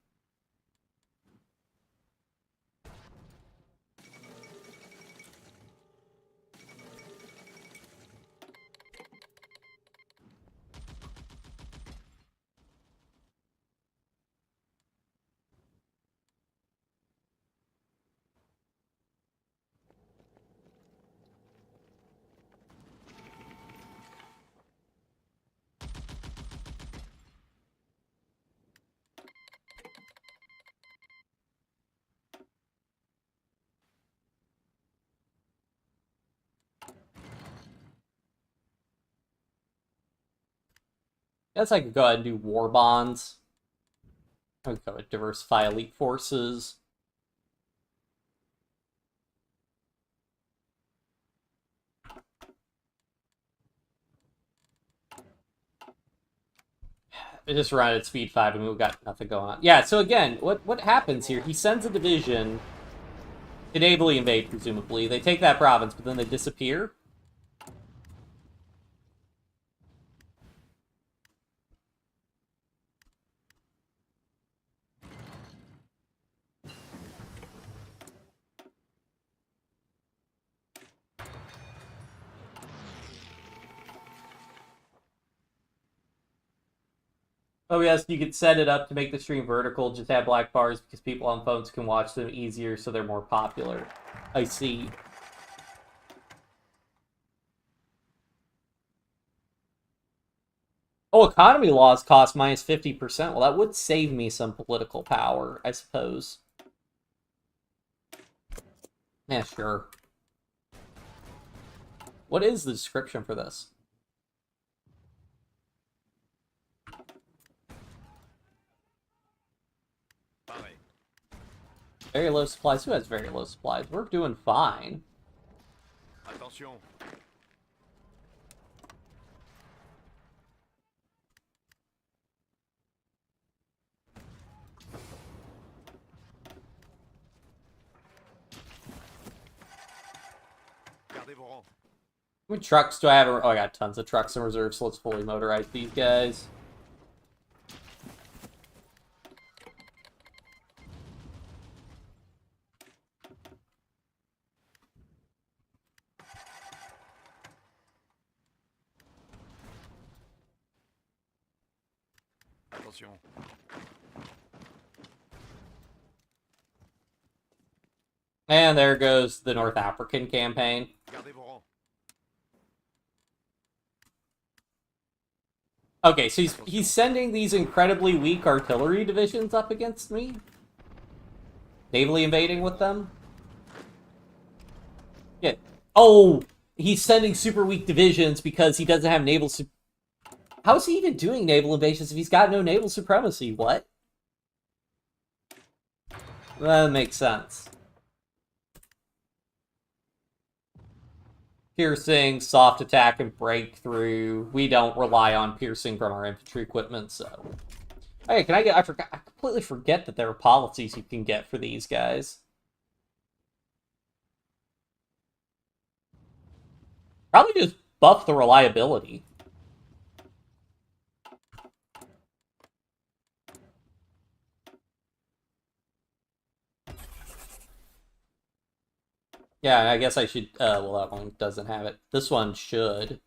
Guess I could go ahead and do war bonds. I could go ahead and diversify elite forces. It just run at speed 5 and we've got nothing going on. Yeah, so again, what happens here? He sends a division to naval invade, presumably. They take that province, but then they disappear. Oh yes, you could set it up to make the stream vertical, just have black bars because people on phones can watch them easier, so they're more popular. I see. Oh, economy laws cost minus 50%. Well, that would save me some political power, I suppose. Yeah, sure. What is the description for this? Very low supplies. Who has very low supplies? We're doing fine. Attention. Gardez vos rangs. How many trucks do I have? Oh, I got tons of trucks in reserve, so let's fully motorize these guys. Attention. And there goes the North African campaign. Gardez vos rangs. Okay, so he's sending these incredibly weak artillery divisions up against me? Navally invading with them? Yeah. Oh! He's sending super weak divisions because he doesn't have naval... How is he even doing naval invasions if he's got no naval supremacy? What? That makes sense. Piercing, soft attack, and breakthrough. We don't rely on piercing from our infantry equipment, so... Hey, can I get... I completely forget that there are policies you can get for these guys. Probably just buff the reliability. Yeah, I guess I should... well, that one doesn't have it. This one should.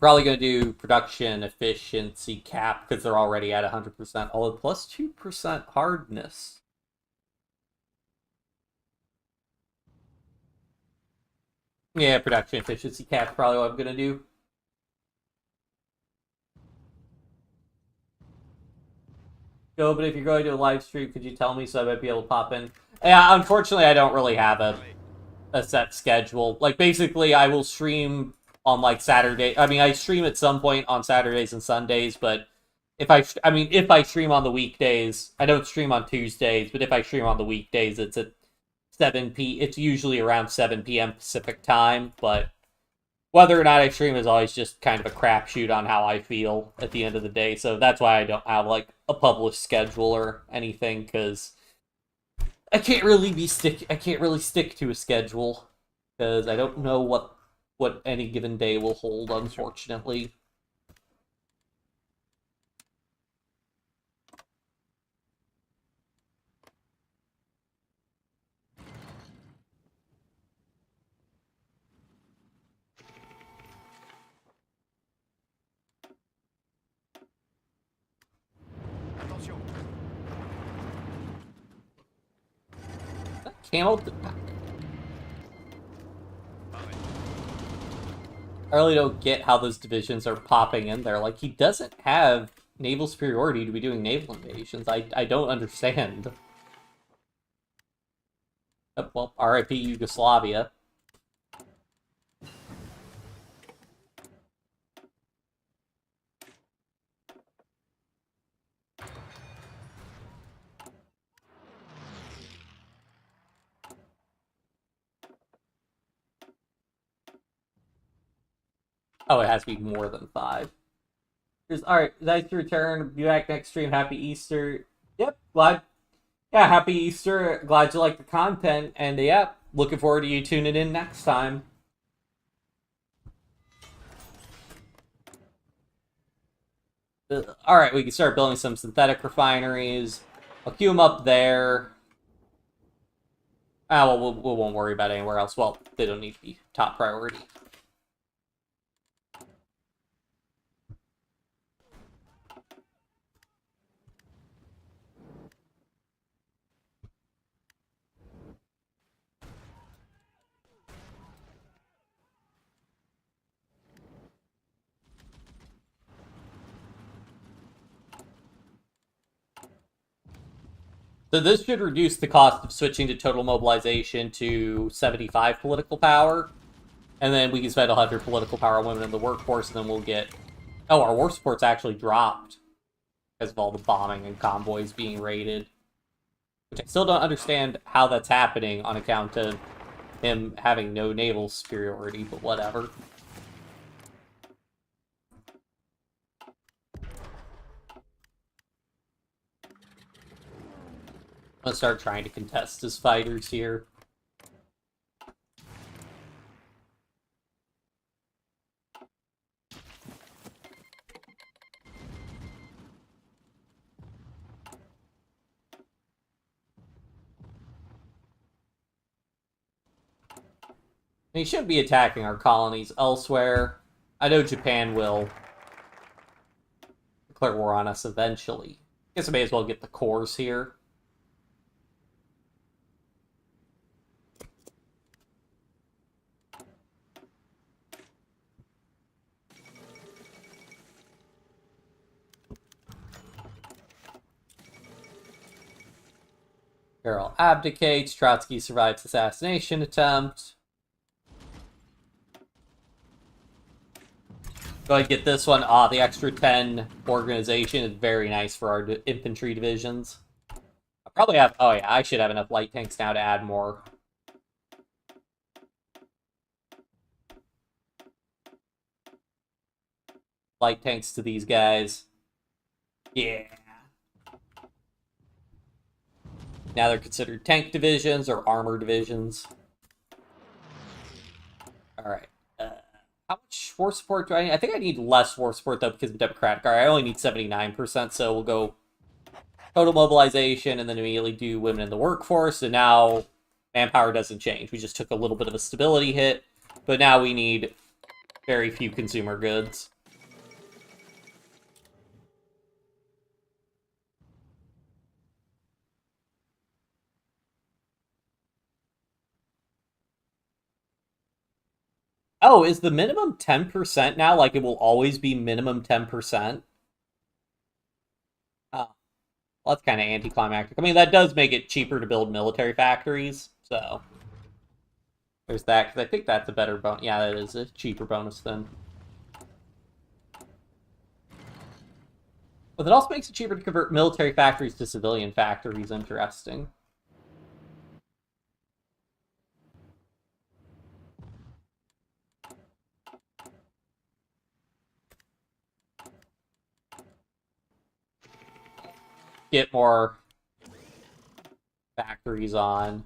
Probably going to do production efficiency cap because they're already at 100%. Although plus 2% hardness. Yeah, production efficiency cap probably what I'm going to do. Go, but if you're going to a live stream, could you tell me so I might be able to pop in? Yeah, unfortunately, I don't really have a set schedule. Like, basically, I will stream on, like, Saturday. I mean, I stream at some point on Saturdays and Sundays, but if I stream on the weekdays, I don't stream on Tuesdays, but if I stream on the weekdays, it's at 7 it's usually around 7 p.m. Pacific time, but whether or not I stream is always just kind of a crapshoot on how I feel at the end of the day, so that's why I don't have, like, a published schedule or anything, because I can't really stick to a schedule, because I don't know what any given day will hold, unfortunately. Attention. Camel. Arrête. I really don't get how those divisions are popping in there. Like, he doesn't have naval superiority to be doing naval invasions. I don't understand. Oh, well, RIP Yugoslavia. Oh, it has to be more than 5. Alright, nice to return. Be back next stream. Happy Easter. Yep, glad. Yeah, happy Easter. Glad you like the content. And yeah, looking forward to you tuning in next time. Alright, we can start building some synthetic refineries. I'll queue them up there. Ah, well, we won't worry about anywhere else. Well, they don't need to be top priority. So this should reduce the cost of switching to total mobilization to 75 political power. And then we can spend 100 political power on women in the workforce, and then we'll get... Oh, our war support's actually dropped because of all the bombing and convoys being raided. Which I still don't understand how that's happening on account of him having no naval superiority, but whatever. Let's start trying to contest his fighters here. He shouldn't be attacking our colonies elsewhere. I know Japan will declare war on us eventually. Guess I may as well get the cores here. Carroll abdicates. Trotsky survives assassination attempt. Go ahead and get this one. The extra 10 organization is very nice for our infantry divisions. I probably have... Oh, yeah, I should have enough light tanks now to add more. Light tanks to these guys. Yeah. Now they're considered tank divisions or armor divisions. Alright. How much war support do I need? I think I need less war support, though, because of Democratic. Alright, I only need 79%, so we'll go total mobilization and then immediately do women in the workforce. And now manpower doesn't change. We just took a little bit of a stability hit, but now we need very few consumer goods. Oh, is the minimum 10% now? Like, it will always be minimum 10%? Oh, well, that's kind of anticlimactic. I mean, that does make it cheaper to build military factories, so... There's that, because I think that's a better bonus. Yeah, that is a cheaper bonus then. But it also makes it cheaper to convert military factories to civilian factories. Interesting. Get more factories on.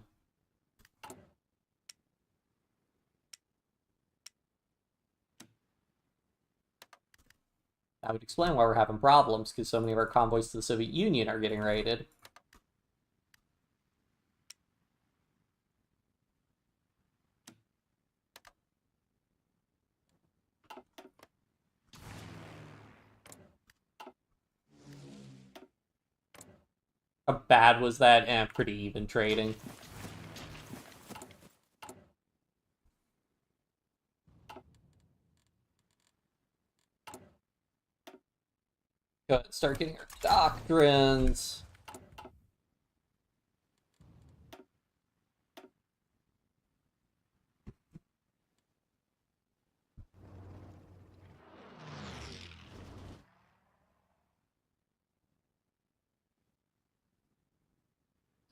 That would explain why we're having problems, because so many of our convoys to the Soviet Union are getting raided. How bad was that? Pretty even trading. Go ahead and start getting our doctrines.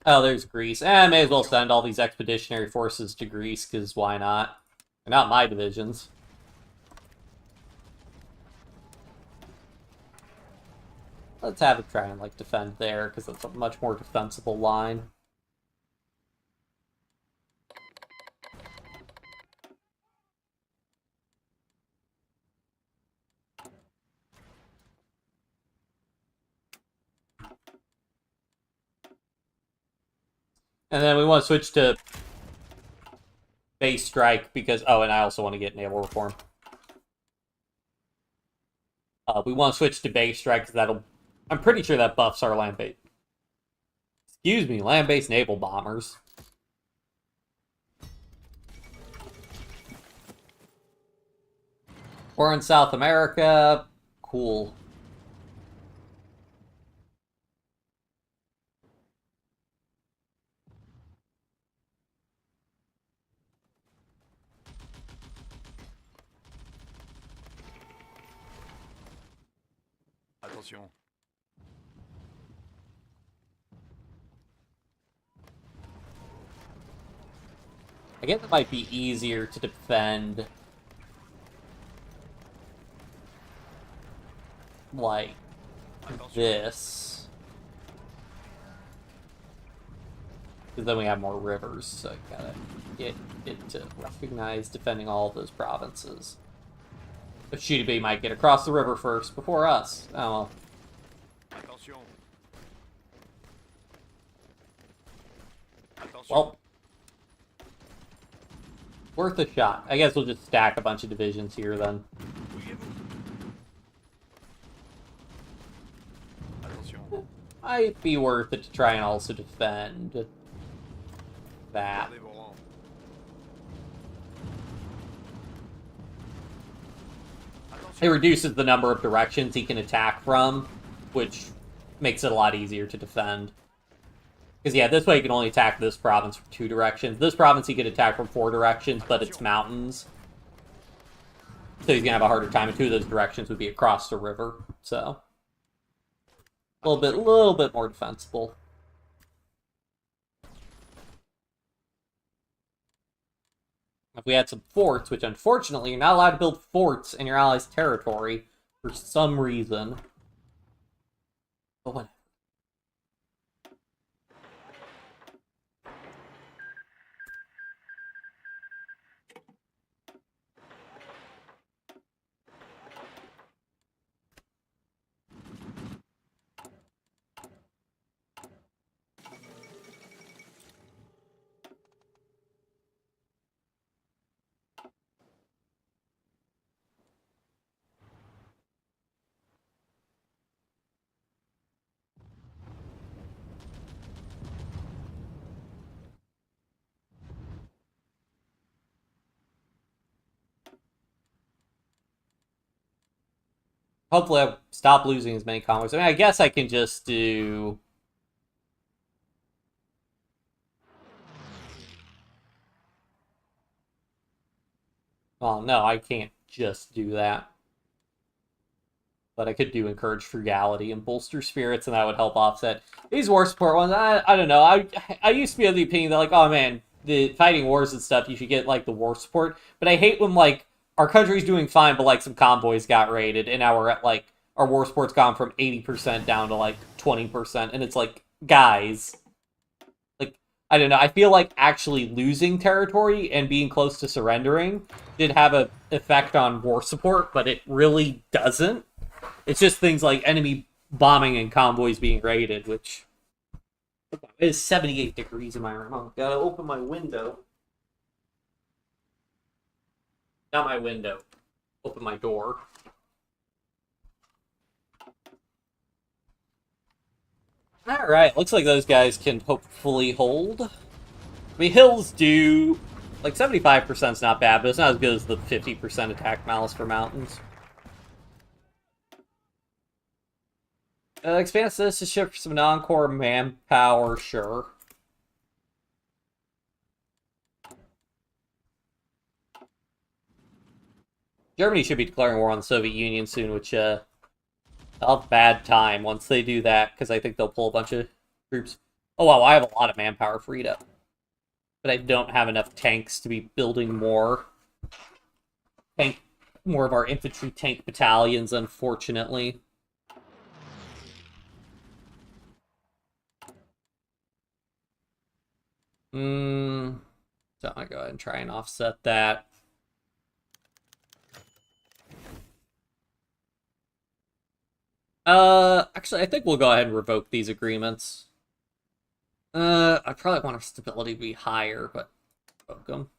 Oh, there's Greece. I may as well send all these expeditionary forces to Greece, because why not? They're not my divisions. Let's have it try and, like, defend there, because that's a much more defensible line. And then we want to switch to base strike, because... Oh, and I also want to get naval reform. We want to switch to base strike, because that'll... I'm pretty sure that buffs our land-based... Excuse me, land-based naval bombers. We're in South America. Cool. Attention. I guess it might be easier to defend, like, this. Because then we have more rivers, so I gotta get it to recognize defending all of those provinces. But Shooty might get across the river first, before us. Oh well. Attention. Attention. Well. Worth a shot. I guess we'll just stack a bunch of divisions here then. Attention. Might be worth it to try and also defend that. Gardez vos rangs. It reduces the number of directions he can attack from, which makes it a lot easier to defend. Because, yeah, this way he can only attack this province from 2 directions. This province he could attack from 4 directions, but it's mountains. So he's going to have a harder time, and 2 of those directions would be across the river. So, a little bit more defensible. If we had some forts, which unfortunately you're not allowed to build forts in your allies' territory for some reason. But whatever. Hopefully I'll stop losing as many convoys. I mean, I guess I can just do... Well, no, I can't just do that. But I could do encourage frugality and bolster spirits, and that would help offset these war support ones. I don't know. I used to be of the opinion that, like, oh man, the fighting wars and stuff, you should get, like, the war support. But I hate when, like, our country's doing fine, but, like, some convoys got raided, and now we're at, like, our war support's gone from 80% down to, like, 20%. And it's like, guys, like, I don't know. I feel like actually losing territory and being close to surrendering did have an effect on war support, but it really doesn't. It's just things like enemy bombing and convoys being raided, which is 78 degrees in my room. Oh, gotta open my window. Not my window. Open my door. Alright, looks like those guys can hopefully hold. I mean, hills do... Like, 75% is not bad, but it's not as good as the 50% attack malice for mountains. Expand citizenship for some non-core manpower, sure. Germany should be declaring war on the Soviet Union soon, which, I'll have a bad time once they do that, because I think they'll pull a bunch of troops. Oh wow, I have a lot of manpower freed up. But I don't have enough tanks to be building more of our infantry tank battalions, unfortunately. So I'm gonna go ahead and try and offset that. Actually, I think we'll go ahead and revoke these agreements. I probably want our stability to be higher, but revoke them.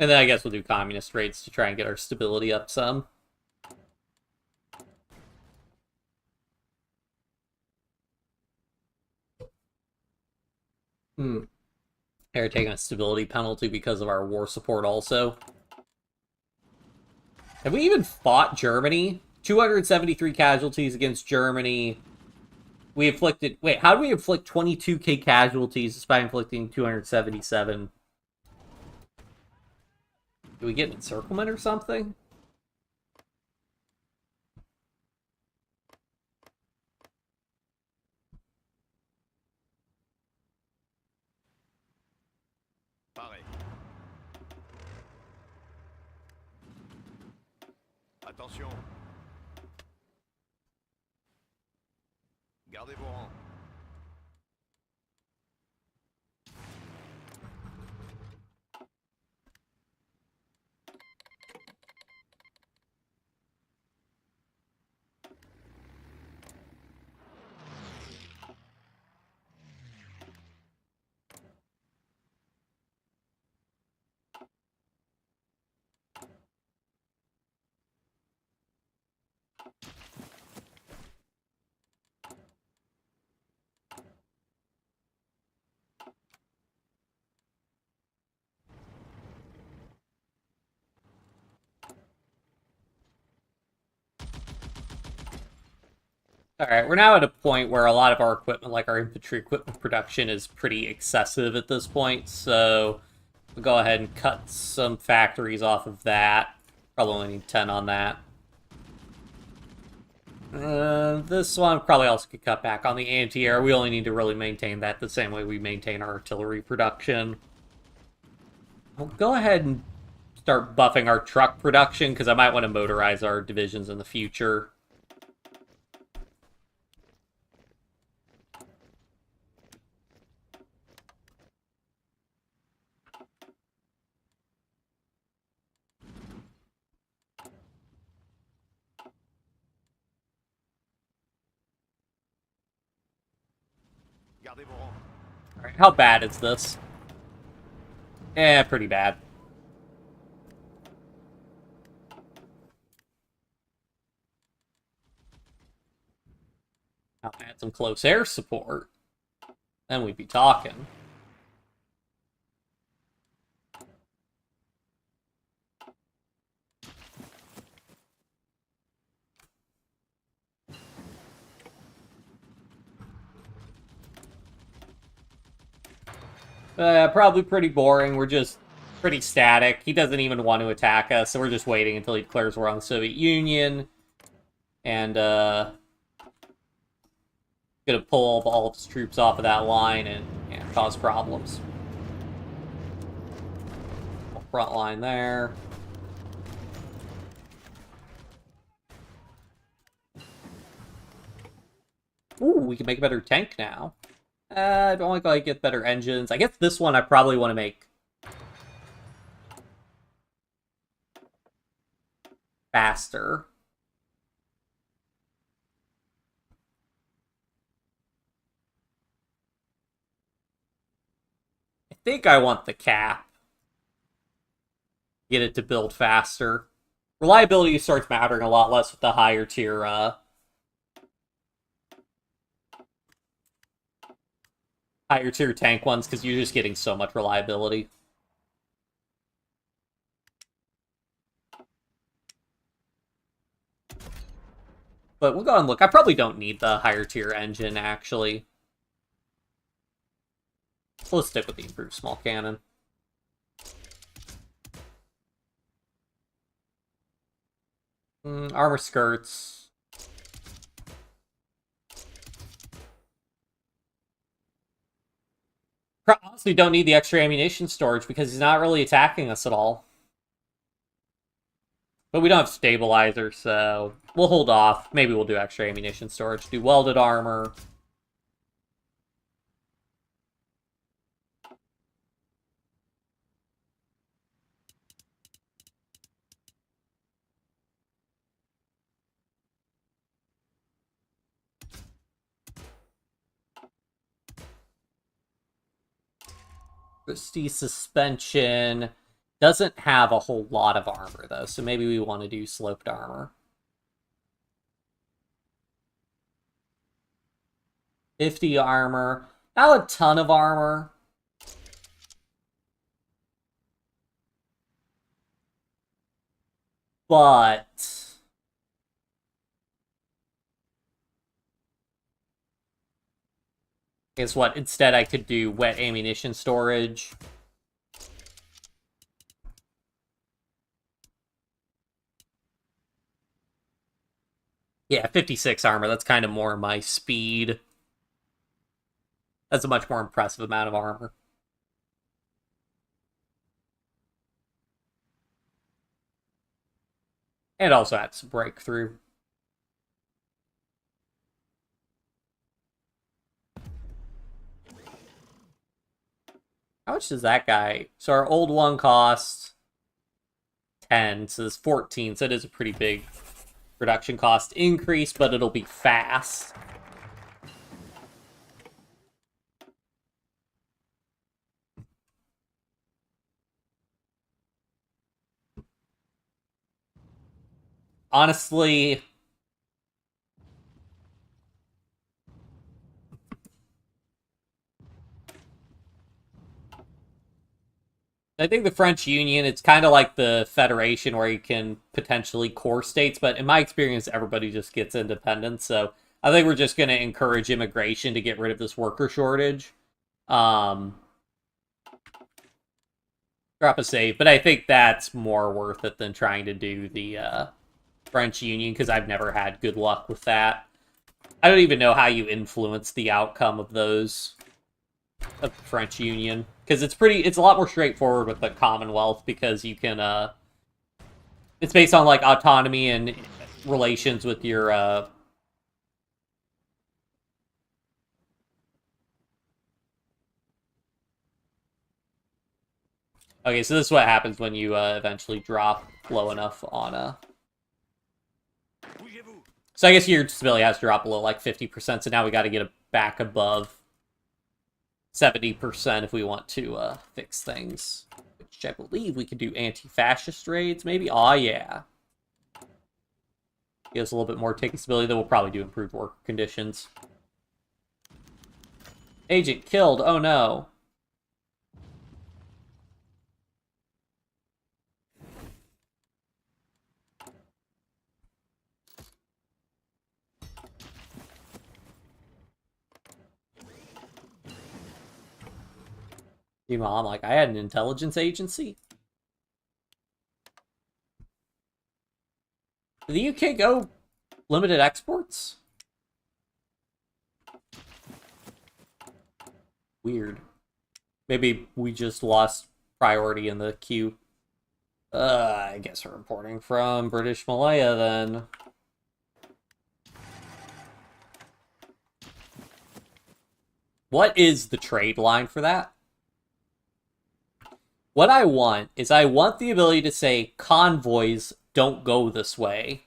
And then I guess we'll do communist rates to try and get our stability up some. They're taking a stability penalty because of our war support also. Have we even fought Germany? 273 casualties against Germany. We inflicted... Wait, how do we inflict 22k casualties despite inflicting 277? Do we get an encirclement or something? Pareil. Attention. Gardez vos rangs. Alright, we're now at a point where a lot of our equipment, like our infantry equipment production, is pretty excessive at this point, so we'll go ahead and cut some factories off of that. Probably only need 10 on that. This one probably also could cut back on the anti-air. We only need to really maintain that the same way we maintain our artillery production. We'll go ahead and start buffing our truck production, because I might want to motorize our divisions in the future. Gardez vos rangs. Alright, how bad is this? Eh, pretty bad. I'll add some close air support. Then we'd be talking. Probably pretty boring. We're just pretty static. He doesn't even want to attack us, so we're just waiting until he declares war on the Soviet Union. And, gonna pull all of his troops off of that line and cause problems. Front line there. Ooh, we can make a better tank now. I don't like I get better engines. I guess this one I probably want to make faster. I think I want the cap. Get it to build faster. Reliability starts mattering a lot less with the higher tier tank ones, because you're just getting so much reliability. But we'll go and look. I probably don't need the higher tier engine, actually. So let's stick with the improved small cannon. Armor skirts. Honestly, don't need the extra ammunition storage because he's not really attacking us at all. But we don't have stabilizer, so we'll hold off. Maybe we'll do extra ammunition storage. Do welded armor. Rusty suspension. Doesn't have a whole lot of armor, though, so maybe we want to do sloped armor. 50 armor. Not a ton of armor. But guess what? Instead, I could do wet ammunition storage. Yeah, 56 armor. That's kind of more my speed. That's a much more impressive amount of armor. And also adds breakthrough. How much does that guy... So our old one costs 10, so it's 14, so it is a pretty big production cost increase, but it'll be fast. Honestly... I think the French Union, it's kind of like the Federation where you can potentially core states, but in my experience, everybody just gets independence, so I think we're just going to encourage immigration to get rid of this worker shortage. Drop a save, but I think that's more worth it than trying to do the French Union, because I've never had good luck with that. I don't even know how you influence the outcome of those, of the French Union, because it's a lot more straightforward with the Commonwealth, because you can it's based on like autonomy and relations with your okay, so this is what happens when you eventually drop low enough on so I guess your disability has to drop below like 50%, so now we got to get it back above 70% if we want to fix things. Which I believe we could do anti-fascist raids, maybe? Aw, yeah. Give us a little bit more taking stability, then we'll probably do improved work conditions. Agent killed, oh no. Your mom, like, I had an intelligence agency? Did the UK go limited exports? Weird. Maybe we just lost priority in the queue. I guess we're importing from British Malaya then. What is the trade line for that? What I want is I want the ability to say convoys don't go this way.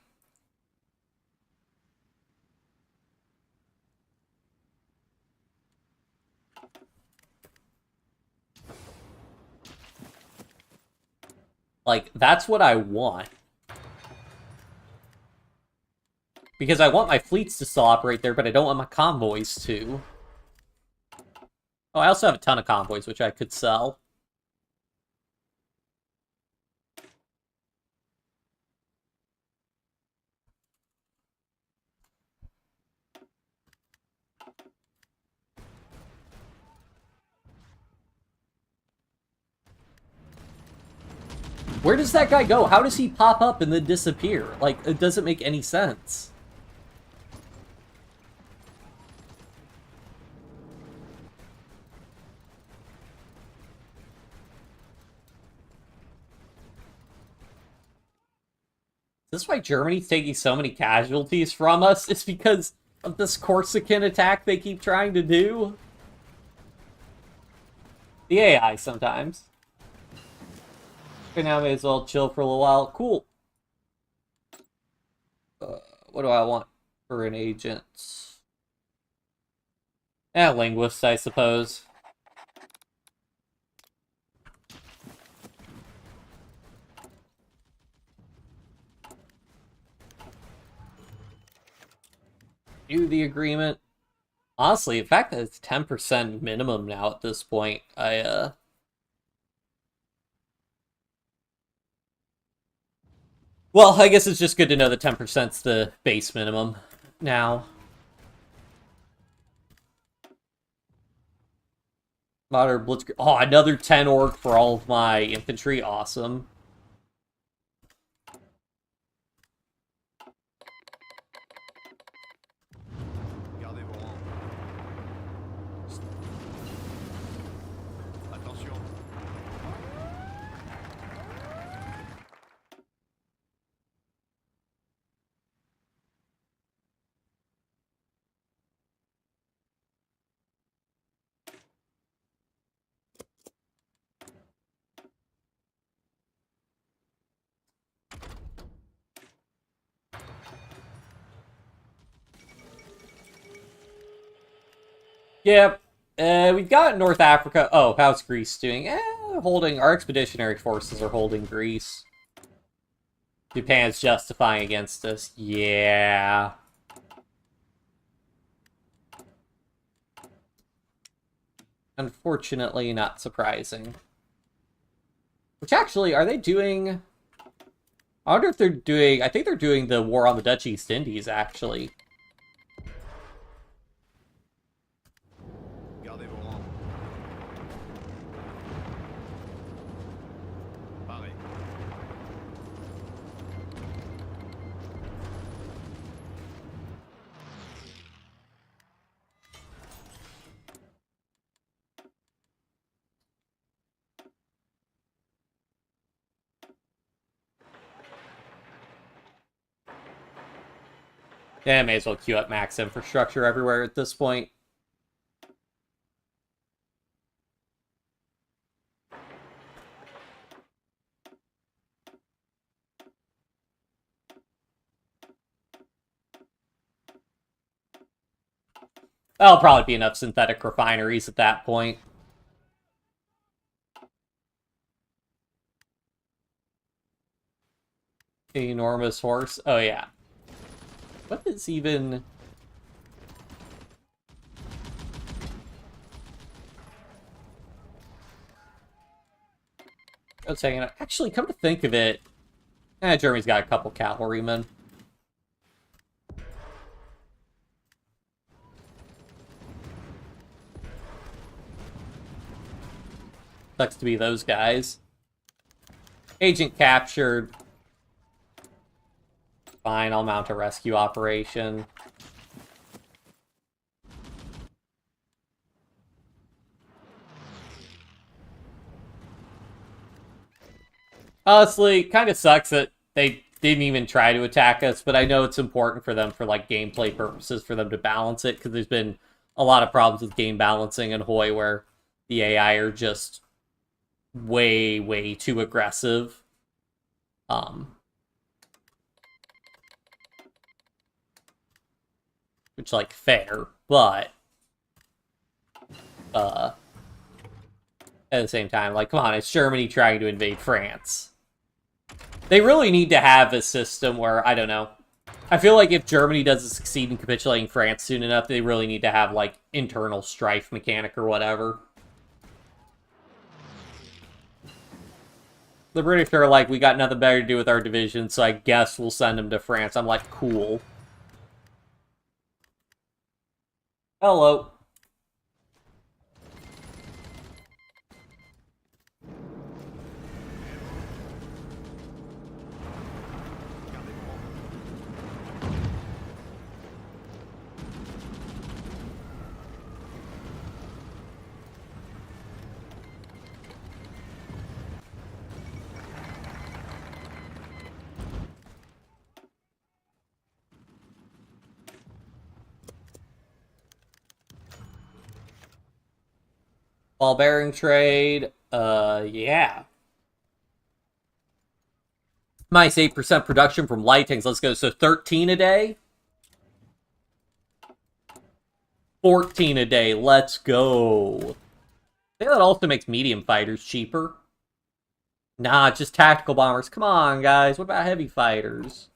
Like, that's what I want. Because I want my fleets to still operate there, but I don't want my convoys to. Oh, I also have a ton of convoys, which I could sell. Where does that guy go? How does he pop up and then disappear? Like, it doesn't make any sense. Is this why Germany's taking so many casualties from us? It's because of this Corsican attack they keep trying to do? The AI sometimes. Okay, now I may as well chill for a little while. Cool. What do I want for an agent? Linguist, I suppose. Do the agreement. Honestly, the fact that it's 10% minimum now at this point, Well, I guess it's just good to know that 10%'s the base minimum now. Modern Blitzkrieg. Oh, another 10 org for all of my infantry. Awesome. Gardez vos rangs. Attention. Yep. We've got North Africa. Oh, how's Greece doing? Holding. Our expeditionary forces are holding Greece. Japan's justifying against us. Yeah. Unfortunately, not surprising. Which actually, are they doing... I wonder if they're doing... I think they're doing the war on the Dutch East Indies, actually. Gardez vos rangs. Parez. Yeah, may as well queue up max infrastructure everywhere at this point. That'll probably be enough synthetic refineries at that point. Enormous horse. Oh, yeah. What is even... I was saying, actually, come to think of it, Germany's got a couple cavalrymen. Sucks to be those guys. Agent captured. Fine, I'll mount a rescue operation. Honestly, kind of sucks that they didn't even try to attack us, but I know it's important for them for, like, gameplay purposes for them to balance it, because there's been a lot of problems with game balancing in HOI where the AI are just way, way too aggressive. Which, like, fair, but at the same time, like, come on, it's Germany trying to invade France. They really need to have a system where, I don't know, I feel like if Germany doesn't succeed in capitulating France soon enough, they really need to have, like, internal strife mechanic or whatever. The British are like, we got nothing better to do with our division, so I guess we'll send them to France. I'm like, cool. Hello. Ball bearing trade, yeah. Minus 8% production from light tanks. Let's go. So 13 a day? 14 a day. Let's go. I think that also makes medium fighters cheaper. Nah, just tactical bombers. Come on, guys. What about heavy fighters?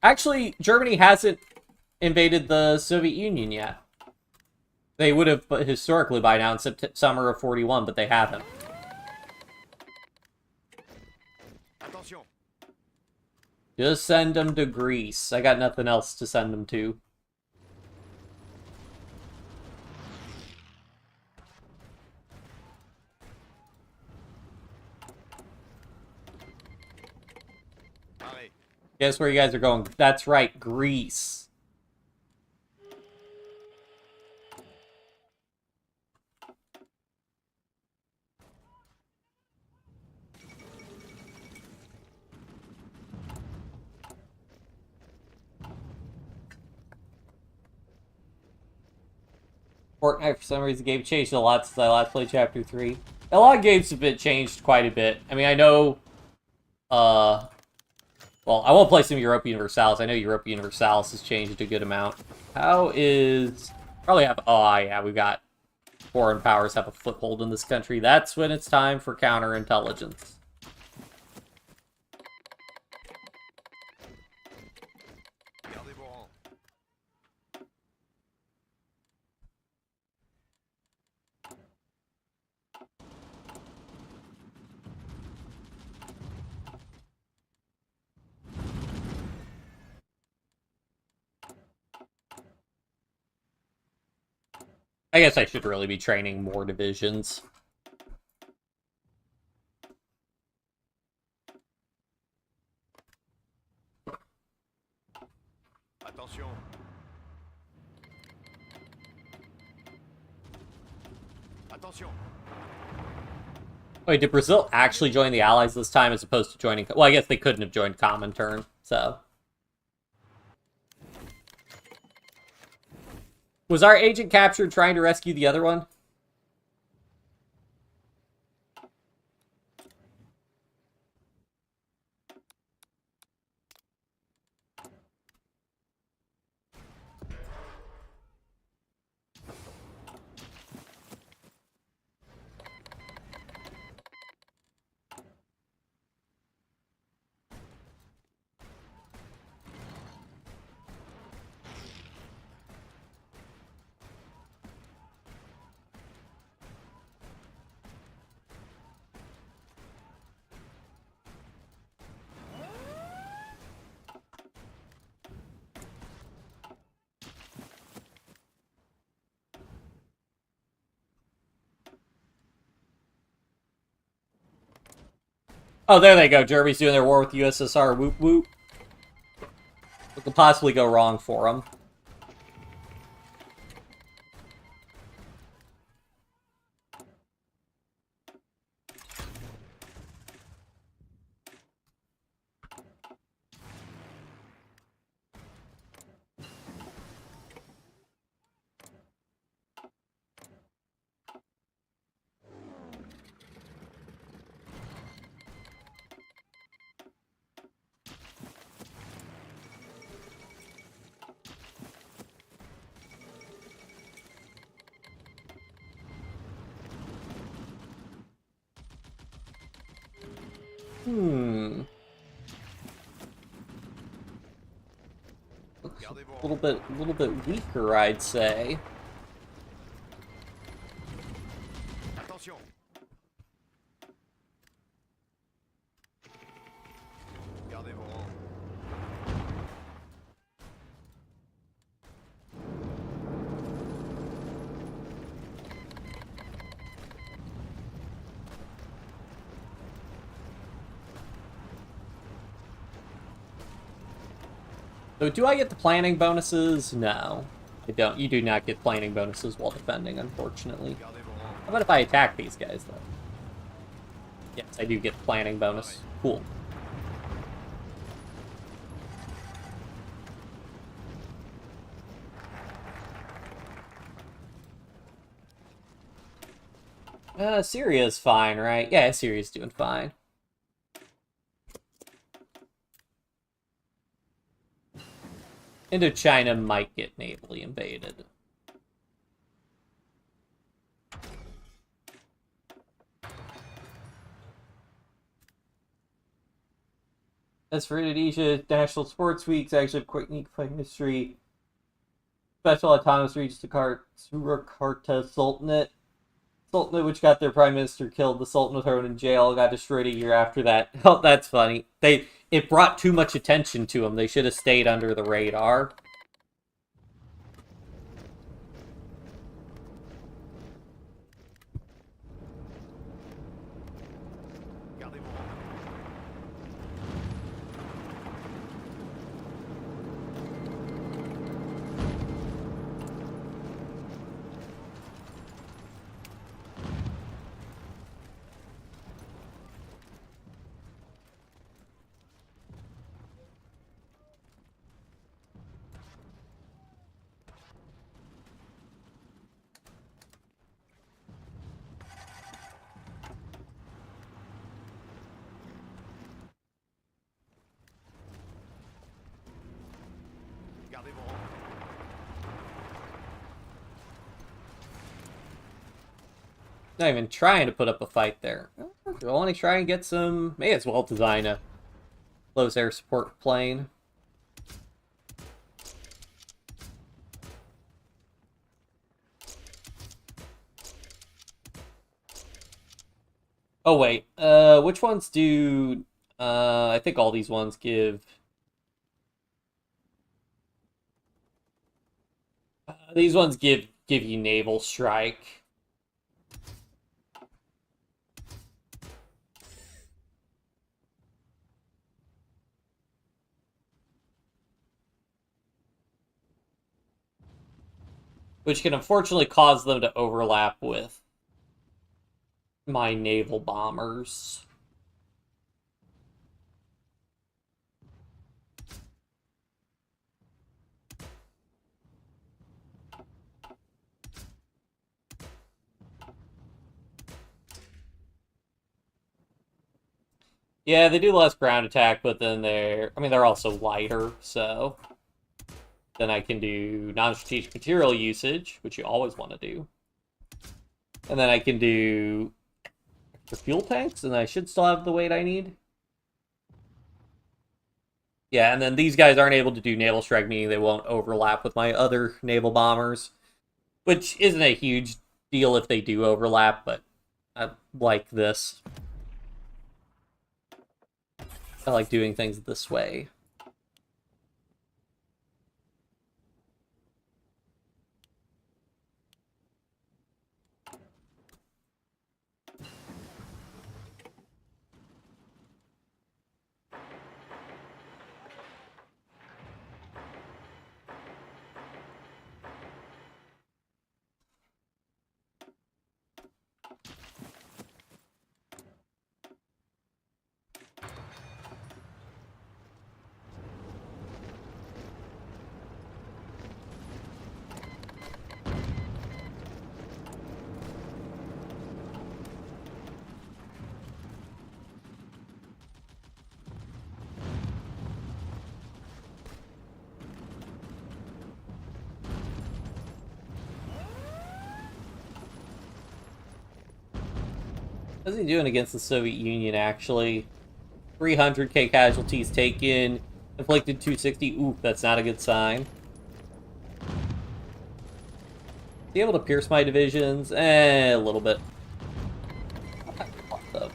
Actually, Germany hasn't invaded the Soviet Union yet. They would have historically by now in summer of 41, but they haven't. Attention. Just send them to Greece. I got nothing else to send them to. Allez. Guess where you guys are going? That's right, Greece. Fortnite, for some reason, game changed a lot since I last played Chapter 3. A lot of games have been changed quite a bit. I mean, I know, well, I won't play some Europa Universalis. I know Europa Universalis has changed a good amount. How is... Probably have... Oh, yeah, we've got foreign powers have a foothold in this country. That's when it's time for counterintelligence. Gardez vos rangs. I guess I should really be training more divisions. Attention. Attention. Wait, did Brazil actually join the Allies this time as opposed to joining... Well, I guess they couldn't have joined Comintern, so... Was our agent captured trying to rescue the other one? Oh, there they go. Germany's doing their war with the USSR. Whoop, whoop. What could possibly go wrong for them? Hmm. Looks Gardez vos a rangs. little bit weaker, I'd say. Attention. Gardez vos rangs. So do I get the planning bonuses? No. I don't. You do not get planning bonuses while defending, unfortunately. Gardez vos rangs. How about if I attack these guys, though? Yes, I do get the planning bonus. Cool. Syria's fine, right? Yeah, Syria's doing fine. Indochina might get navally invaded. As for Indonesia, National Sports Weeks actually have quite unique fighting history. Special autonomous regions to Surakarta Sultanate. Sultanate, which got their prime minister killed. The Sultan was thrown in jail, got destroyed a year after that. Oh, that's funny. It brought too much attention to them. They should have stayed under the radar. Gardez vos rangs. Gardez vos rangs. Not even trying to put up a fight there. We'll only try and get some... May as well design a close air support plane. Oh, wait. Which ones do... I think all these ones give... these ones give you naval strike. Which can unfortunately cause them to overlap with my naval bombers. Yeah, they do less ground attack, but then they're also lighter, so then I can do non-strategic material usage, which you always want to do. And then I can do extra fuel tanks, and I should still have the weight I need. Yeah, and then these guys aren't able to do naval strike, meaning they won't overlap with my other naval bombers, which isn't a huge deal if they do overlap, but I like this. I like doing things this way. How's he doing against the Soviet Union, actually? 300k casualties taken. Inflicted 260. Ooh, that's not a good sign. Be able to pierce my divisions? A little bit. Gardez vos rangs.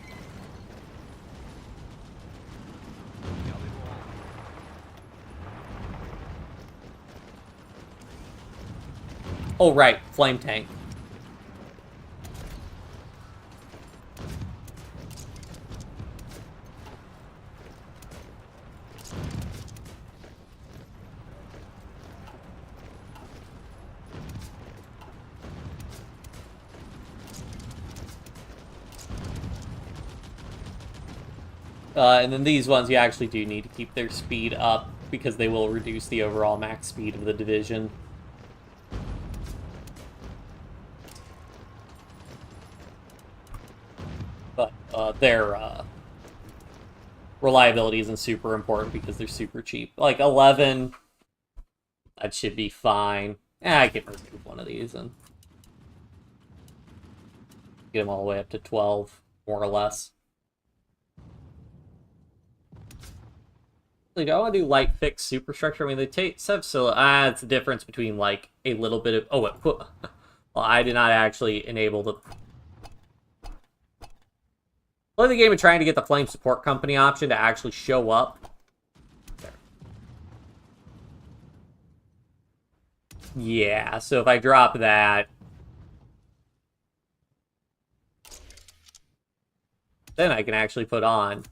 Oh, right. Flame tank. And then these ones, you actually do need to keep their speed up because they will reduce the overall max speed of the division. But their reliability isn't super important because they're super cheap. Like 11, that should be fine. I can remove one of these and get them all the way up to 12, more or less. Do I want to do light fixed superstructure? I mean, they take stuff, so it's the difference between like a little bit of. Oh, well, I did not actually enable the. Play the game of trying to get the Flame Support Company option to actually show up. There. Yeah, so if I drop that, then I can actually put on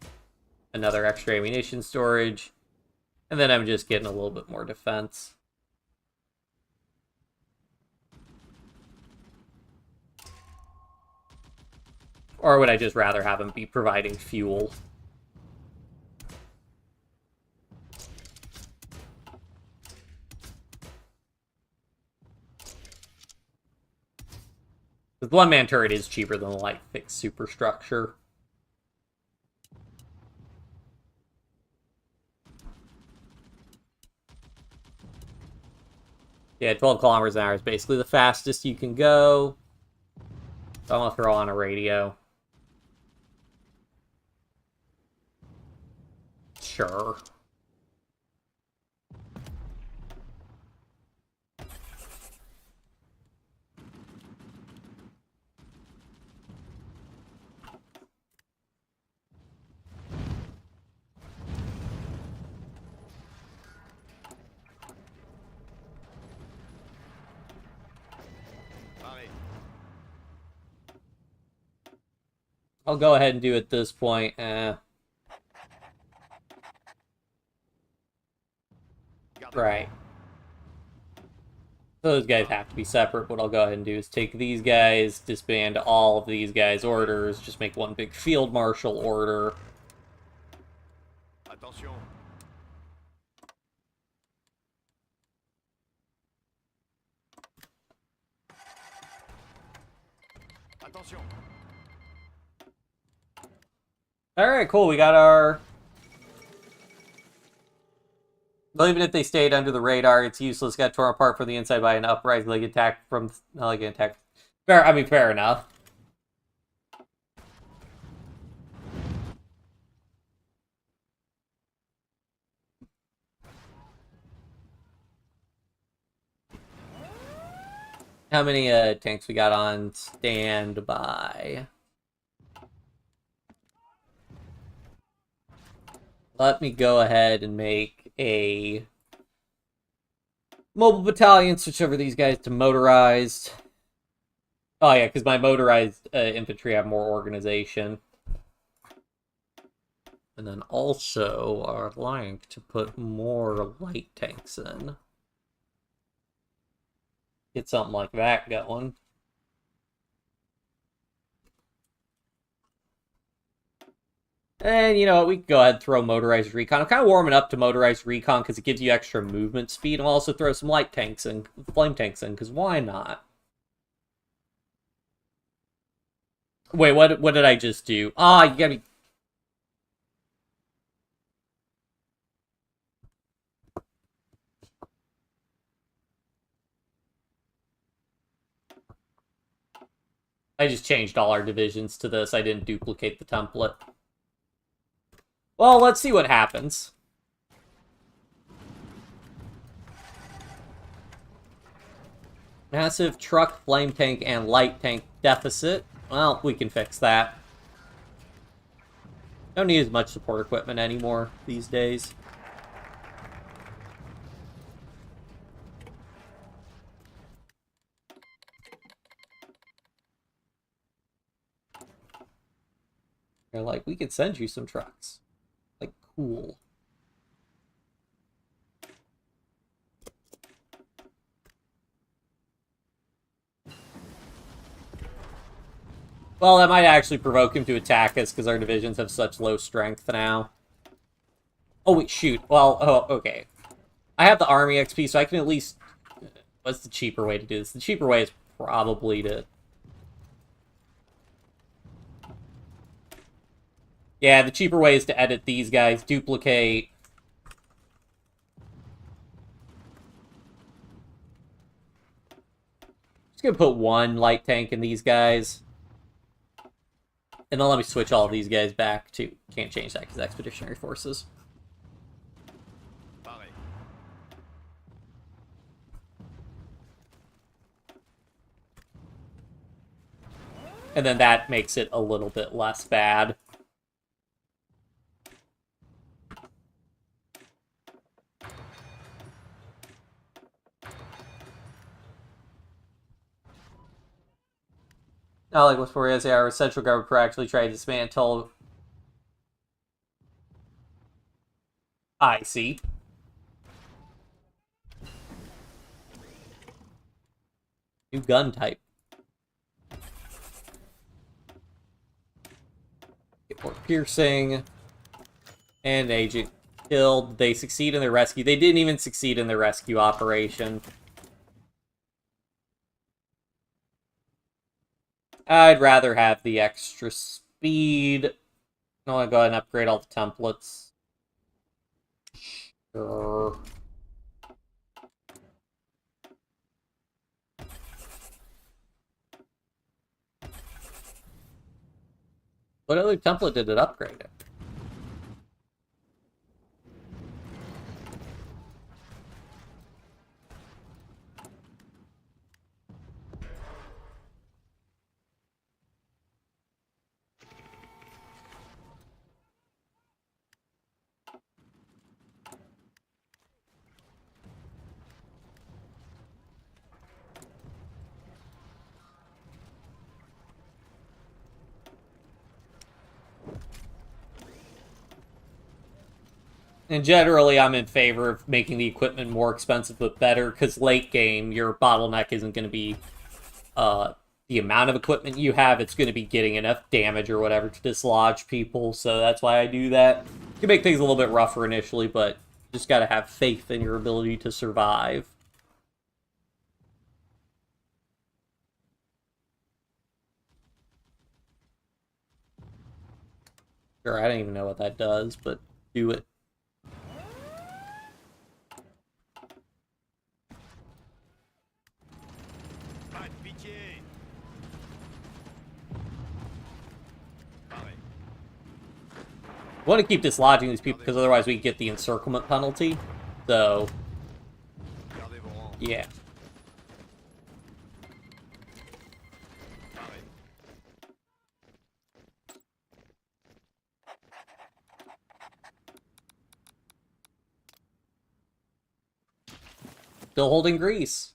another extra ammunition storage. And then I'm just getting a little bit more defense. Or would I just rather have him be providing fuel? The one-man turret is cheaper than the light fixed superstructure. Yeah, 12 kilometers an hour is basically the fastest you can go. So I'm gonna throw on a radio. Sure. Paré. I'll go ahead and do it at this point. Gardez vos Right. rangs. Those guys have to be separate. What I'll go ahead and do is take these guys, disband all of these guys' orders, just make one big field marshal order. Attention. Attention. Alright, cool. We got our... Well, even if they stayed under the radar, it's useless. Got torn apart from the inside by an uprising leg attack from... Leg attack. Fair enough. How many tanks we got on standby? Let me go ahead and make a mobile battalion, switch over these guys to motorized. Oh yeah, because my motorized infantry have more organization. And then also I'd like to put more light tanks in. Get something like that going. And you know what, we can go ahead and throw motorized recon. I'm kind of warming up to motorized recon because it gives you extra movement speed. I'll also throw some light tanks and flame tanks in, because why not? Wait, what did I just do? Ah, you gotta be... I just changed all our divisions to this. I didn't duplicate the template. Well, let's see what happens. Massive truck, flame tank, and light tank deficit. Well, we can fix that. Don't need as much support equipment anymore these days. They're like, we could send you some trucks. Like, cool. Well, that might actually provoke him to attack us because our divisions have such low strength now. Oh, wait, shoot. Well, oh, okay. I have the army XP, so I can at least... What's the cheaper way to do this? The cheaper way is probably to... Yeah, the cheaper way is to edit these guys, duplicate... Just gonna put one light tank in these guys. And then let me switch all of these guys back to... Can't change that because expeditionary forces. Pareil. And then that makes it a little bit less bad. Not like before, as our central government actually tried to dismantle. I see. New gun type. Get more piercing. And agent killed. They succeed in their rescue. They didn't even succeed in their rescue operation. I'd rather have the extra speed. I want to go ahead and upgrade all the templates. Sure. What other template did it upgrade it? And generally, I'm in favor of making the equipment more expensive but better, because late game, your bottleneck isn't going to be the amount of equipment you have, it's going to be getting enough damage or whatever to dislodge people, so that's why I do that. You can make things a little bit rougher initially, but you just got to have faith in your ability to survive. Sure, I don't even know what that does, but do it. Pas de pitié. Pareil. I want to keep dislodging these people because otherwise we get the encirclement penalty. So, Gardez vos rangs. yeah. Pareil. Still holding Greece.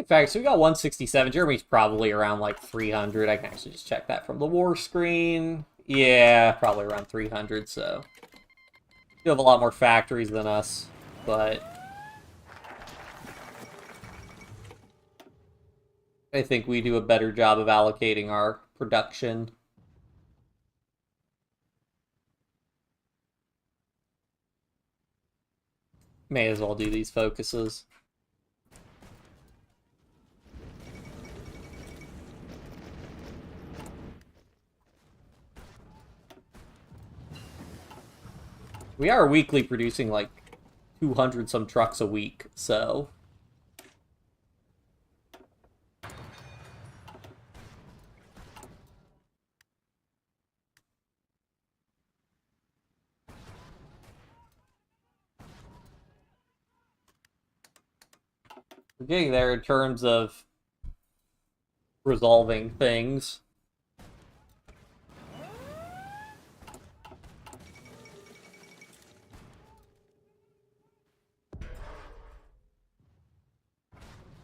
In fact, so we got 167. Germany's probably around like 300. I can actually just check that from the war screen. Yeah, probably around 300, so... You have a lot more factories than us, but... I think we do a better job of allocating our production. May as well do these focuses. We are weekly producing like 200 some trucks a week, so... We're getting there in terms of resolving things.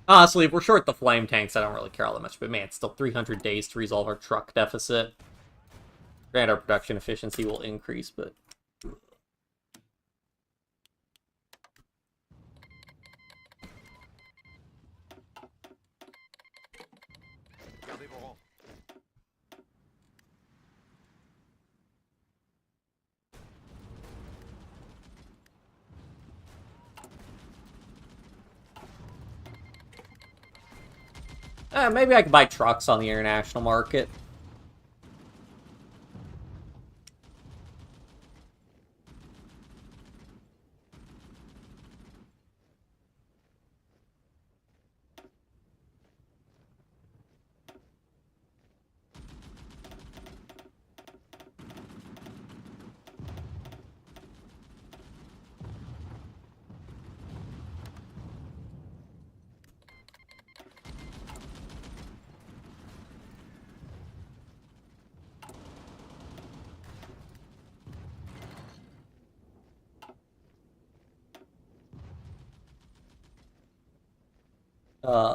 Honestly, if we're short the flame tanks, I don't really care all that much, but man, it's still 300 days to resolve our truck deficit. Granted, our production efficiency will increase, but... Gardez vos rangs. Maybe I could buy trucks on the international market. Right.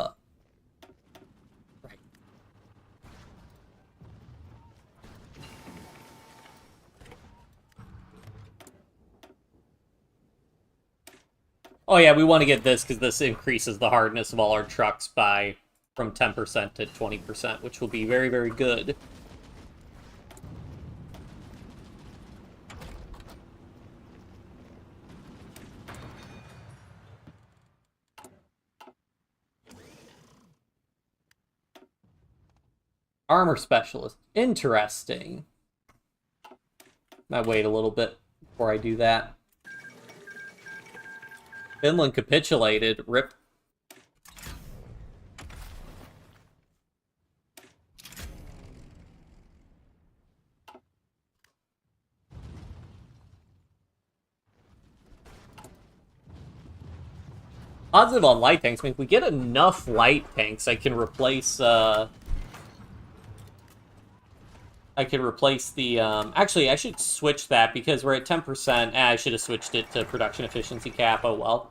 Oh yeah, we want to get this because this increases the hardness of all our trucks by from 10% to 20%, which will be very, very good. Armor specialist. Interesting. Might wait a little bit before I do that. Finland capitulated. Rip. Positive on light tanks. I mean, if we get enough light tanks, I can replace, the, actually, I should switch that, because we're at 10%. I should have switched it to production efficiency cap. Oh, well.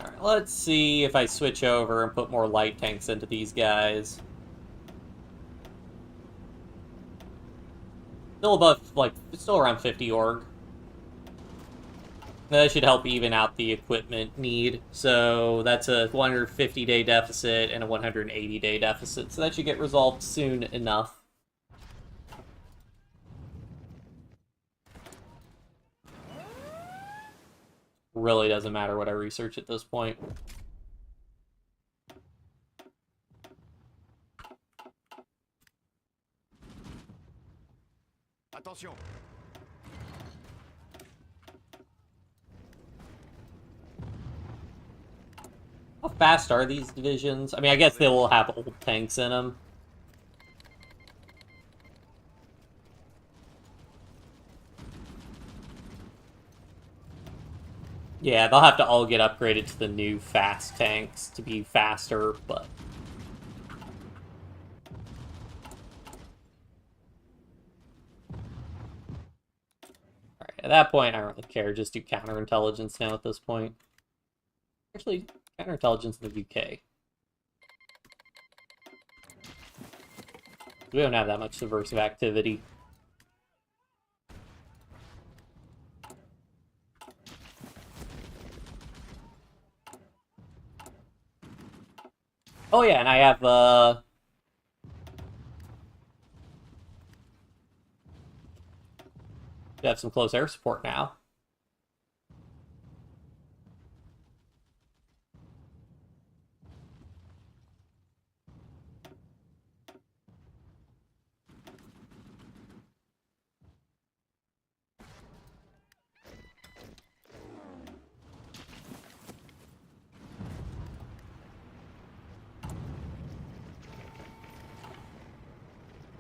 Alright, let's see if I switch over and put more light tanks into these guys. Still above, like, still around 50 org. That should help even out the equipment need. So that's a 150-day deficit and a 180-day deficit. So that should get resolved soon enough. Really doesn't matter what I research at this point. Attention. How fast are these divisions? I mean, I guess they will have old tanks in them. Yeah, they'll have to all get upgraded to the new fast tanks to be faster, but... Alright, at that point, I don't really care. Just do counterintelligence now at this point. Actually, counterintelligence in the UK. We don't have that much subversive activity. Oh yeah, and I have, some close air support now.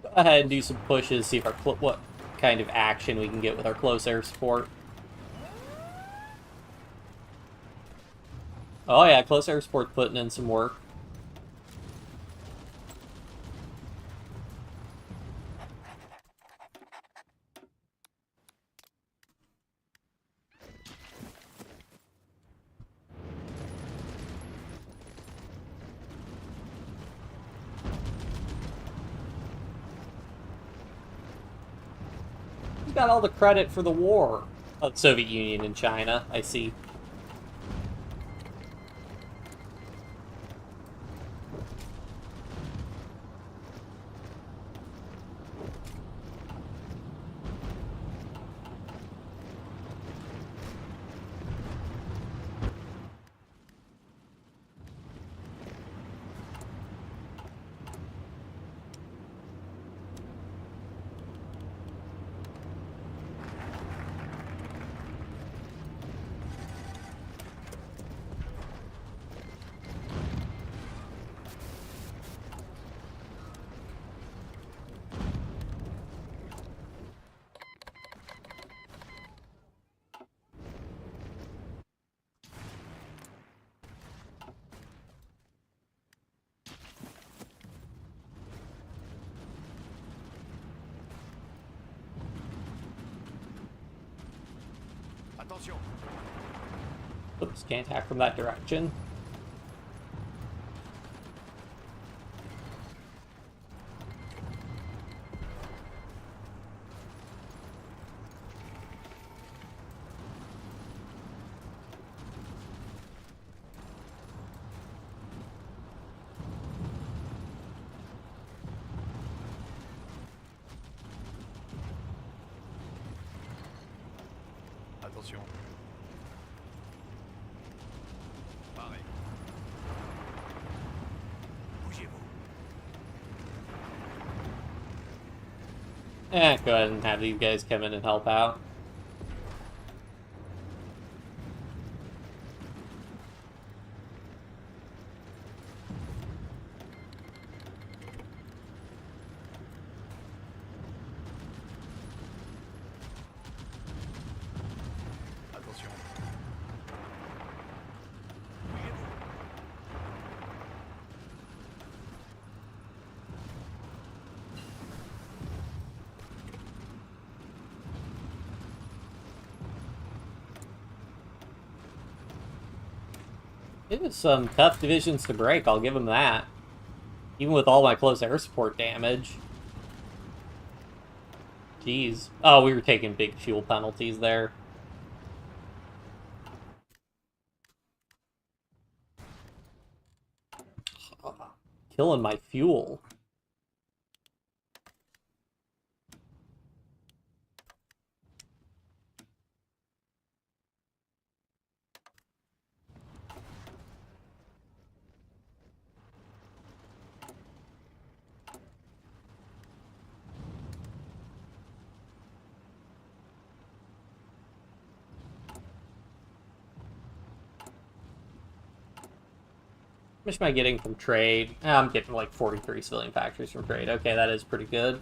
Go ahead and do some pushes, see if our what kind of action we can get with our close air support. Oh yeah, close air support putting in some work. Who got all the credit for the war? Oh, the Soviet Union and China, I see. Attention. Oops, can't attack from that direction. Attention. Pareil. Bougez-vous. Go ahead and have these guys come in and help out. Attention. It was some tough divisions to break, I'll give them that. Even with all my close air support damage. Jeez. Oh, we were taking big fuel penalties there. Killing my fuel. much am I getting from trade? I'm getting like 43 civilian factories from trade. Okay, that is pretty good.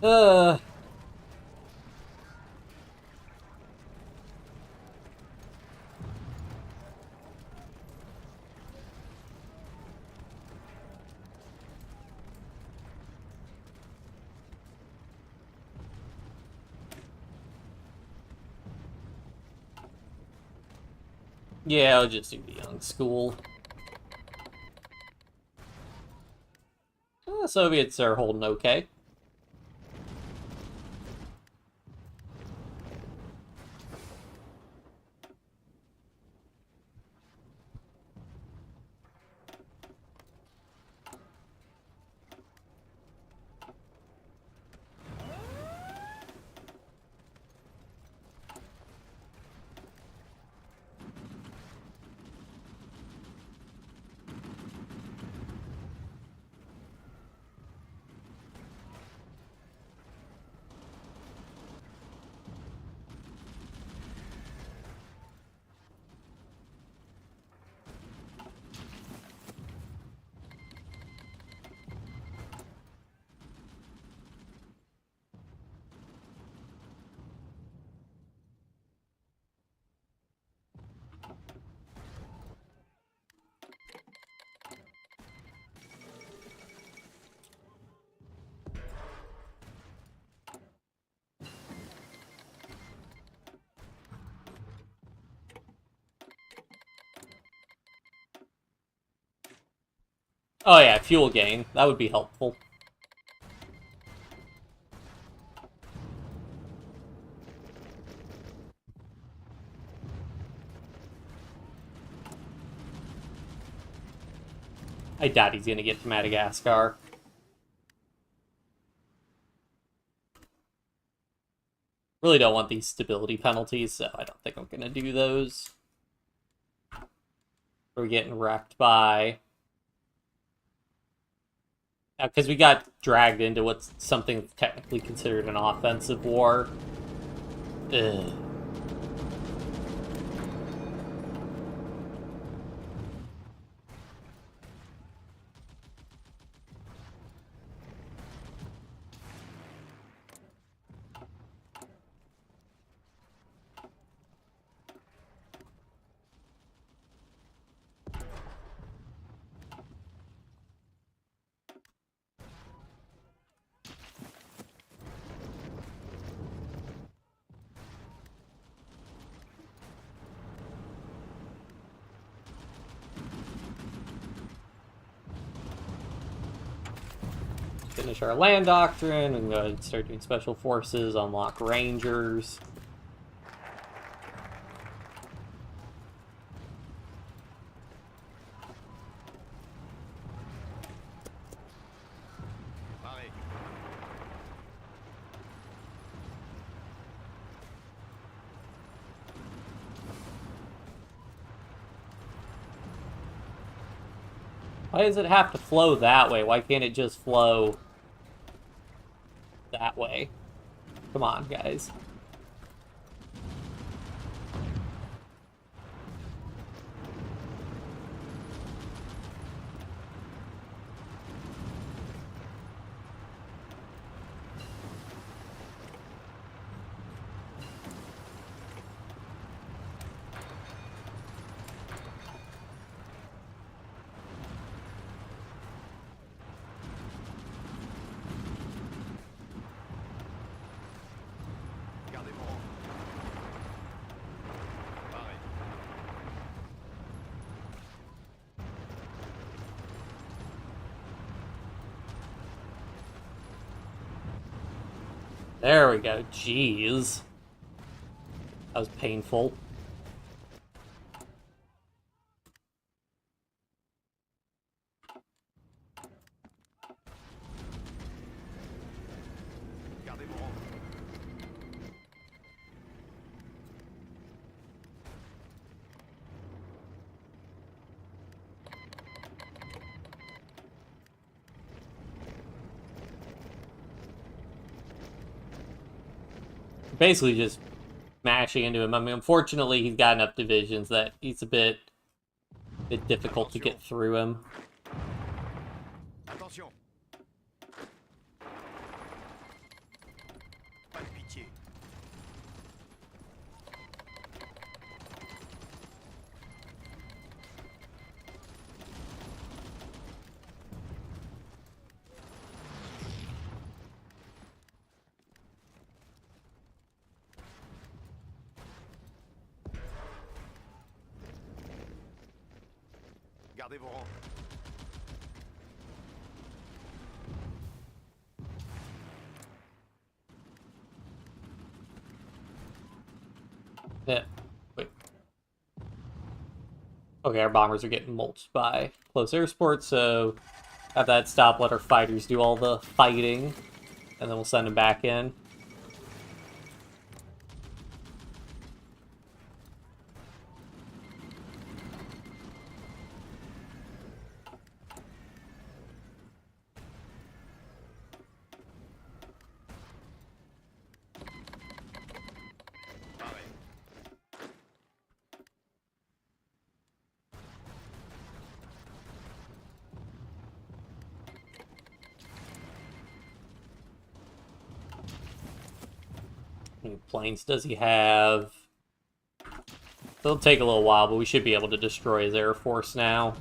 Uh... Yeah, I'll just do the young school. The Soviets are holding okay. Oh yeah, fuel gain. That would be helpful. I doubt he's gonna get to Madagascar. Really don't want these stability penalties, so I don't think I'm gonna do those. We're getting wrecked by... because we got dragged into what's something technically considered an offensive war. Ugh. Finish our land doctrine and go ahead and start doing special forces, unlock rangers. Pareil. Why does it have to flow that way? Why can't it just flow that way? Come on, guys. Gardez mon rang. Pareil. There we go. Jeez. That was painful. Gardez vos rangs. Basically just mashing into him. I mean, unfortunately, he's got enough divisions that he's a bit difficult to get through him. Attention. Pas de pitié. Gardez vos rangs. Yeah. Wait. Okay, our bombers are getting mulched by close air support, so have that stop, let our fighters do all the fighting, and then we'll send them back in. Pareil. How many planes does he have? It'll take a little while, but we should be able to destroy his air force now.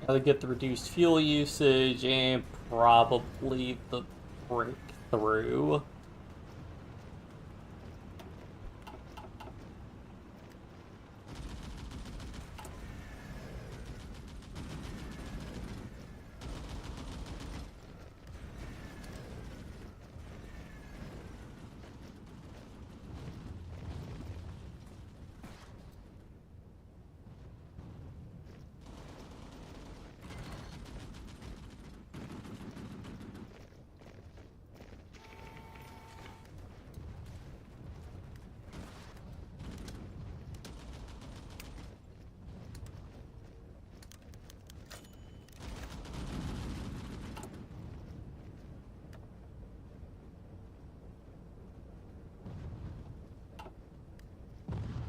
Gotta get the reduced fuel usage and probably the breakthrough.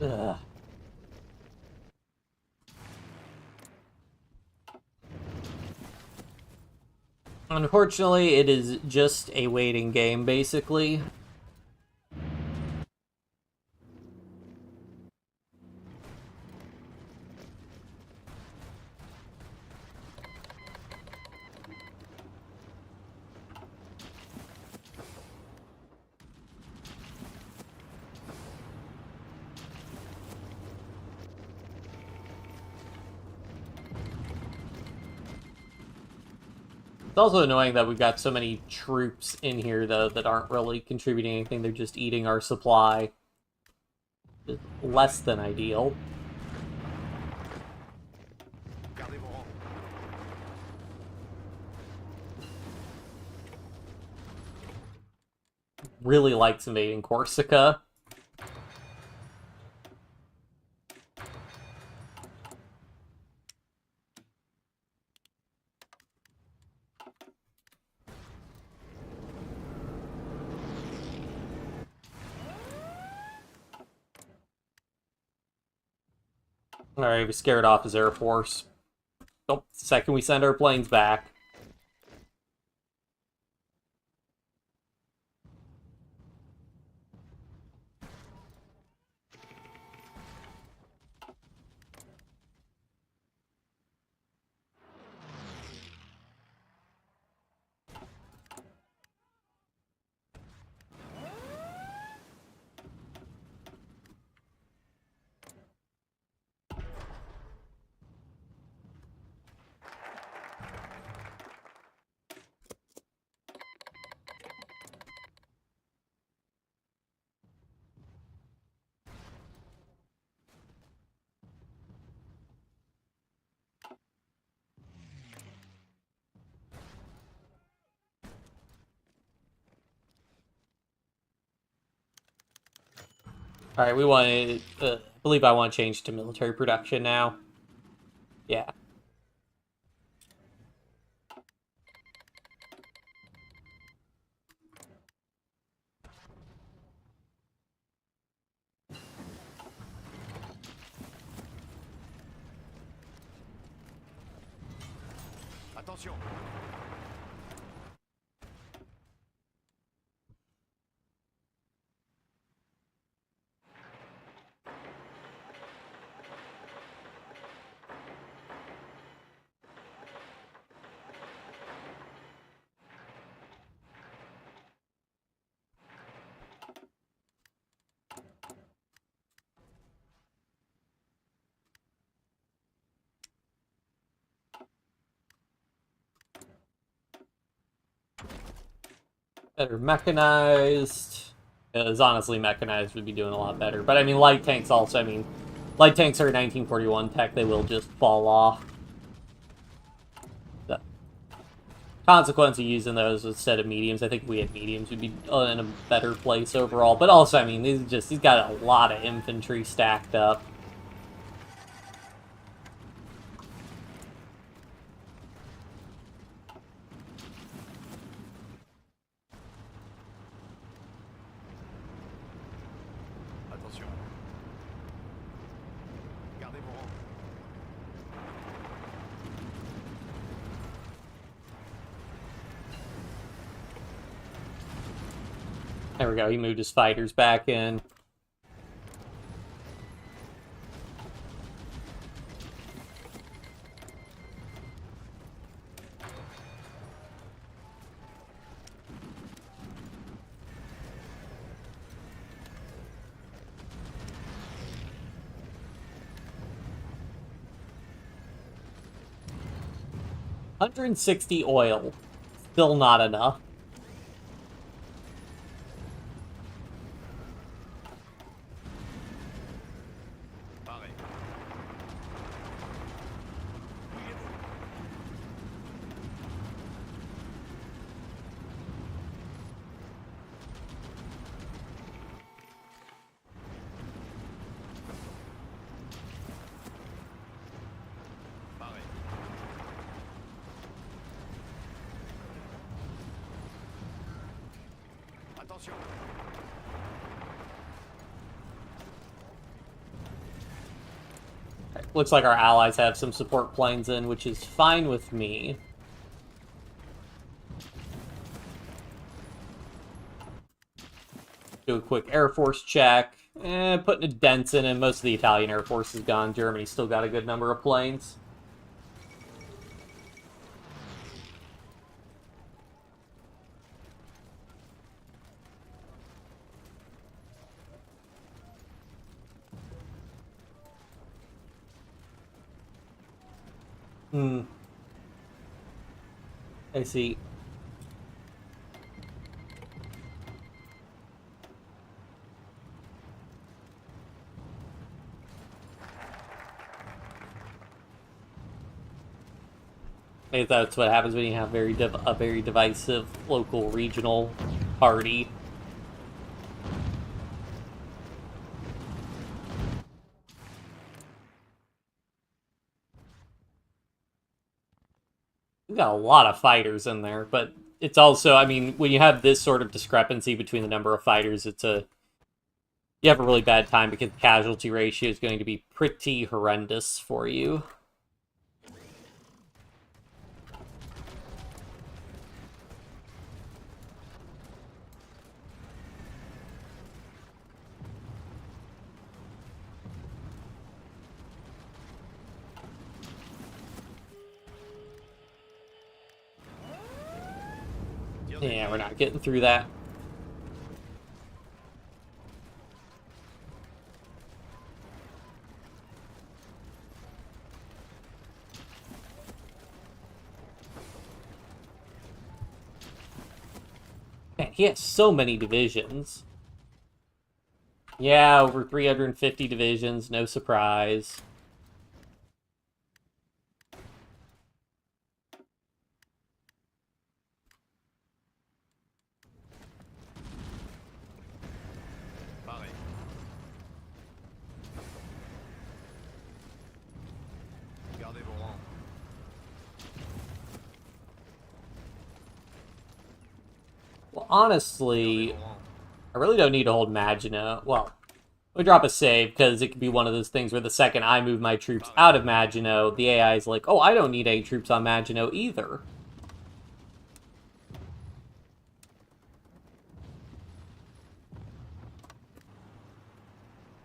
Ugh. Unfortunately, it is just a waiting game, basically. It's also annoying that we've got so many troops in here, though, that aren't really contributing anything. They're just eating our supply. It's less than ideal. Gardez vos rangs. Really likes invading Corsica. Alright, we scared off his Air Force. Oh, the second we send our planes back. Alright, we want to... I believe I want to change to military production now. Yeah. Attention. Better mechanized. Because honestly, mechanized would be doing a lot better. But I mean, light tanks also, I mean, light tanks are 1941 tech, they will just fall off. The consequence of using those instead of mediums, I think if we had mediums, we'd be in a better place overall. But also, I mean, he's got a lot of infantry stacked up. Attention. Gardez vos rangs. There we go, he moved his fighters back in. $160 oil. Still not enough. Pareil. Pareil. Attention. Looks like our allies have some support planes in, which is fine with me. Do a quick Air Force check. Putting a dent in, and most of the Italian Air Force is gone. Germany's still got a good number of planes. I see. Maybe that's what happens when you have a very divisive local regional party. We've got a lot of fighters in there, but it's also, I mean, when you have this sort of discrepancy between the number of fighters, you have a really bad time because the casualty ratio is going to be pretty horrendous for you. Yeah, we're not getting through that. Man, he has so many divisions. Yeah, over 350 divisions, no surprise. Pareil. Gardez vos rangs. Well, honestly, I really don't need to hold Maginot. Well, we drop a save, because it could be one of those things where the second I move my troops out of Maginot, the AI is like, oh, I don't need any troops on Maginot either.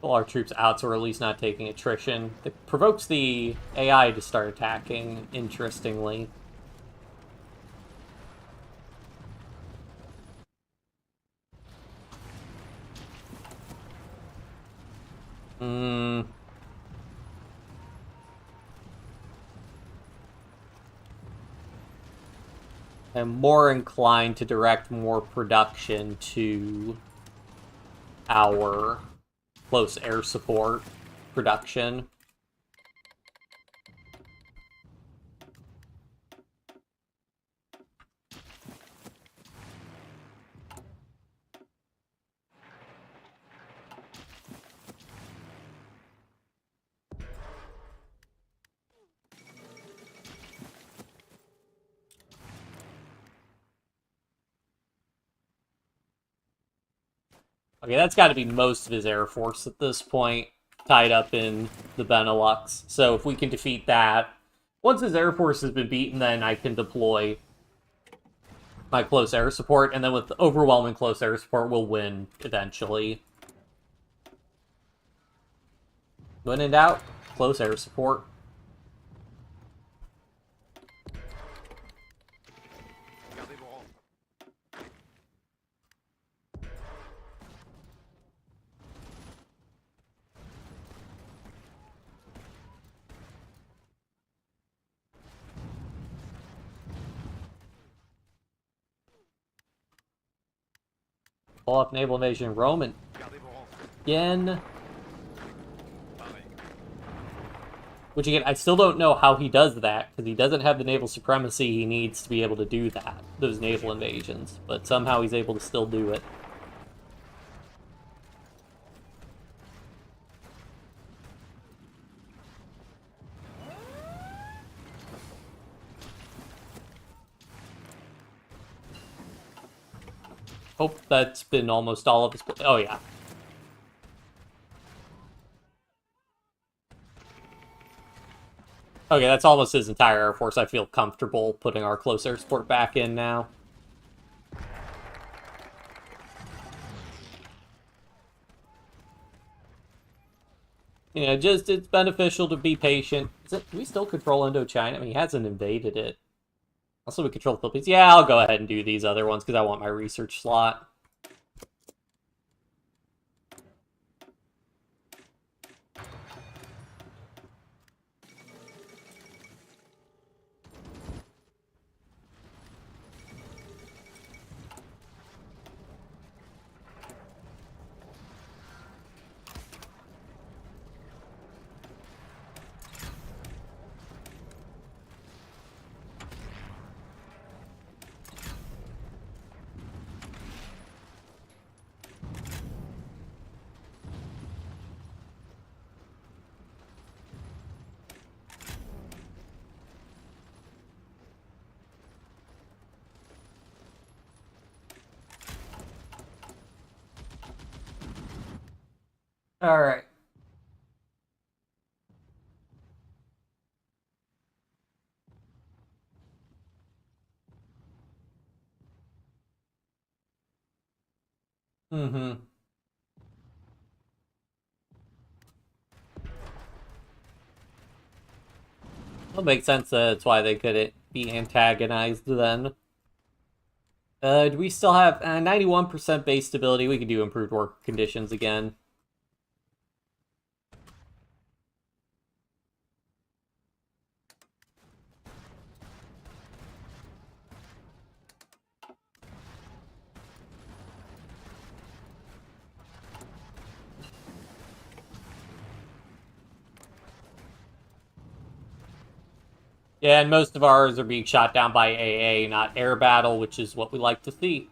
Pull our troops out so we're at least not taking attrition. It provokes the AI to start attacking, interestingly. I'm more inclined to direct more production to our close air support production. Okay, that's got to be most of his air force at this point, tied up in the Benelux. So if we can defeat that, once his air force has been beaten, then I can deploy my close air support, and then with overwhelming close air support, we'll win eventually. When in doubt, close air support. Gardez vos rangs. Pull off naval invasion Roman. Gardez vos rangs. Again. Pareil. Which again, I still don't know how he does that, because he doesn't have the naval supremacy he needs to be able to do that, those naval invasions. But somehow he's able to still do it. Hope that's been almost all of his... Oh, yeah. Okay, that's almost his entire air force. I feel comfortable putting our close air support back in now. You know, just, it's beneficial to be patient. Do we still control Indochina? I mean, he hasn't invaded it. Also, we control the Philippines. Yeah, I'll go ahead and do these other ones, because I want my research slot. All right. Mm-hmm. That makes sense. That's why they couldn't be antagonized then. Do we still have 91% base stability? We can do improved work conditions again. Yeah, and most of ours are being shot down by AA, not air battle, which is what we like to see.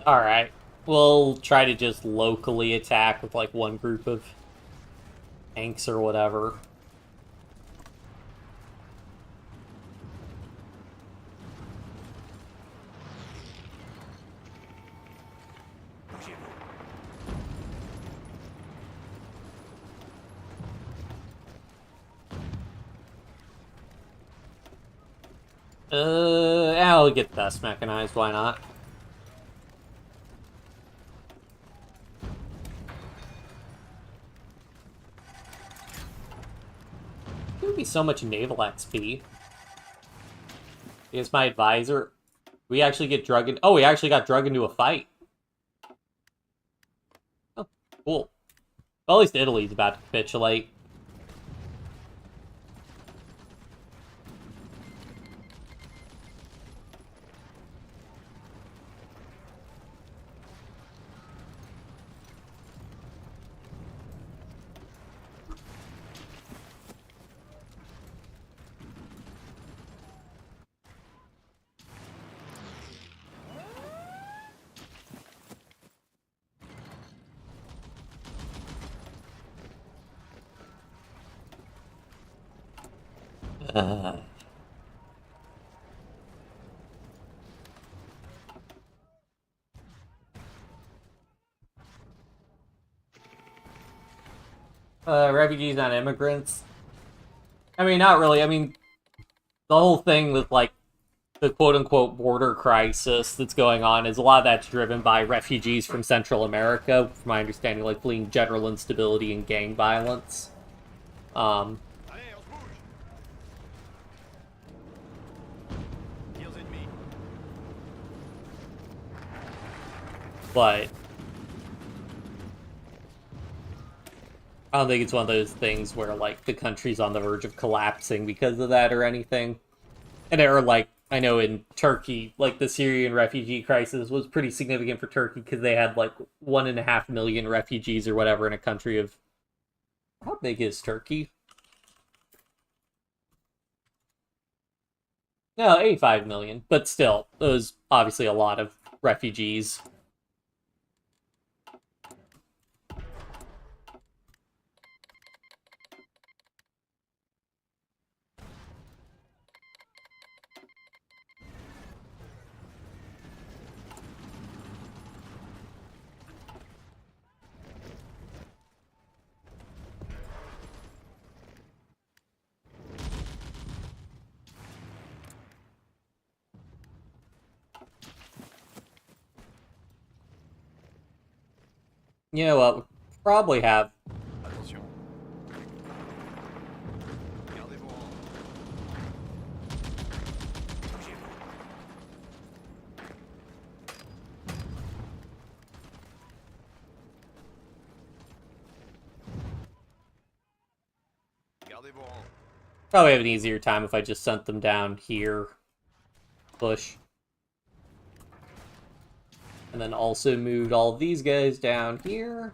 Alright. We'll try to just locally attack with like one group of tanks or whatever. I'll get best mechanized, why not? There would be so much naval XP. Is my advisor. We actually get drug in. Oh, we actually got drug into a fight. Oh, cool. Well, at least Italy's about to capitulate. Refugees, not immigrants. I mean, not really. I mean, the whole thing with, like, the quote-unquote border crisis that's going on is a lot of that's driven by refugees from Central America, from my understanding, like, fleeing general instability and gang violence. Allez, on se bouge. Tirs ennemis. But I don't think it's one of those things where, like, the country's on the verge of collapsing because of that or anything. And or, like, I know in Turkey, like, the Syrian refugee crisis was pretty significant for Turkey because they had, like, 1.5 million refugees or whatever in a country of... How big is Turkey? No, 85 million. But still, it was obviously a lot of refugees. You know what? We'll probably have... Attention. Gardez vos rangs. Bougez-vous. dévorant. Probably have an easier time if I just sent them down here. Push. And then also moved all of these guys down here.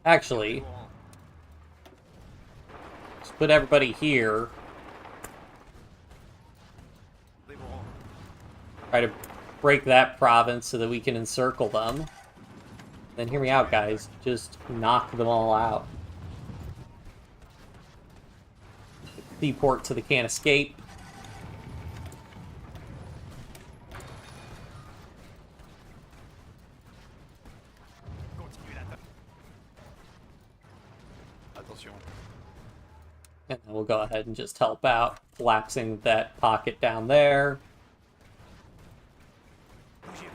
Actually, just put everybody here. Dévorant. Try to break that province so that we can encircle them. Then hear me out, guys. Just knock them all out. Seaport so they can't escape. Continue l'attaque. Attention. And then we'll go ahead and just help out, collapsing that pocket down there. Bougez-vous.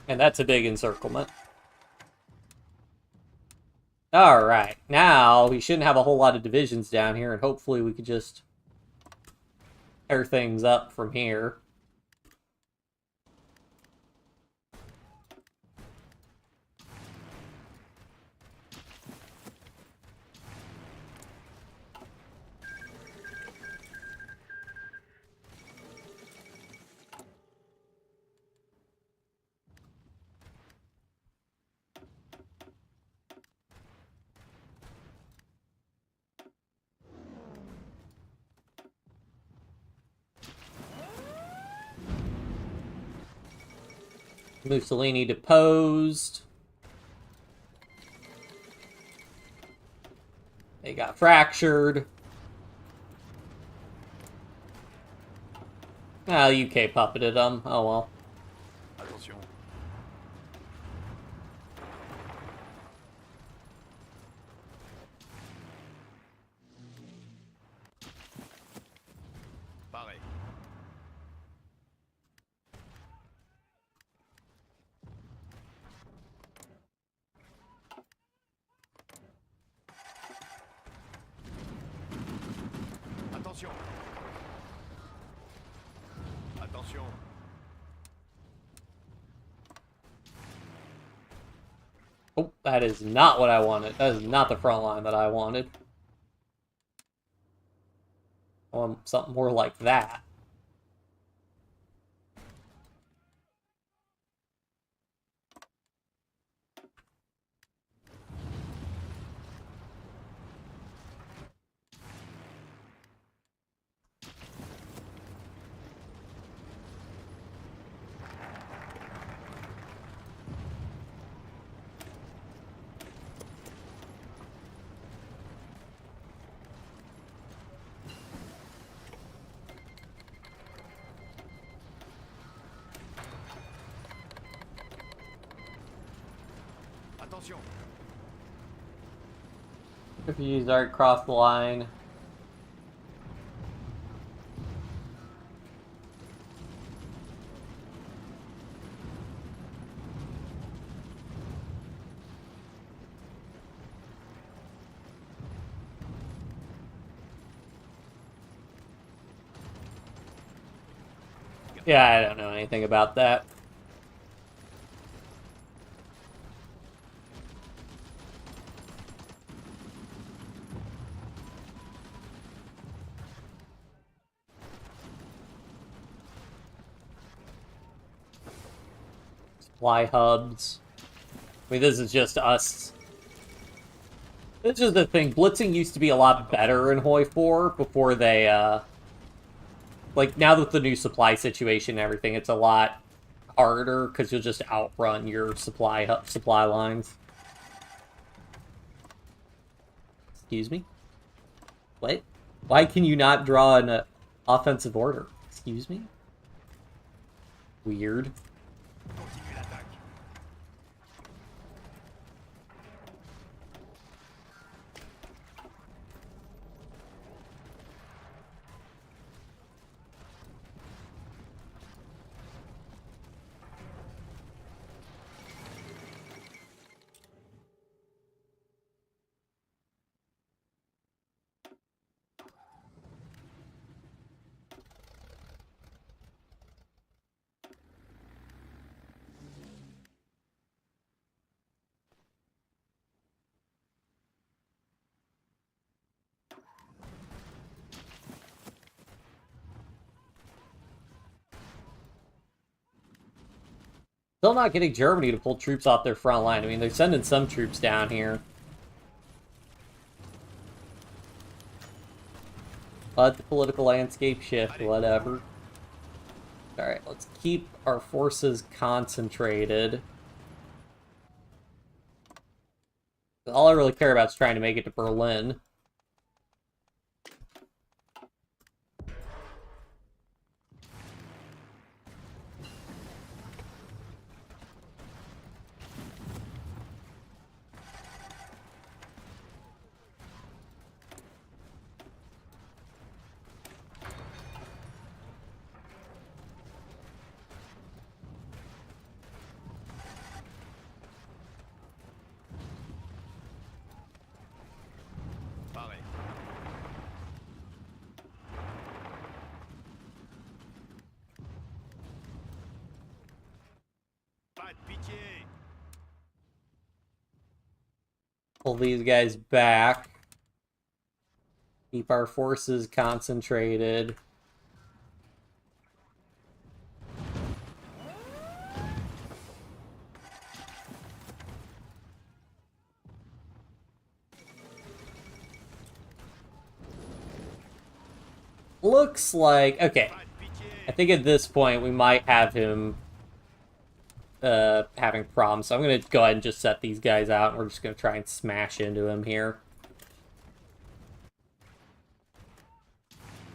And that's a big encirclement. Alright, now we shouldn't have a whole lot of divisions down here, and hopefully we could just tear things up from here. Mussolini deposed. They got fractured. Ah, UK puppeted them. Oh well. Attention. Pareil. Attention. Attention. Oh, that is not what I wanted. That is not the front line that I wanted. I want something more like that. Attention. Refugees are across the line. Yeah, I don't know anything about that. Supply hubs. I mean, this is just us. This is the thing. Blitzing used to be a lot better in HOI4 before they, like, now with the new supply situation and everything, it's a lot harder because you'll just outrun your supply lines. Excuse me? What? Why can you not draw an offensive order? Excuse me? Weird. Continue l'attaque. Still not getting Germany to pull troops off their front line. I mean, they're sending some troops down here. Let the political landscape shift, whatever. Alright, let's keep our forces concentrated. All I really care about is trying to make it to Berlin. Paré. Pas de pitié. Pull these guys back. Keep our forces concentrated. Looks like... Okay. Pas de pitié. I think at this point we might have him having problems. So I'm going to go ahead and just set these guys out, and we're just going to try and smash into him here.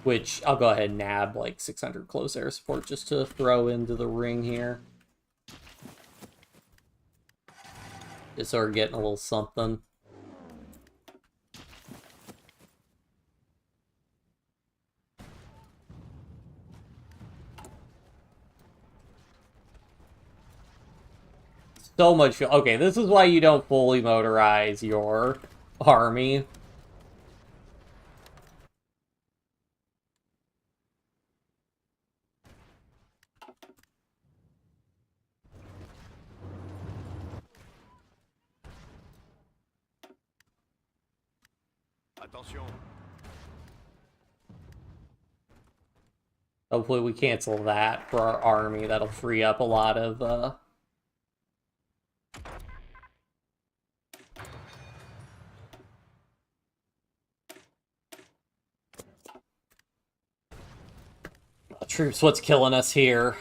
Which, I'll go ahead and nab like 600 close air support just to throw into the ring here. Just so we're getting a little something. So much fuel. Okay, this is why you don't fully motorize your army. Attention. Hopefully we cancel that for our army. That'll free up a lot of troops. What's killing us here?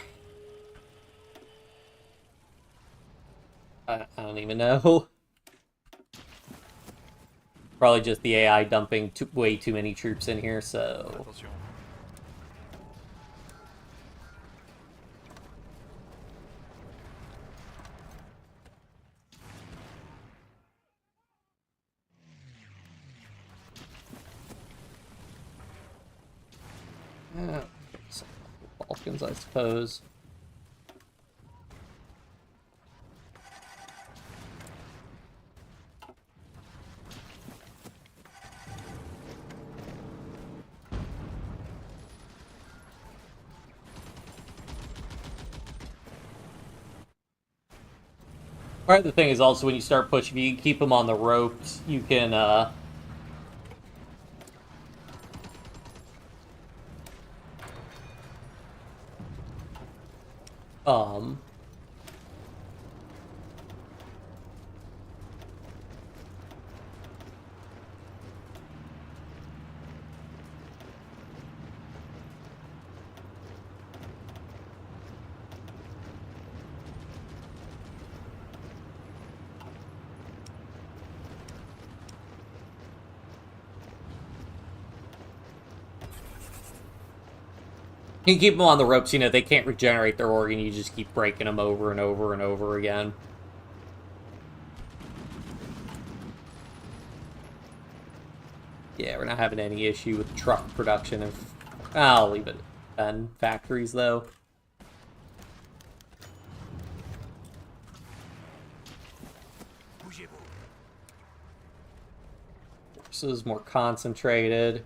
I don't even know. Probably just the AI dumping way too many troops in here, so... Attention. Balkans, I suppose. Part of the thing is also when you start pushing, you keep them on the ropes, you can, you can keep them on the ropes, you know, they can't regenerate their organ, you just keep breaking them over and over and over again. Yeah, we're not having any issue with truck production of... I'll leave it at 10 factories, though. Bougez-vous. Forces more concentrated.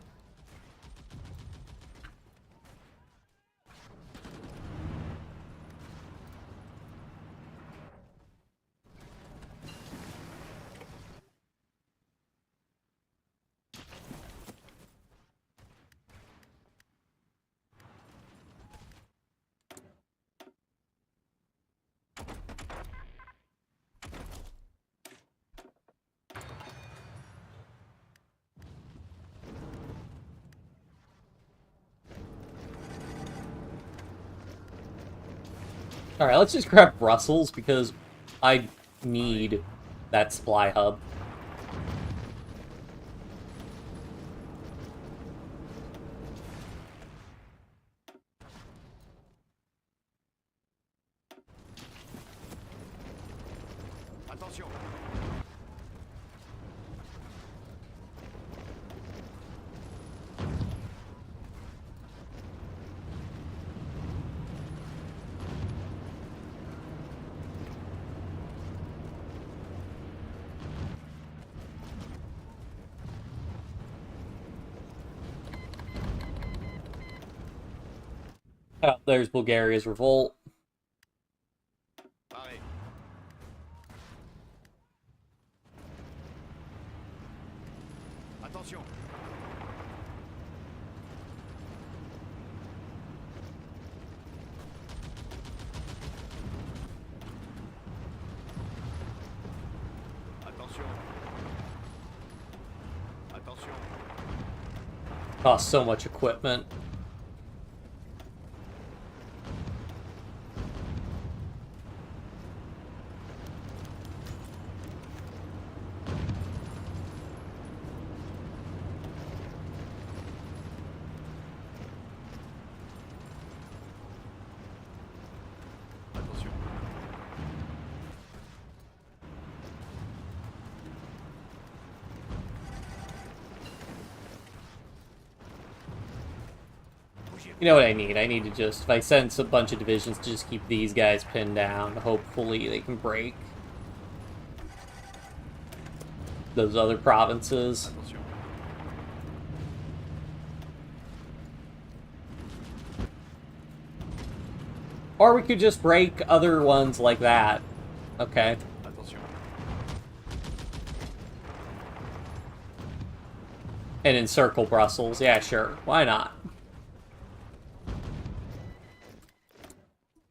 Alright, let's just grab Brussels, because I need that supply hub. Attention. Oh, there's Bulgaria's revolt. Paré. Attention. Attention. Attention. Cost so much equipment. Attention. You know what I need? I need to just, if I send a bunch of divisions to just keep these guys pinned down, hopefully they can break those other provinces. Attention. Or we could just break other ones like that. Okay. Attention. And encircle Brussels. Yeah, sure. Why not?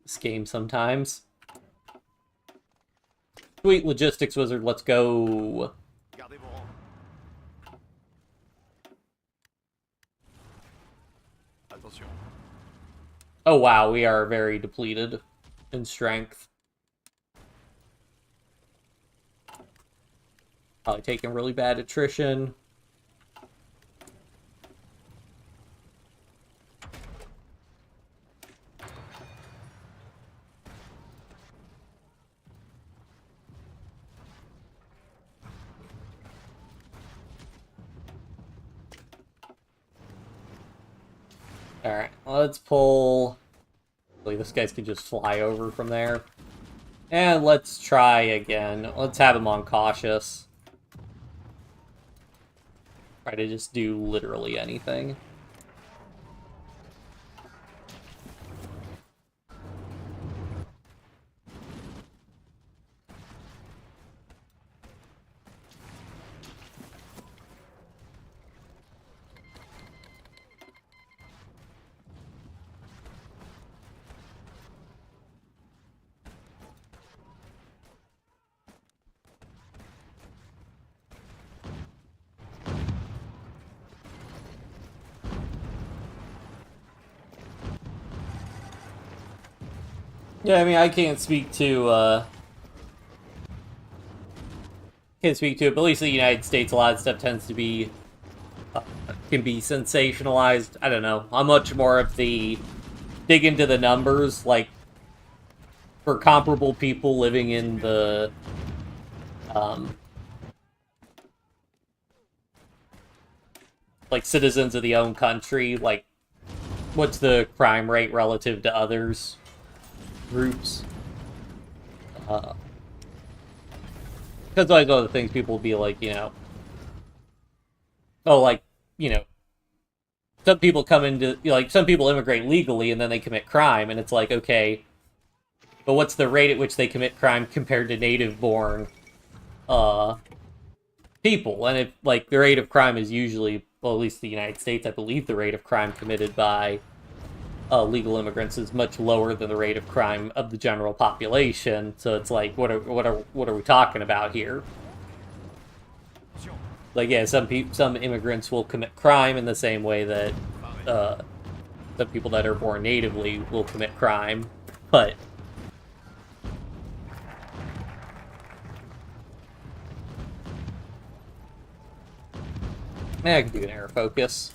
This game sometimes. Sweet logistics wizard, let's go. Gardez vos rangs. Attention. Oh wow, we are very depleted in strength. Probably taking really bad attrition. Alright, let's pull... Hopefully this guy can just fly over from there. And let's try again. Let's have him on cautious. Try to just do literally anything. Yeah, I mean, I can't speak to it, but at least the United States, a lot of stuff tends to be, can be sensationalized. I don't know. I'm much more of the dig into the numbers, like, for comparable people living in the, like, citizens of the own country, like, what's the crime rate relative to others? Groups. Because always one of the things people will be like, you know, oh, like, you know, some people come into, you know, like, some people immigrate legally and then they commit crime, and it's like, okay, but what's the rate at which they commit crime compared to native-born, people? And if, like, the rate of crime is usually, well, at least the United States, I believe the rate of crime committed by legal immigrants is much lower than the rate of crime of the general population. So it's like, what are we talking about here? Like, yeah, some immigrants will commit crime in the same way that some people that are born natively will commit crime, but I can do an air focus.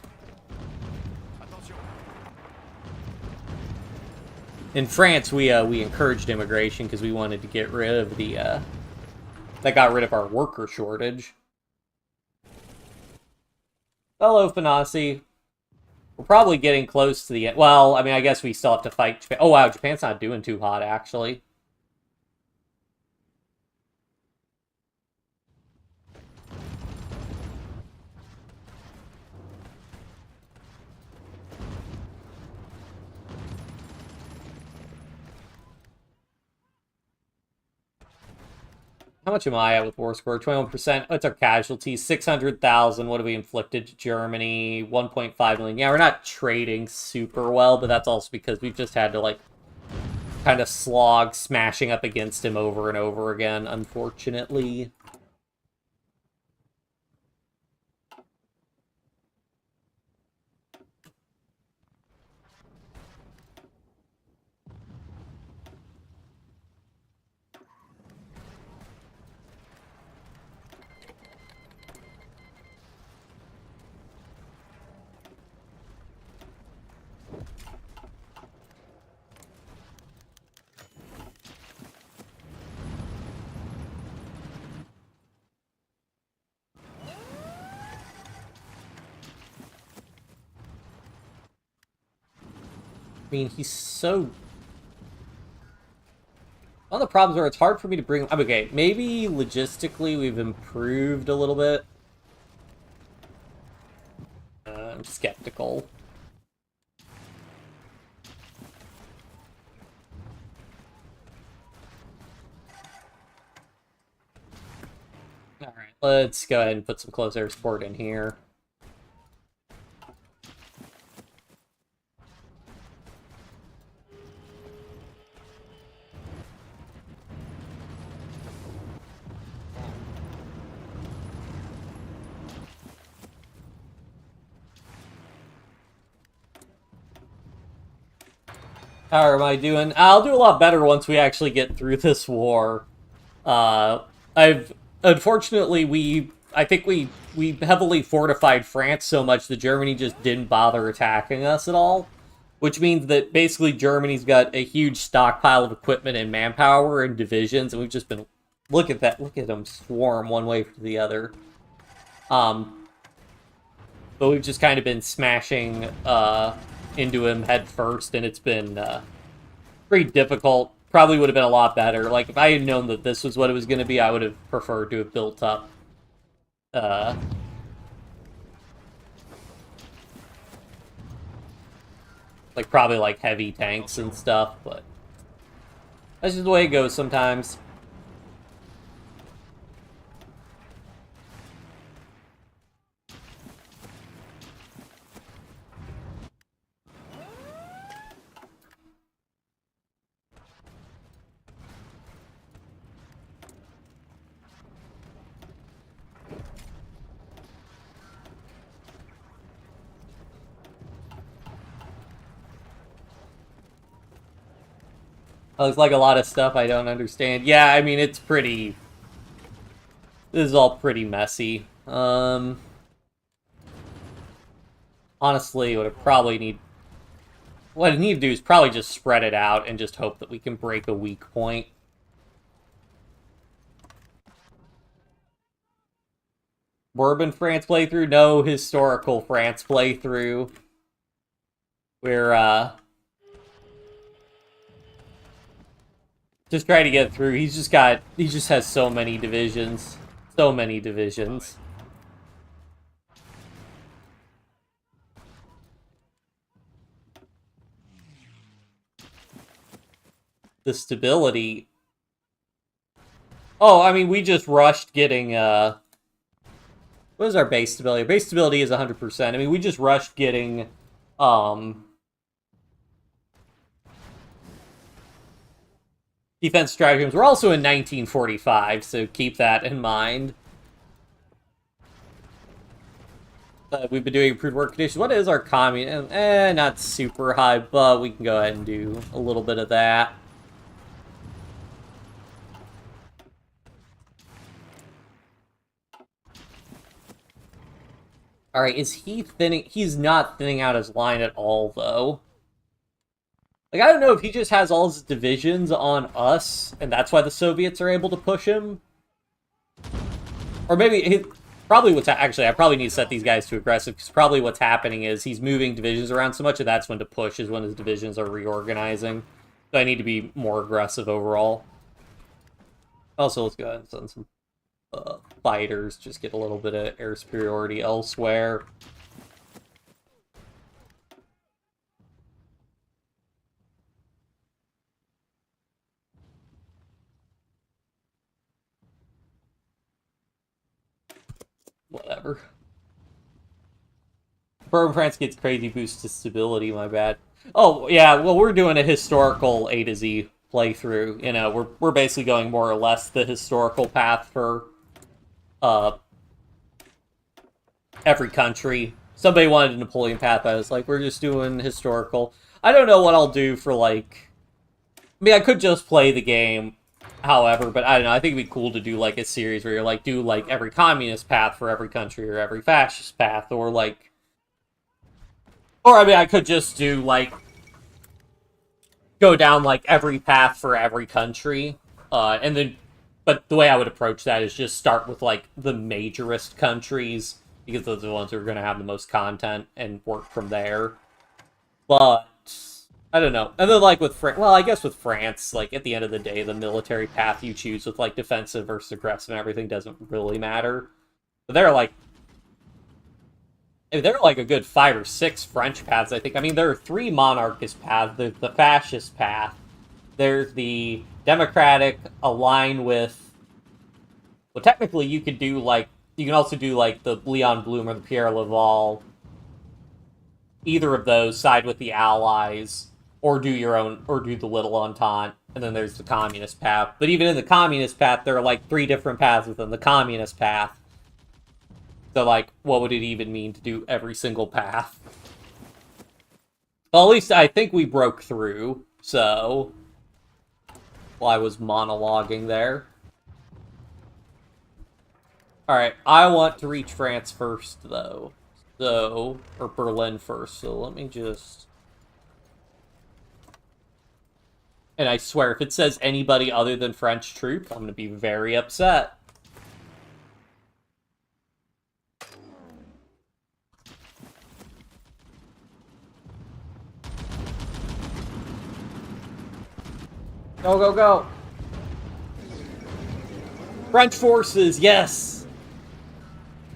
Attention. In France, we encouraged immigration because we wanted to get rid of the that got rid of our worker shortage. Hello, Fanasi. We're probably getting close to the end. Well, I mean, I guess we still have to fight Japan. Oh, wow, Japan's not doing too hot, actually. How much am I at with war score? 21%. What's our casualties? 600,000. What have we inflicted to Germany? 1.5 million. Yeah, we're not trading super well, but that's also because we've just had to, like, kind of slog smashing up against him over and over again, unfortunately. I mean, he's so... One of the problems are it's hard for me to bring... Okay, maybe logistically we've improved a little bit. I'm skeptical. Alright, let's go ahead and put some close air support in here. How am I doing? I'll do a lot better once we actually get through this war. Unfortunately, I think we heavily fortified France so much that Germany just didn't bother attacking us at all. Which means that basically Germany's got a huge stockpile of equipment and manpower and divisions, and we've just been... Look at that. Look at them swarm one way to the other. But we've just kind of been smashing into him head first, and it's been pretty difficult. Probably would have been a lot better. Like, if I had known that this was what it was going to be, I would have preferred to have built up like, probably, like, heavy tanks and stuff, but that's just the way it goes sometimes. Looks like a lot of stuff I don't understand. Yeah, I mean, it's pretty... This is all pretty messy. Honestly, what I need to do is probably just spread it out and just hope that we can break a weak point. Bourbon France playthrough? No historical France playthrough. We're, just trying to get through. He just has so many divisions. So many divisions. The stability... Oh, I mean, we just rushed getting, what is our base stability? Our base stability is 100%. I mean, we just rushed getting, defense stratagems. We're also in 1945, so keep that in mind. We've been doing improved work conditions. What is our commune? Not super high, but we can go ahead and do a little bit of that. Alright, is he thinning? He's not thinning out his line at all, though. Like, I don't know if he just has all his divisions on us, and that's why the Soviets are able to push him. Or maybe, probably what's actually, I probably need to set these guys to aggressive, because probably what's happening is he's moving divisions around so much, and that's when to push, is when his divisions are reorganizing. So I need to be more aggressive overall. Also, let's go ahead and send some fighters, just get a little bit of air superiority elsewhere. Whatever. Bourbon France gets crazy boost to stability, my bad. Oh, yeah, well, we're doing a historical A to Z playthrough. You know, we're basically going more or less the historical path for every country. Somebody wanted a Napoleon path, I was like, we're just doing historical. I don't know what I'll do for, like... I mean, I could just play the game, however, but I don't know, I think it'd be cool to do, like, a series where you're, like, do, like, every communist path for every country, or every fascist path, or, like... Or, I mean, I could just do, like... Go down, like, every path for every country, and then... But the way I would approach that is just start with, like, the majorist countries, because those are the ones who are going to have the most content, and work from there. But... I don't know. And then, like, with France... Well, I guess with France, like, at the end of the day, the military path you choose with, like, defensive versus aggressive and everything doesn't really matter. But there are, like a good 5 or 6 French paths, I think. I mean, there are 3 monarchist paths. There's the fascist path. There's the democratic, align with... Well, technically, you could do, like... You can also do, like, the Leon Blum or the Pierre Laval. Either of those, side with the Allies, or do your own, or do the Little Entente. And then there's the communist path. But even in the communist path, there are, like, 3 different paths within the communist path. So, like, what would it even mean to do every single path? Well, at least I think we broke through, so... Well, I was monologuing there. Alright, I want to reach France first, though. So, or Berlin first, so let me just... And I swear, if it says anybody other than French troops, I'm going to be very upset. Go, go, go! French forces, yes!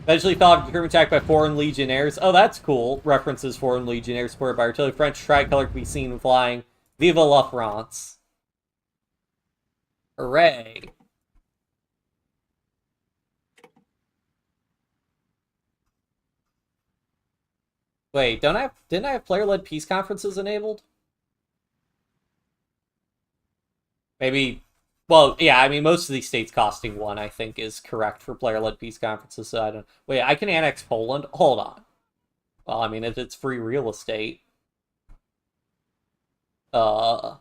Eventually fought a German attack by foreign legionnaires. Oh, that's cool. References foreign legionnaires supported by artillery. French tricolor can be seen flying. Vive la France. Hooray. Wait, didn't I have player-led peace conferences enabled? Maybe, well, yeah, I mean, most of these states costing 1, I think, is correct for player-led peace conferences, so I don't... Wait, I can annex Poland? Hold on. Well, I mean, if it's free real estate... What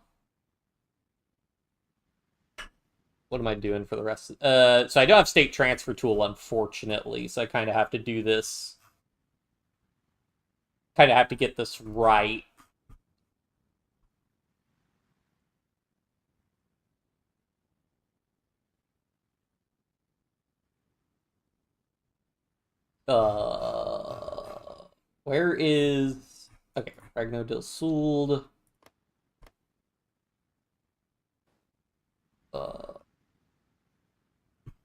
am I doing for the rest of... so I don't have state transfer tool, unfortunately, so I kind of have to do this... Kind of have to get this right. Where is... Okay, Regno del Sud.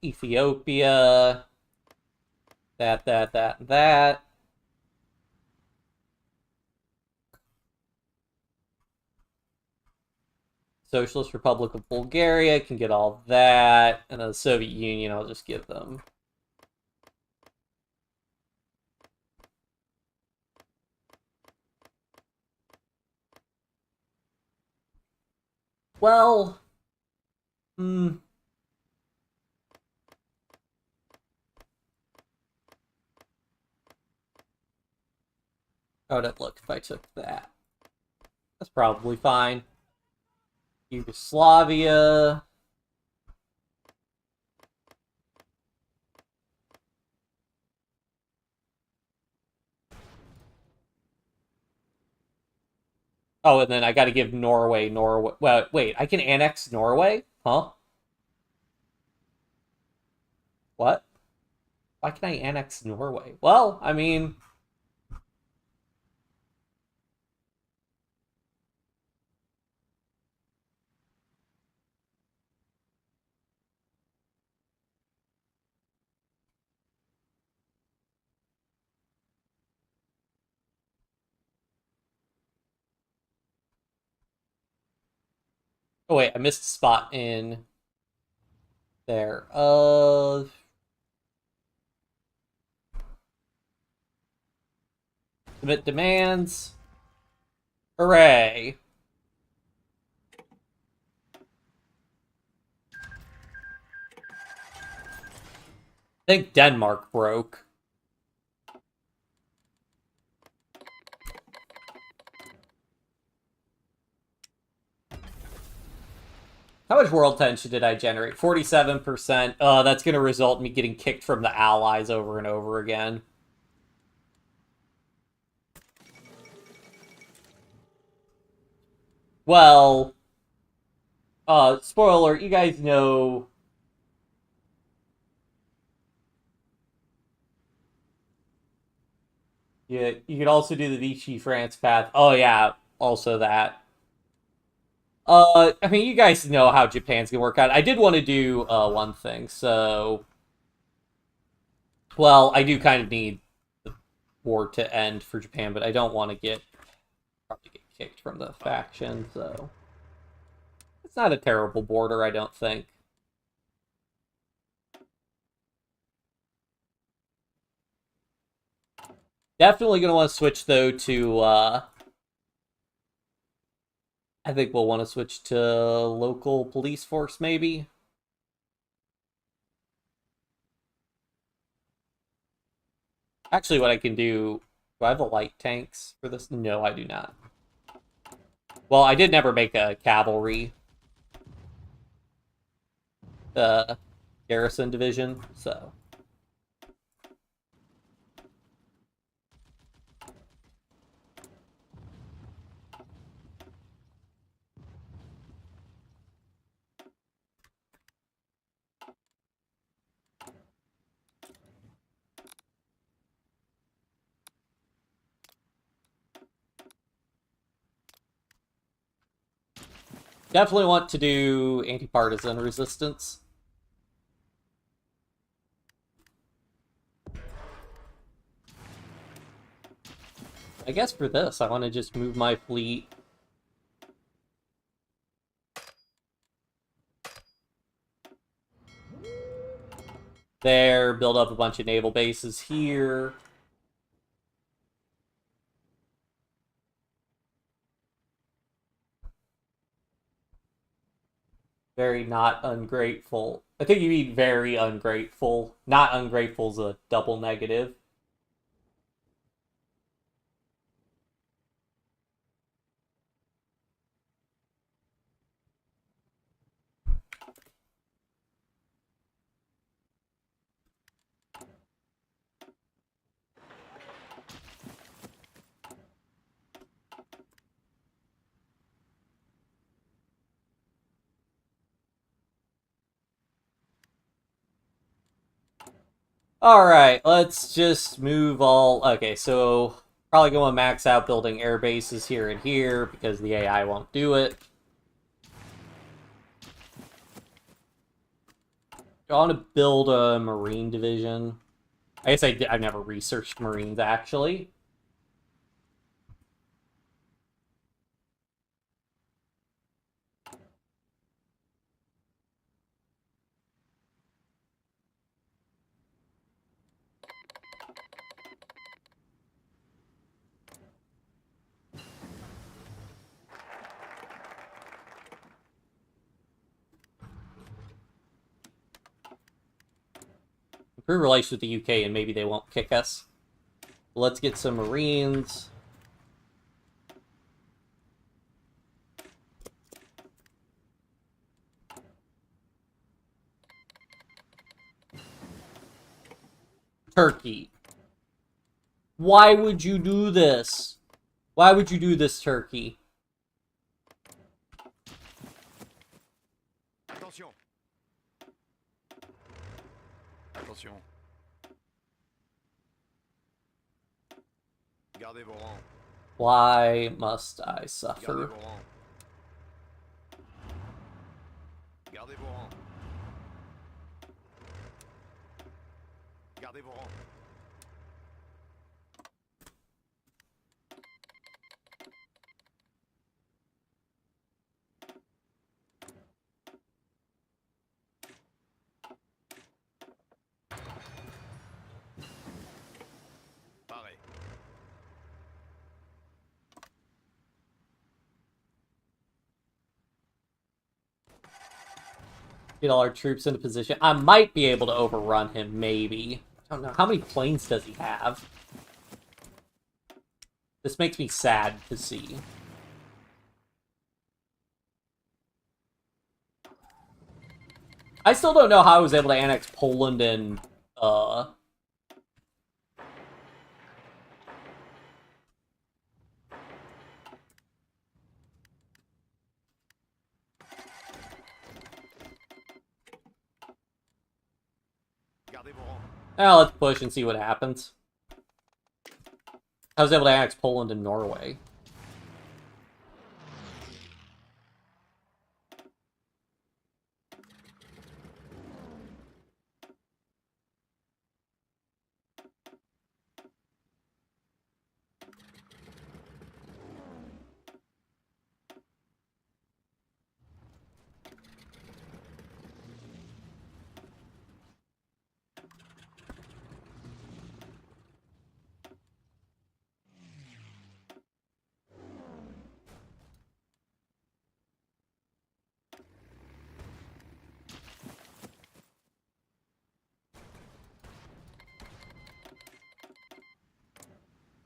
Ethiopia. That. Socialist Republic of Bulgaria can get all that. And then the Soviet Union, I'll just give them. Well... How would it look if I took that? That's probably fine. Yugoslavia. Oh, and then I gotta give Norway. Well, wait, I can annex Norway? Huh? What? Why can I annex Norway? Well, I mean... Oh, wait, I missed a spot in there. Submit demands. Hooray. I think Denmark broke. How much world tension did I generate? 47%. That's going to result in me getting kicked from the allies over and over again. Well, spoiler, you guys know... Yeah, you could also do the Vichy France path. Oh yeah, also that. I mean, you guys know how Japan's gonna work out. I did want to do one thing, so well, I do kind of need the war to end for Japan, but I don't want to probably get kicked from the faction, so it's not a terrible border, I don't think. Definitely gonna want to switch though to I think we'll want to switch to local police force, maybe. Actually, what I can do I have the light tanks for this? No, I do not. Well, I did never make a cavalry garrison division, so... Definitely want to do anti-partisan resistance. I guess for this, I want to just move my fleet. There, build up a bunch of naval bases here. Very not ungrateful. I think you mean very ungrateful. Not ungrateful's a double negative. Alright, let's just move all... Okay, so probably going to max out building air bases here and here because the AI won't do it. I want to build a marine division. I guess I've never researched marines, actually. Improve relations with the UK and maybe they won't kick us. Let's get some marines. Turkey. Why would you do this? Why would you do this, Turkey? Attention. Gardez vos rangs. Why must I Gardez suffer? vos rangs. Gardez vos rangs. Gardez vos rangs. Pareil. Get all our troops into position. I might be able to overrun him, maybe. I don't know. How many planes does he have? This makes me sad to see. I still don't know how I was able to annex Poland and, Gardez vos rangs. Well, let's push and see what happens. I was able to annex Poland and Norway.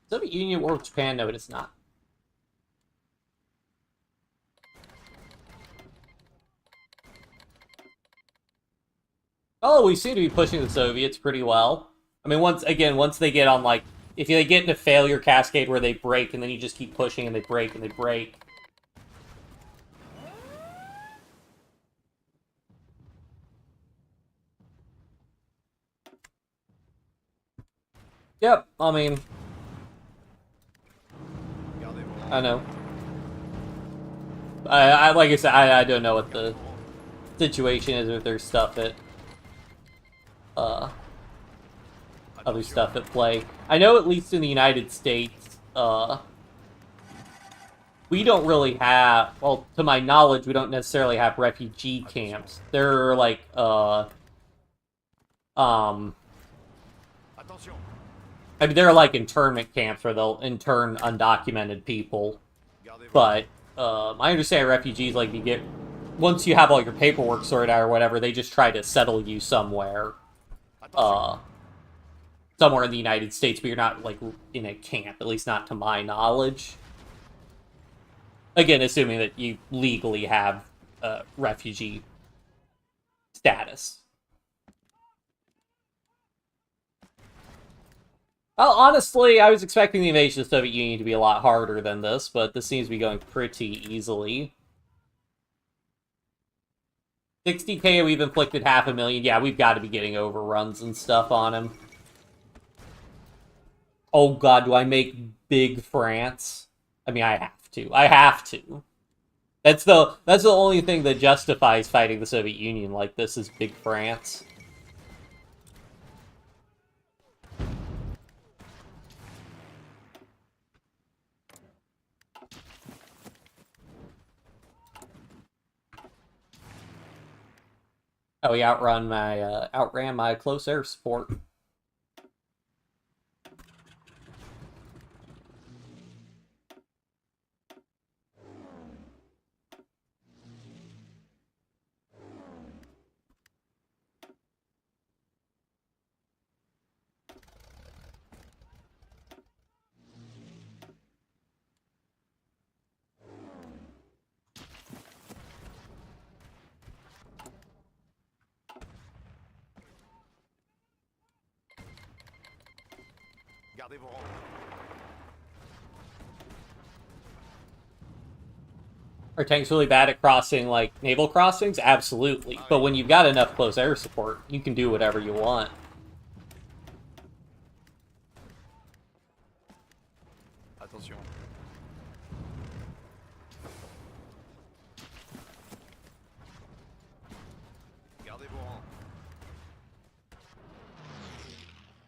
Soviet Union war with Japan? No, it is not. Oh, we seem to be pushing the Soviets pretty well. I mean, once they get on, like, if they get in a failure cascade where they break, and then you just keep pushing and they break and they break. Yep, I mean, Gardez vos rangs. I know. I like I said, I don't know what the situation is if there's stuff at other stuff at play. I know at least in the United States, we don't really have, well, to my knowledge, we don't necessarily have refugee camps. They're like Attention. I mean, they're like internment camps where they'll intern undocumented people. Gardez vos But I understand refugees, like, you get, once you have all your paperwork sorted out or whatever, they just try to settle you somewhere, Attention. somewhere in the United States, but you're not, like, in a camp, at least not to my knowledge. Again, assuming that you legally have refugee status. Well, honestly, I was expecting the invasion of the Soviet Union to be a lot harder than this, but this seems to be going pretty easily. 60k, we've inflicted 500,000. Yeah, we've got to be getting overruns and stuff on him. Oh god, do I make big France? I mean, I have to. I have to. That's the only thing that justifies fighting the Soviet Union like this is big France. Oh, he outran my close air support. Gardez vos rangs. Are tanks really bad at crossing, like, naval crossings? Absolutely. But when you've got enough close air support, you can do whatever you want.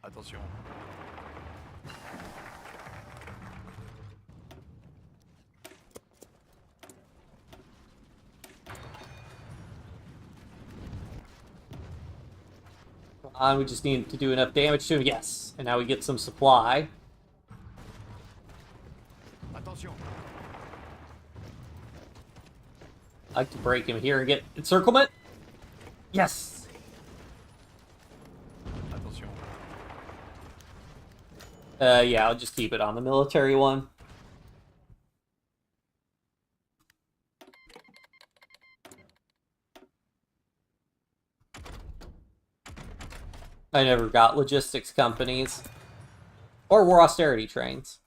Attention. We just need to do enough damage to him. Yes. And now we get some supply. Attention. I like to break him here and get encirclement. Yes. Attention. Yeah, I'll just keep it on the military one. I never got logistics companies. Or war austerity trains.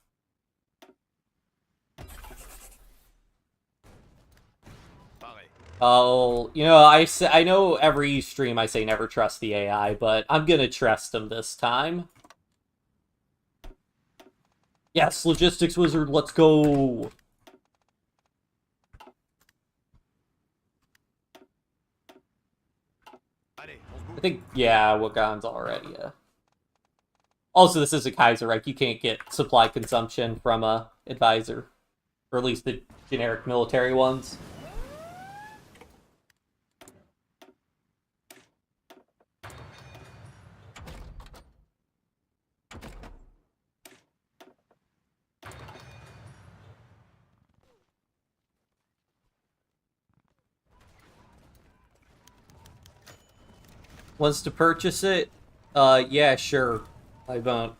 Pareil. Oh, you know, I know every stream I say never trust the AI, but I'm gonna trust them this time. Yes, logistics wizard, let's go. Allez, on se bouge. I think, yeah, Wagan's already, Also, this is a Kaiserreich. You can't get supply consumption from a advisor. Or at least the generic military ones. Wants to purchase it? Yeah, sure. I won't.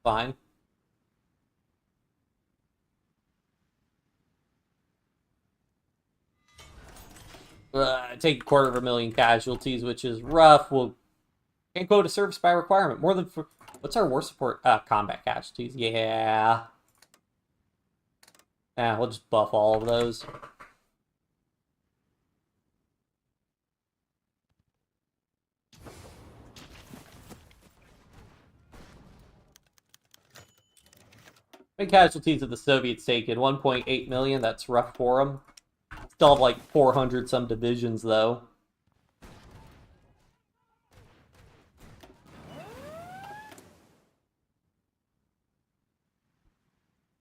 Fine. Take 250,000 casualties, which is rough. We'll can't go to service by requirement. More than what's our war support? Combat casualties. Yeah. Yeah, we'll just buff all of those. Big casualties of the Soviets taken 1.8 million. That's rough for them. Still have like 400 some divisions though.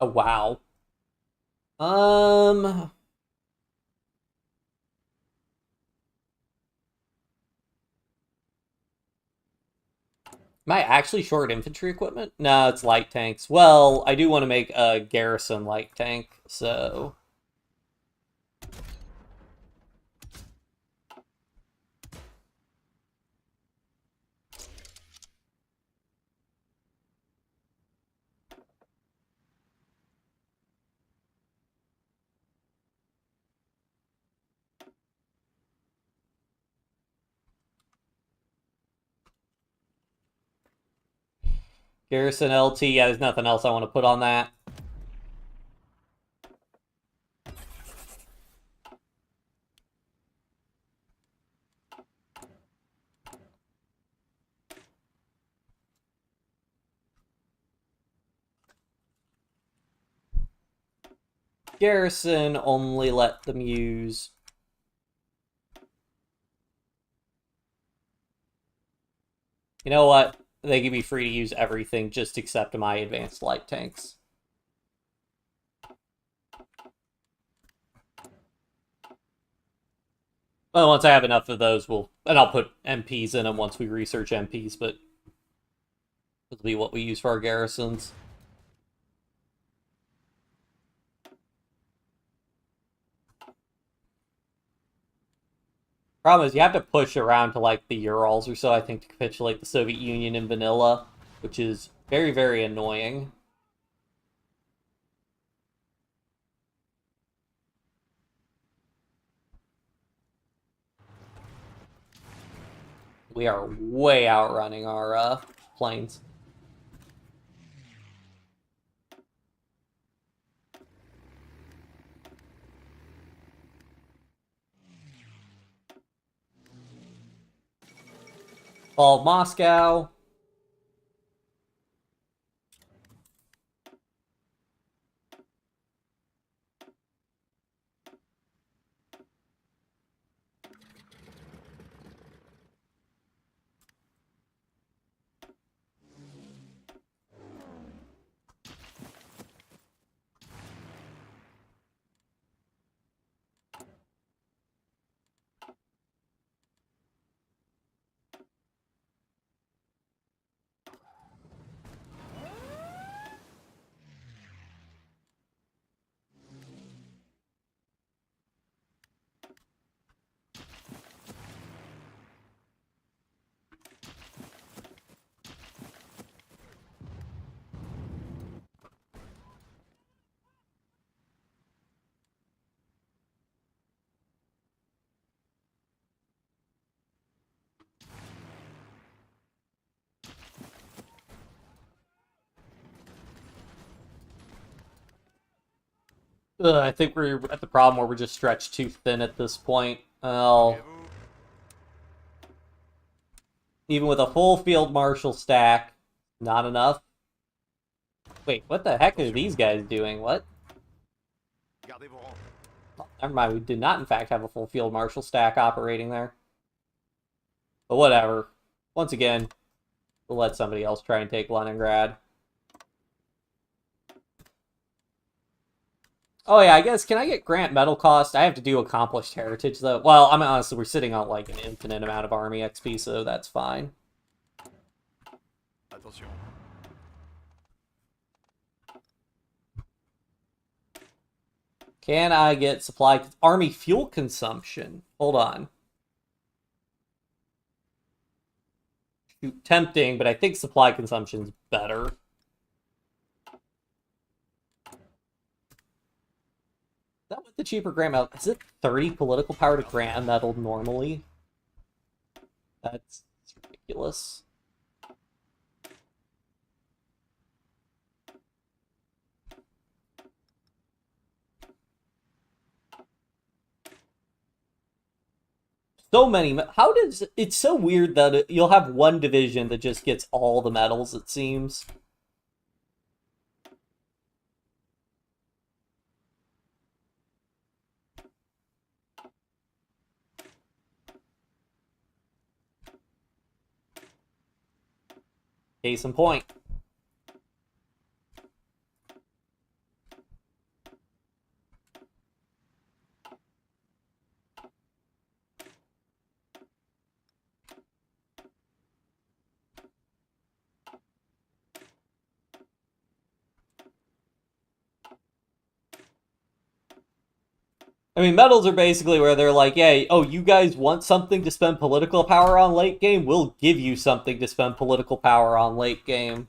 Oh wow. Am I actually short infantry equipment? No, it's light tanks. Well, I do want to make a garrison light tank, so... Garrison LT, yeah, there's nothing else I want to put on that. Garrison, only let them use... You know what? They can be free to use everything, just except my advanced light tanks. Well, once I have enough of those, and I'll put MPs in them once we research MPs, but it'll be what we use for our garrisons. Problem is, you have to push around to, like, the Urals or so, I think, to capitulate the Soviet Union in vanilla, which is very, very annoying. We are way outrunning our, planes. Fall of Moscow. I think we're at the problem where we're just stretched too thin at this point. Well, Vous. even with a full field marshal stack, not enough. Wait, what the heck are these guys doing? What? Gardez vos rangs. Oh, never mind, we did not in fact have a full field marshal stack operating there. But whatever. Once again, we'll let somebody else try and take Leningrad. Oh yeah, I guess, can I get Grant Medal Cost? I have to do Accomplished Heritage, though. Well, I mean, honestly, we're sitting on, like, an infinite amount of Army XP, so that's fine. Attention. Can I get supply... Army fuel consumption? Hold on. Shoot, tempting, but I think supply consumption's better. Is that what the cheaper grant medal? Is it 30 political power to grant a medal normally? That's ridiculous. So many. How does... It's so weird that you'll have one division that just gets all the medals, it seems. Case in point. I mean, medals are basically where they're like, yeah, oh, you guys want something to spend political power on late game? We'll give you something to spend political power on late game.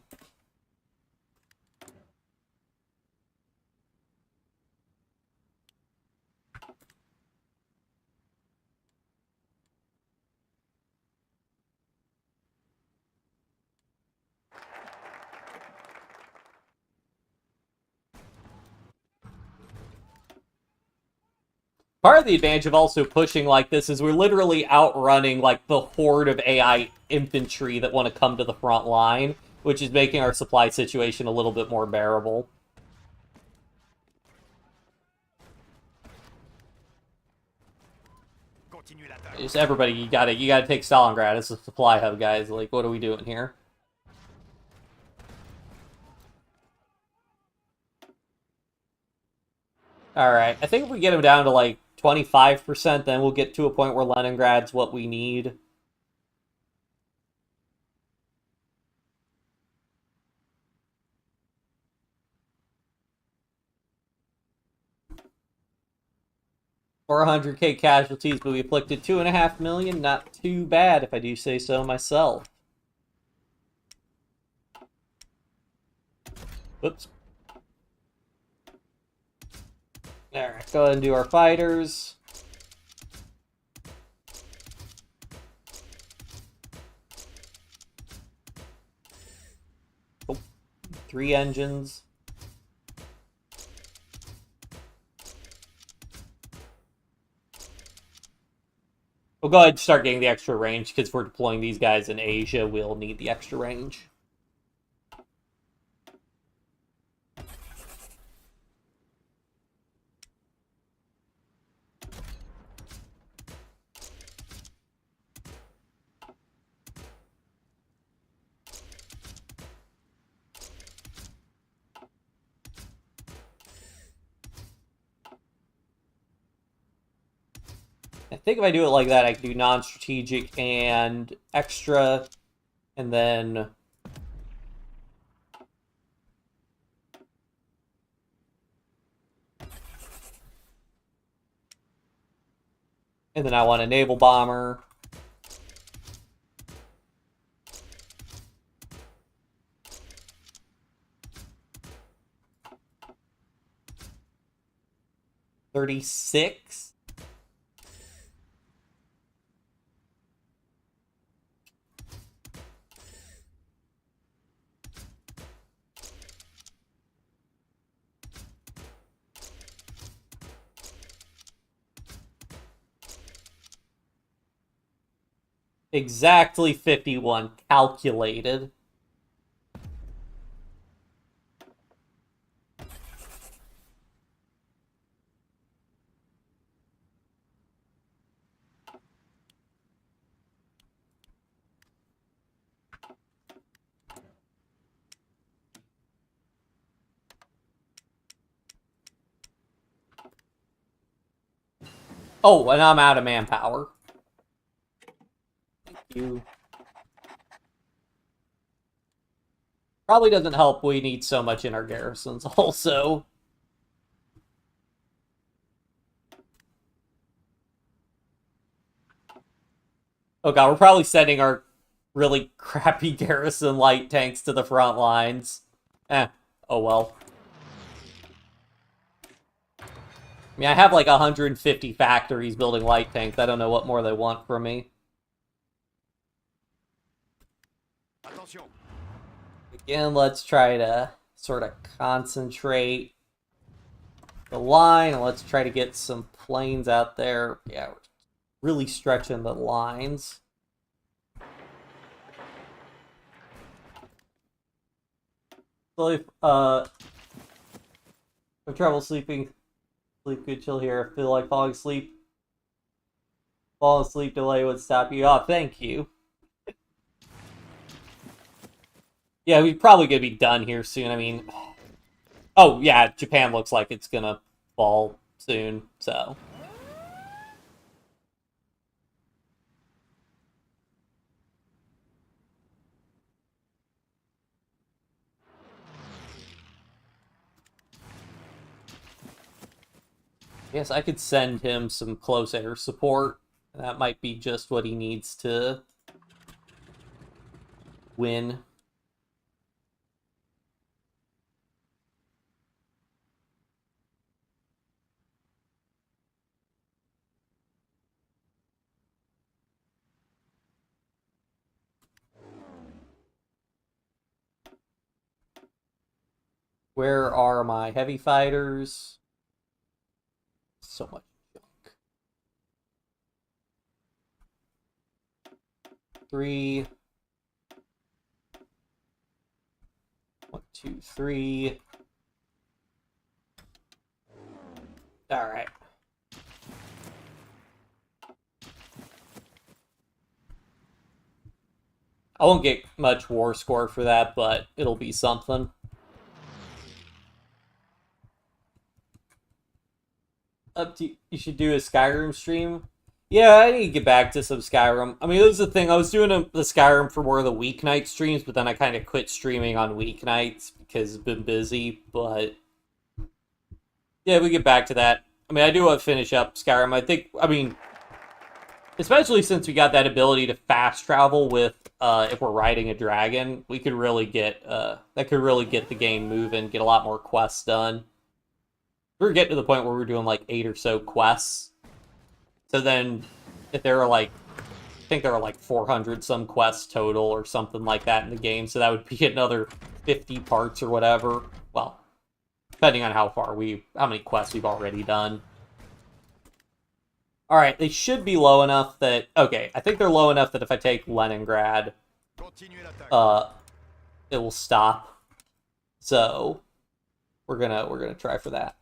Part of the advantage of also pushing like this is we're literally outrunning like the horde of AI infantry that want to come to the front line, which is making our supply situation a little bit more bearable. Continue l'attaque. Just everybody, you gotta take Stalingrad as a supply hub, guys. Like, what are we doing here? Alright, I think if we get him down to like 25%, then we'll get to a point where Leningrad's what we need. $400k casualties, but we afflicted 2.5 million. Not too bad, if I do say so myself. Whoops. Alright, go ahead and do our fighters. Oh, 3 engines. We'll go ahead and start getting the extra range, because we're deploying these guys in Asia. We'll need the extra range. I think if I do it like that, I can do non-strategic and extra, and then... And then I want a naval bomber. $36. Exactly 51 calculated. Oh, and I'm out of manpower. Thank you. Probably doesn't help we need so much in our garrisons also. Oh god, we're probably sending our really crappy garrison light tanks to the front lines. Oh well. I mean, I have like 150 factories building light tanks. I don't know what more they want from me. Attention. Again, let's try to sort of concentrate the line. Let's try to get some planes out there. Yeah, we're really stretching the lines. So if have trouble sleeping, sleep good, chill here. Feel like falling asleep. Fall asleep delay would stop you. Oh, thank you. Yeah, we're probably gonna be done here soon. I mean, oh yeah, Japan looks like it's gonna fall soon, so. Yes, I could send him some close air support. That might be just what he needs to win. Where are my heavy fighters? So much junk. 3. 1, 2, 3. Alright. I won't get much war score for that, but it'll be something. Up to you should do a Skyrim stream. Yeah, I need to get back to some Skyrim. I mean, this is the thing. I was doing the Skyrim for more of the weeknight streams, but then I kind of quit streaming on weeknights because I've been busy. But yeah, we get back to that. I mean, I do want to finish up Skyrim. I mean, especially since we got that ability to fast travel with if we're riding a dragon, we could really get that could really get the game moving, get a lot more quests done. We were getting to the point where we were doing like 8 or so quests. So then, if there were like, I think there were like 400 some quests total or something like that in the game. So that would be another 50 parts or whatever. Well, depending on how many quests we've already done. All right, they should be low enough that, okay, I think they're low enough that if I take Leningrad, it will stop. So we're gonna try for that.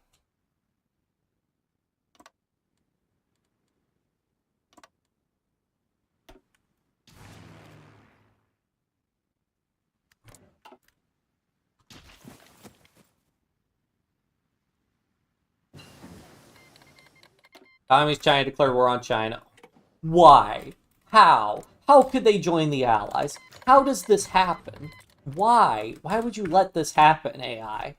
Communist China declared war on China. Why? How? How could they join the Allies? How does this happen? Why? Why would you let this happen, AI?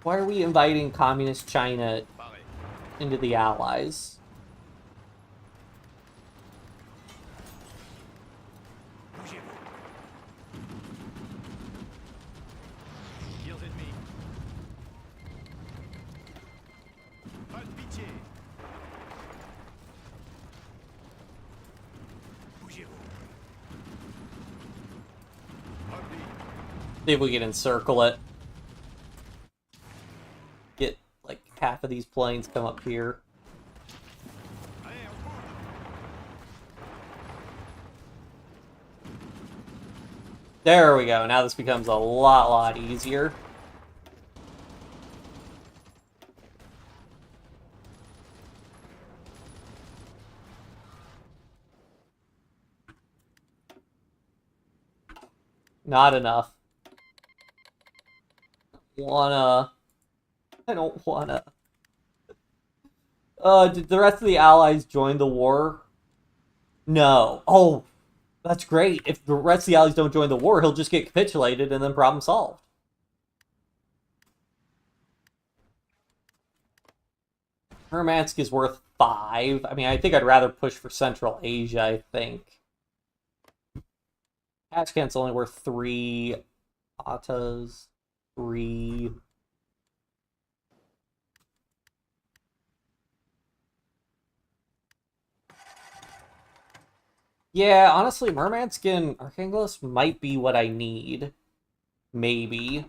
Why are we inviting Communist China into the Allies? See if we can encircle it. Get, like, half of these planes come up here. There we go. Now this becomes a lot easier. Not enough. I don't wanna. Did the rest of the allies join the war? No. Oh, that's great. If the rest of the allies don't join the war, he'll just get capitulated and then problem solved. Murmansk is worth 5. I mean, I think I'd rather push for Central Asia, I think. Tashkent's only worth 3. Atta's 3. Yeah, honestly, Murmansk and Archangels might be what I need. Maybe.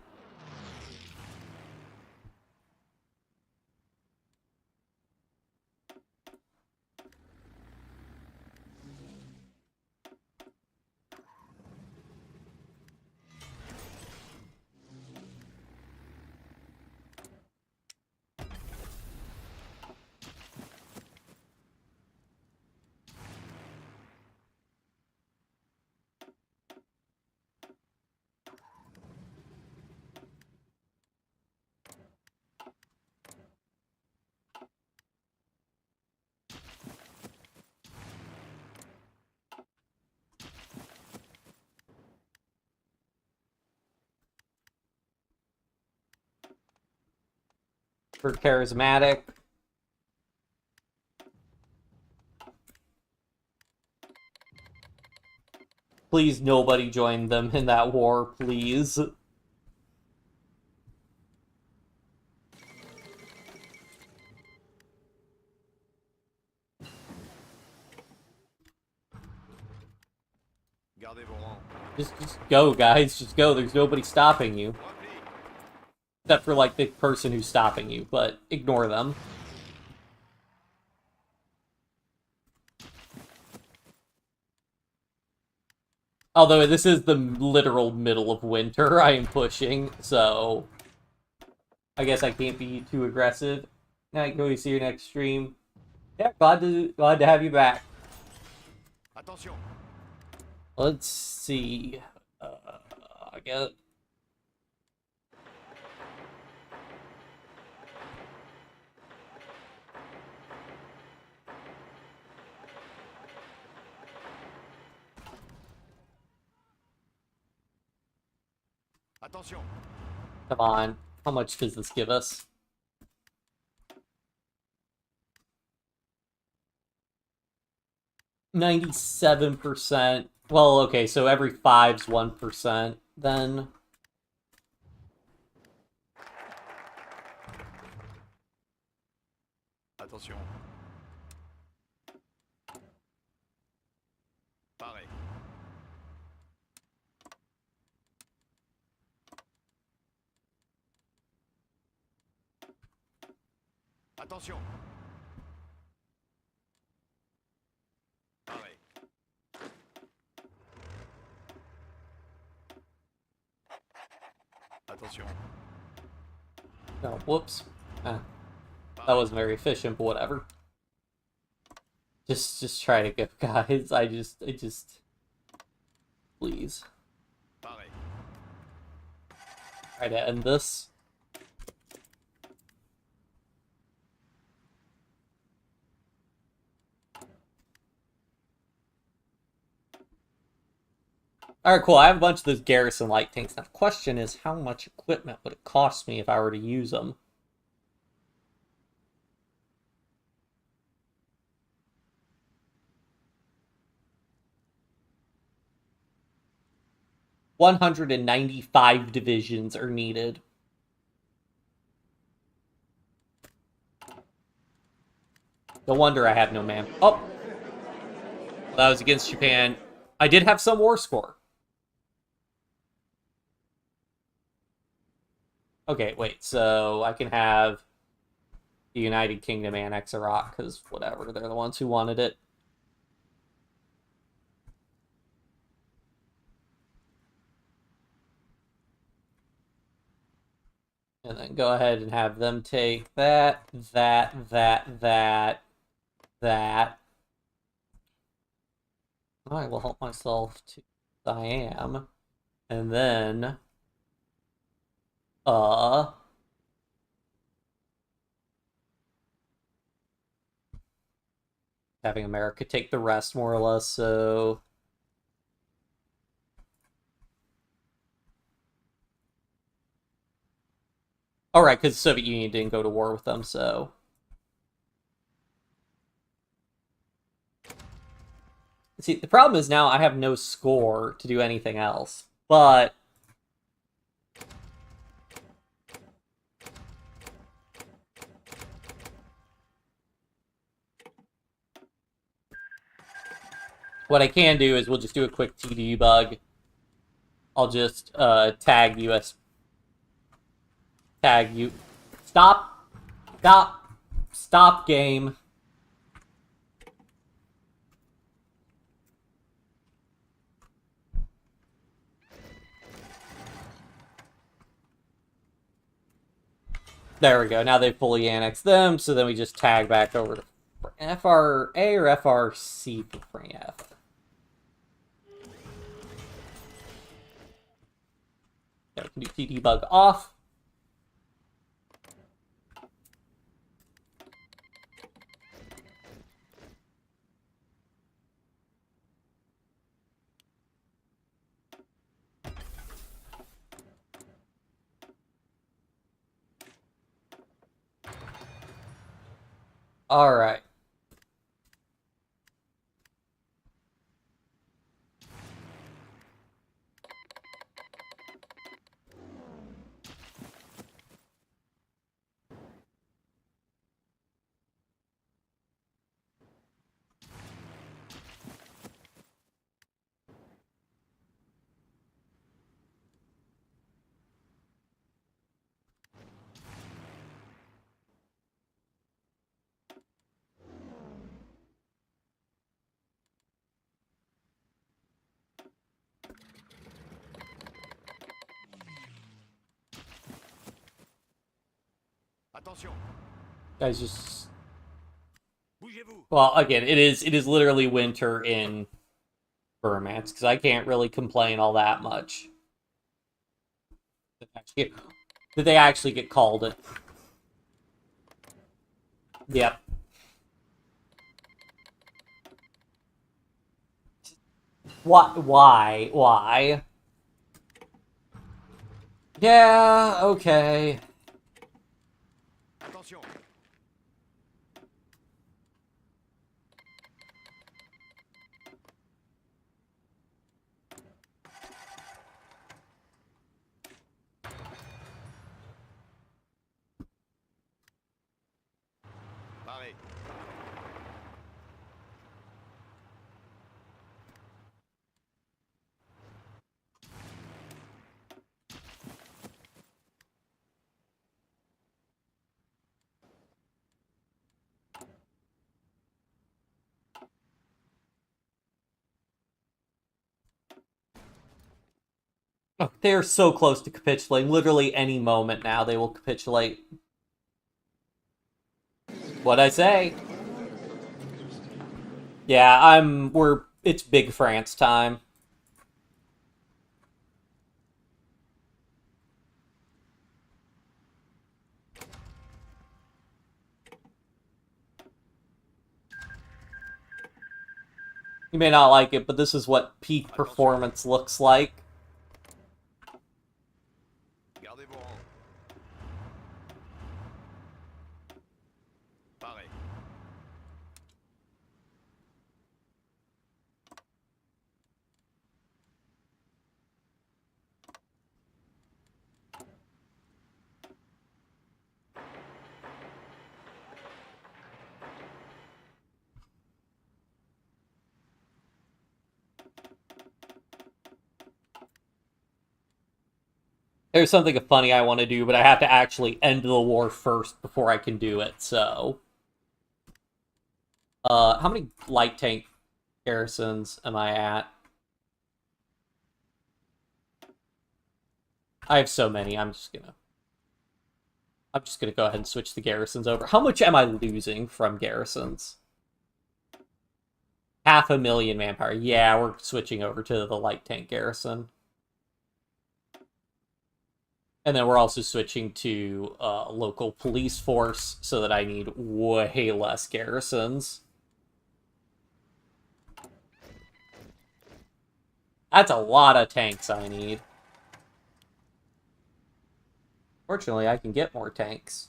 For charismatic. Please, nobody join them in that war, please. Gardez vos rangs. Just go, guys. Just go. There's nobody stopping you. Except for, like, the person who's stopping you, but ignore them. Although this is the literal middle of winter I am pushing, so I guess I can't be too aggressive. Night, go see you next stream. Yeah, glad to have you back. Attention. Let's see. I guess. Attention. Come on. How much does this give us? %97%. Well, okay, so every 5's 1%, then. Attention. Pareil. Attention. Pareil. Attention. No, whoops. That wasn't very efficient, but whatever. Just try to go, guys. I just... Please. Pareil. Try to end this. Alright, cool. I have a bunch of those garrison light tanks. Now, the question is, how much equipment would it cost me if I were to use them? $195 divisions are needed. No wonder I have no man. Oh! That was against Japan. I did have some war score. Okay, wait, so I can have the United Kingdom annex Iraq, because whatever, they're the ones who wanted it. And then go ahead and have them take that. I will help myself to Siam. And then, having America take the rest, more or less, so... Alright, because the Soviet Union didn't go to war with them, so... See, the problem is now I have no score to do anything else. But... what I can do is we'll just do a quick TD bug. I'll just tag US... Tag you... Stop! Stop! Stop, game. There we go. Now they've fully annexed them, so then we just tag back over to FRA or FRC for France. Yeah, we can do debug off. All right. Attention. Guys, just... Bougez-vous. Well, again, it is literally winter in Burmance, because I can't really complain all that much. Did they actually get called it? Yep. What? Why? Yeah, okay. Attention. Paré. Oh, they're so close to capitulating. Literally any moment now they will capitulate. What'd I say? Yeah, it's big France time. You may not like it, but this is what peak performance looks like. Gardez vos rangs. Paré. There's something funny I want to do, but I have to actually end the war first before I can do it, so... how many light tank garrisons am I at? I have so many, I'm just gonna go ahead and switch the garrisons over. How much am I losing from garrisons? 500,000 manpower. Yeah, we're switching over to the light tank garrison. And then we're also switching to local police force so that I need way less garrisons. That's a lot of tanks I need. Fortunately, I can get more tanks.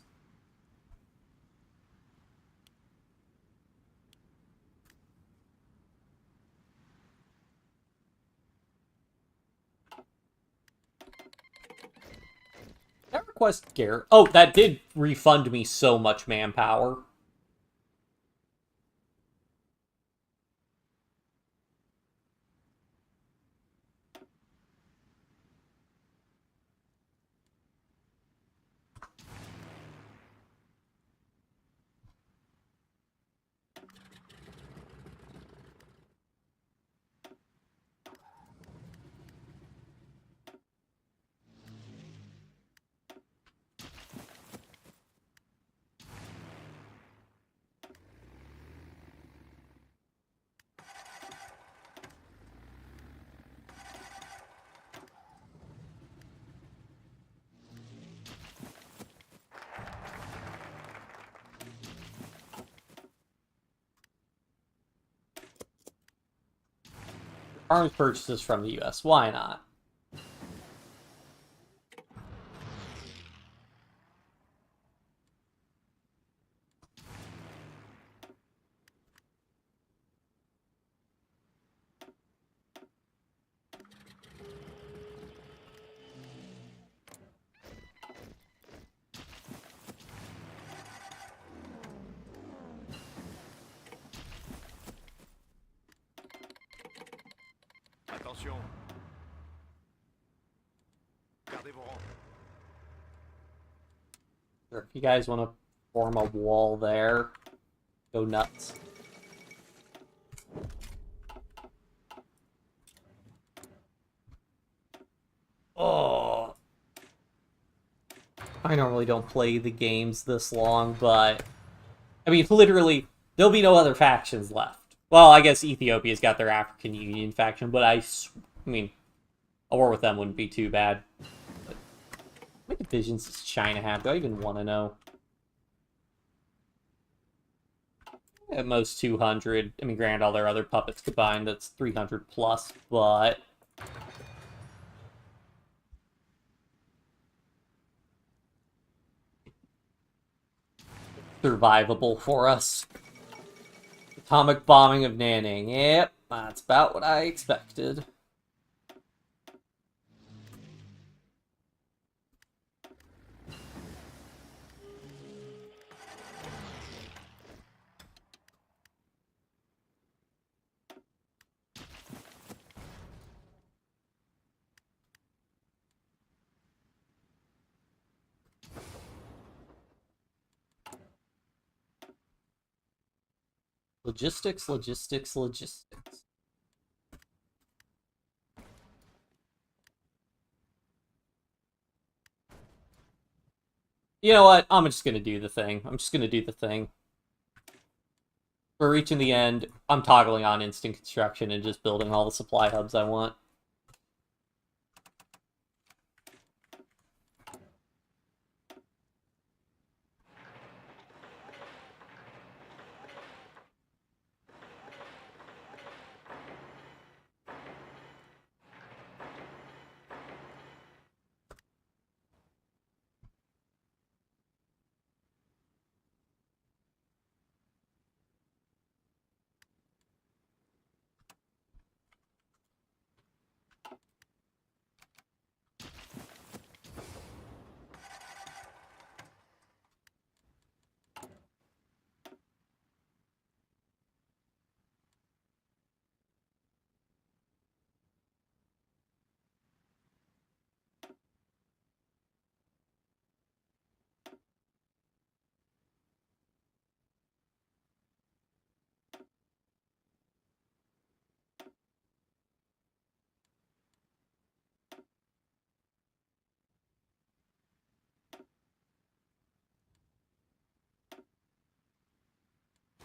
Did I request Garrett? Oh, that did refund me so much manpower. Arms purchases from the US. Why not? Attention. Gardez vos rangs. Sure, if you guys want to form a wall there, go nuts. Oh. I normally don't play the games this long, but... I mean, literally, there'll be no other factions left. Well, I guess Ethiopia's got their African Union faction, but I mean, a war with them wouldn't be too bad. But how many divisions does China have? Do I even want to know? At most 200. I mean, granted, all their other puppets combined, that's 300 plus, but... survivable for us. Atomic bombing of Nanning. Yep, that's about what I expected. Logistics, logistics, logistics. You know what? I'm just gonna do the thing. I'm just gonna do the thing. We're reaching the end. I'm toggling on instant construction and just building all the supply hubs I want.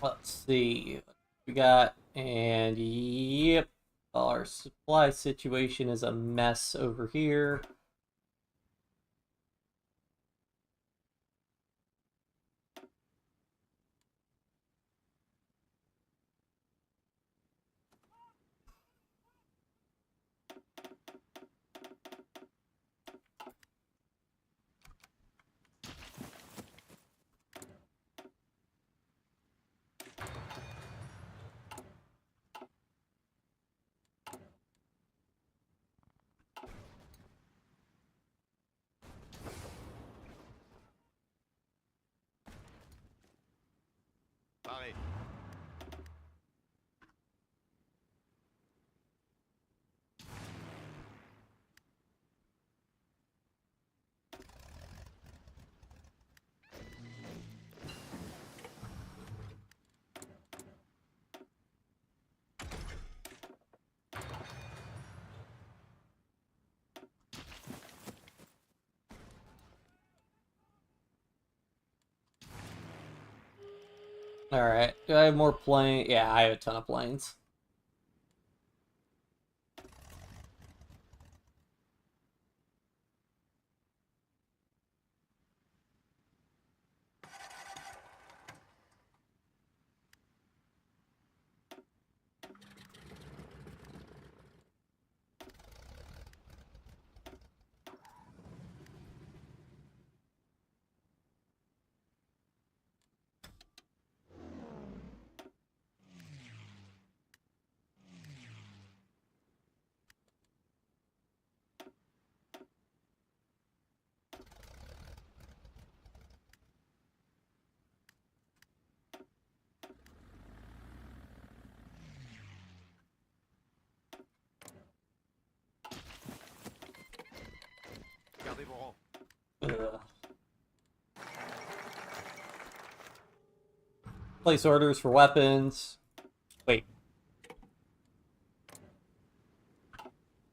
Let's see. We got, and yep, our supply situation is a mess over here. Paré. Alright, do I have more planes? Yeah, I have a ton of planes. Gardez vos rangs. Ugh. Place orders for weapons. Wait.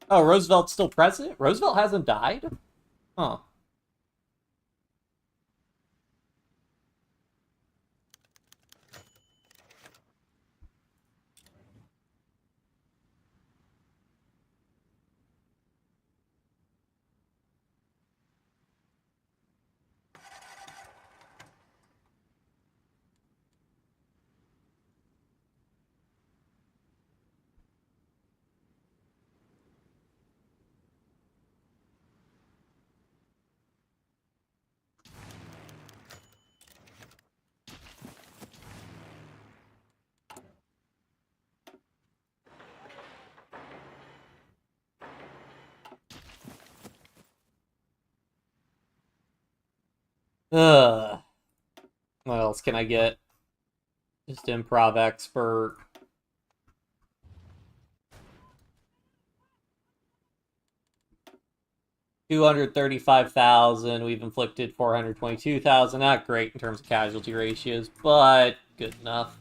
Oh, Roosevelt's still president? Roosevelt hasn't died? Huh. Ugh. What else can I get? Just improv expert. $235,000. We've inflicted 422,000. Not great in terms of casualty ratios, but good enough.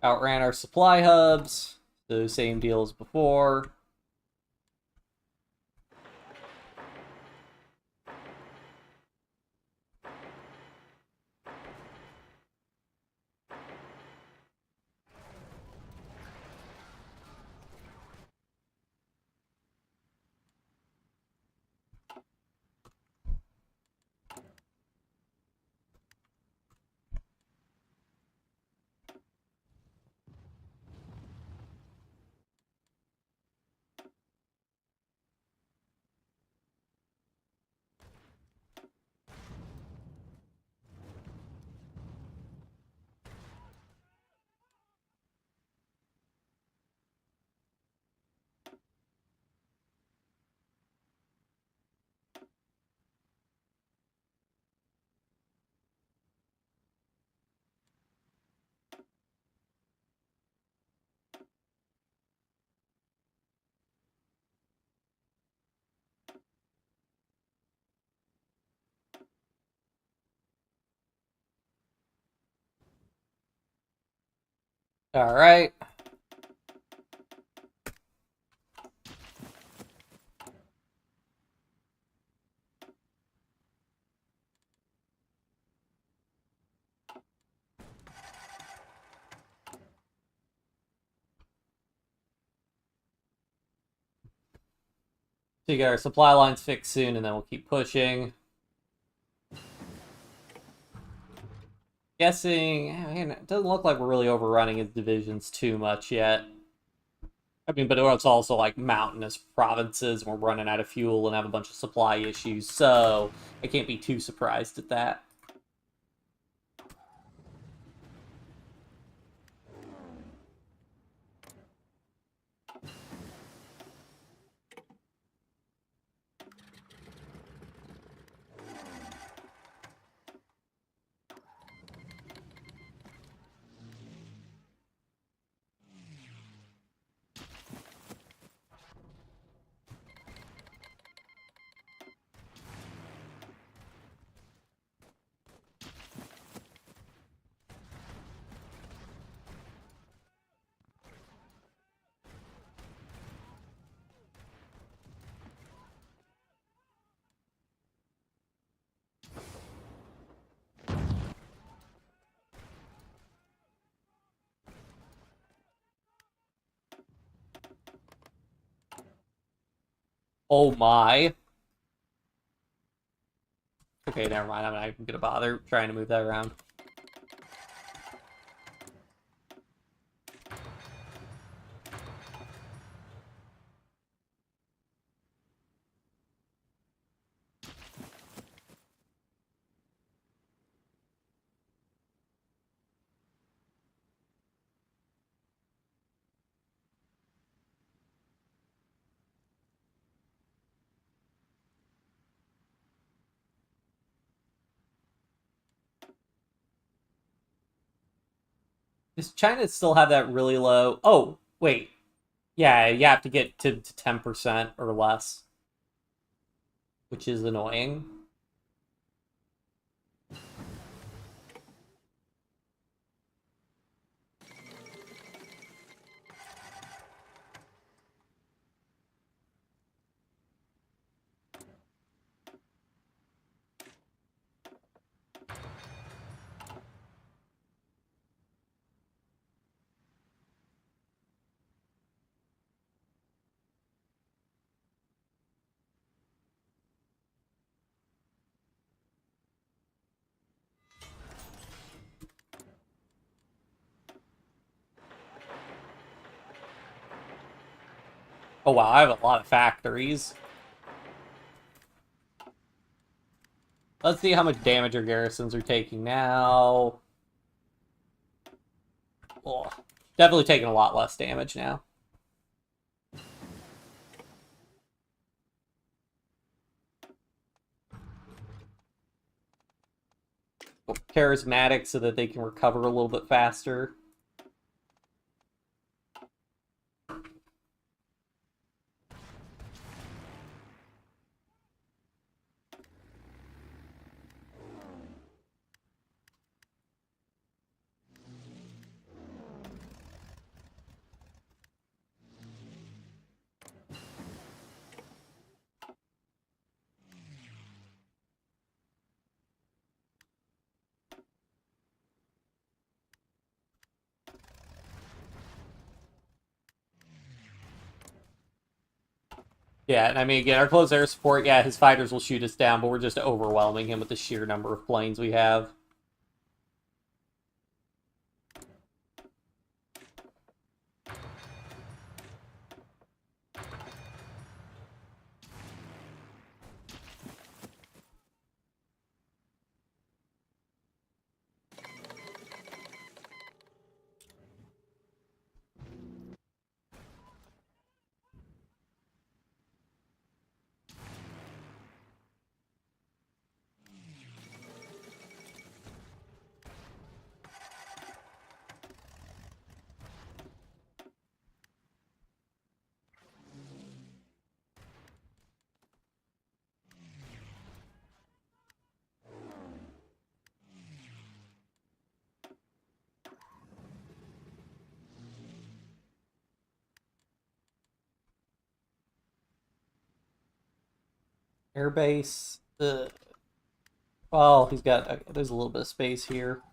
Outran our supply hubs. So same deal as before. All right. So you get our supply lines fixed soon, and then we'll keep pushing. Guessing, man, it doesn't look like we're really overrunning his divisions too much yet. I mean, but it's also like mountainous provinces, and we're running out of fuel and have a bunch of supply issues, so I can't be too surprised at that. Oh my. Okay, never mind. I'm not even gonna bother trying to move that around. Does China still have that really low? Oh, wait. Yeah, you have to get to 10% or less, which is annoying. Oh wow, I have a lot of factories. Let's see how much damage our garrisons are taking now. Oh, definitely taking a lot less damage now. Charismatic so that they can recover a little bit faster. Yeah, and I mean, again, our close air support, yeah, his fighters will shoot us down, but we're just overwhelming him with the sheer number of planes we have. Airbase. Well, he's got. There's a little bit of space here.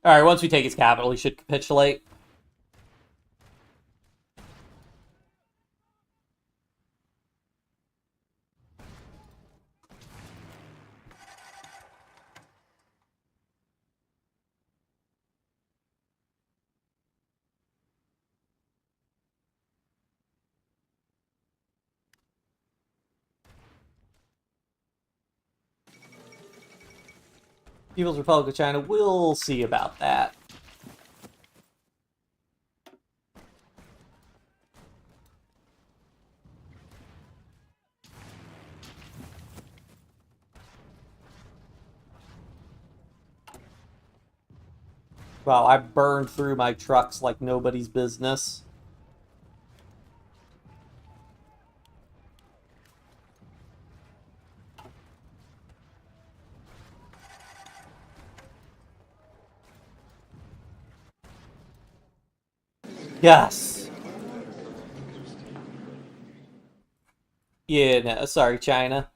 Alright, once we take his capital, he should capitulate. People's Republic of China, we'll see about that. Wow, I burned through my trucks like nobody's business. Yes. Yeah, no, sorry, China.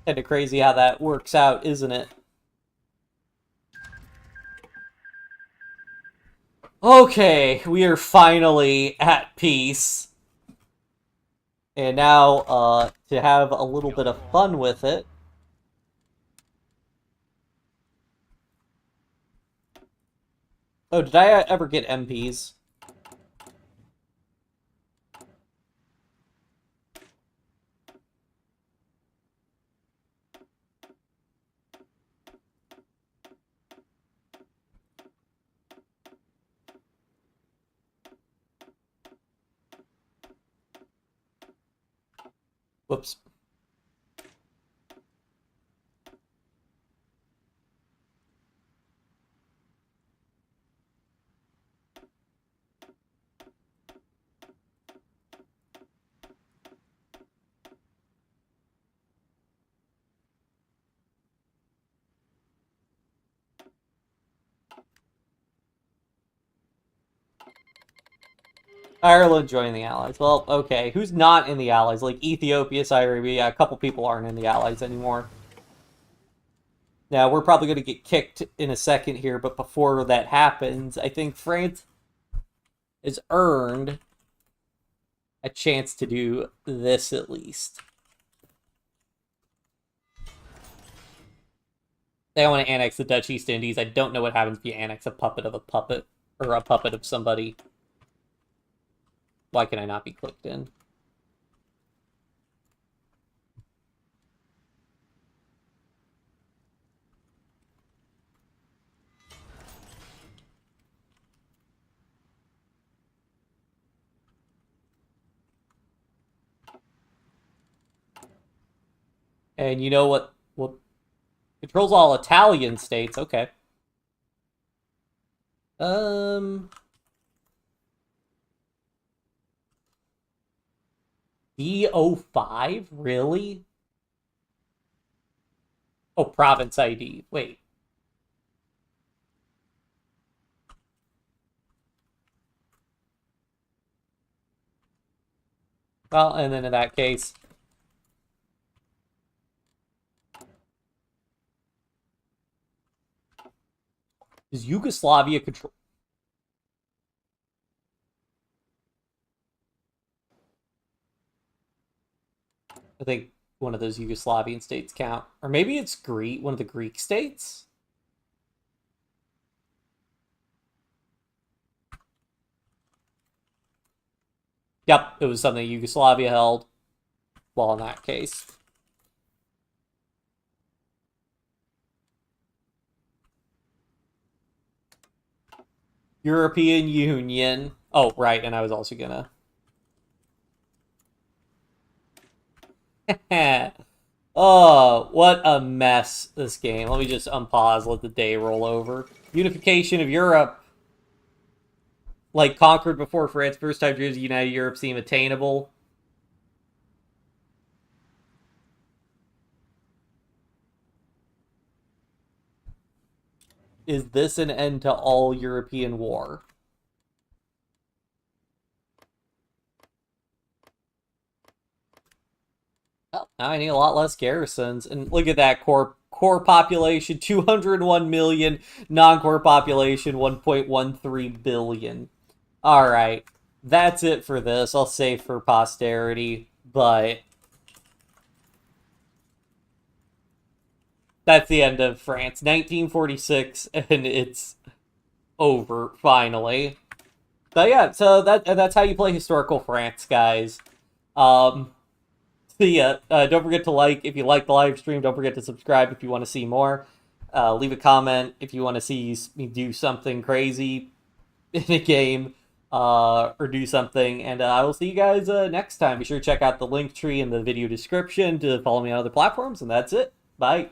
Kinda crazy how that works out, isn't it? Okay, we are finally at peace. And now, to have a little bit of fun with it. Oh, did I ever get MPs? Whoops. Ireland joining the Allies. Well, okay. Who's not in the Allies? Like Ethiopia, Syria, yeah, a couple people aren't in the Allies anymore. Now, we're probably going to get kicked in a second here, but before that happens, I think France has earned a chance to do this at least. They want to annex the Dutch East Indies. I don't know what happens if you annex a puppet of a puppet, or a puppet of somebody. Why can I not be clicked in? And you know what? What controls all Italian states? Okay. D05? Really? Oh, province ID. Wait. Well, and then in that case, is Yugoslavia control? I think one of those Yugoslavian states count, or maybe it's Greek, one of the Greek states. Yep, it was something Yugoslavia held. Well, in that case. European Union. Oh, right, and I was also gonna... Oh, what a mess, this game. Let me just unpause, let the day roll over. Unification of Europe. Like, conquered before France, first time Jews united Europe seem attainable. Is this an end to all European war? I need a lot less garrisons. And look at that core population, 201 million. Non-core population, 1.13 billion. All right, that's it for this. I'll save for posterity, but that's the end of France. 1946, and it's over finally. But yeah, so that's how you play historical France, guys. So yeah, don't forget to like if you like the live stream. Don't forget to subscribe if you want to see more. Leave a comment if you want to see me do something crazy in a game, or do something. And I will see you guys next time. Be sure to check out the link tree in the video description to follow me on other platforms. And that's it. Bye.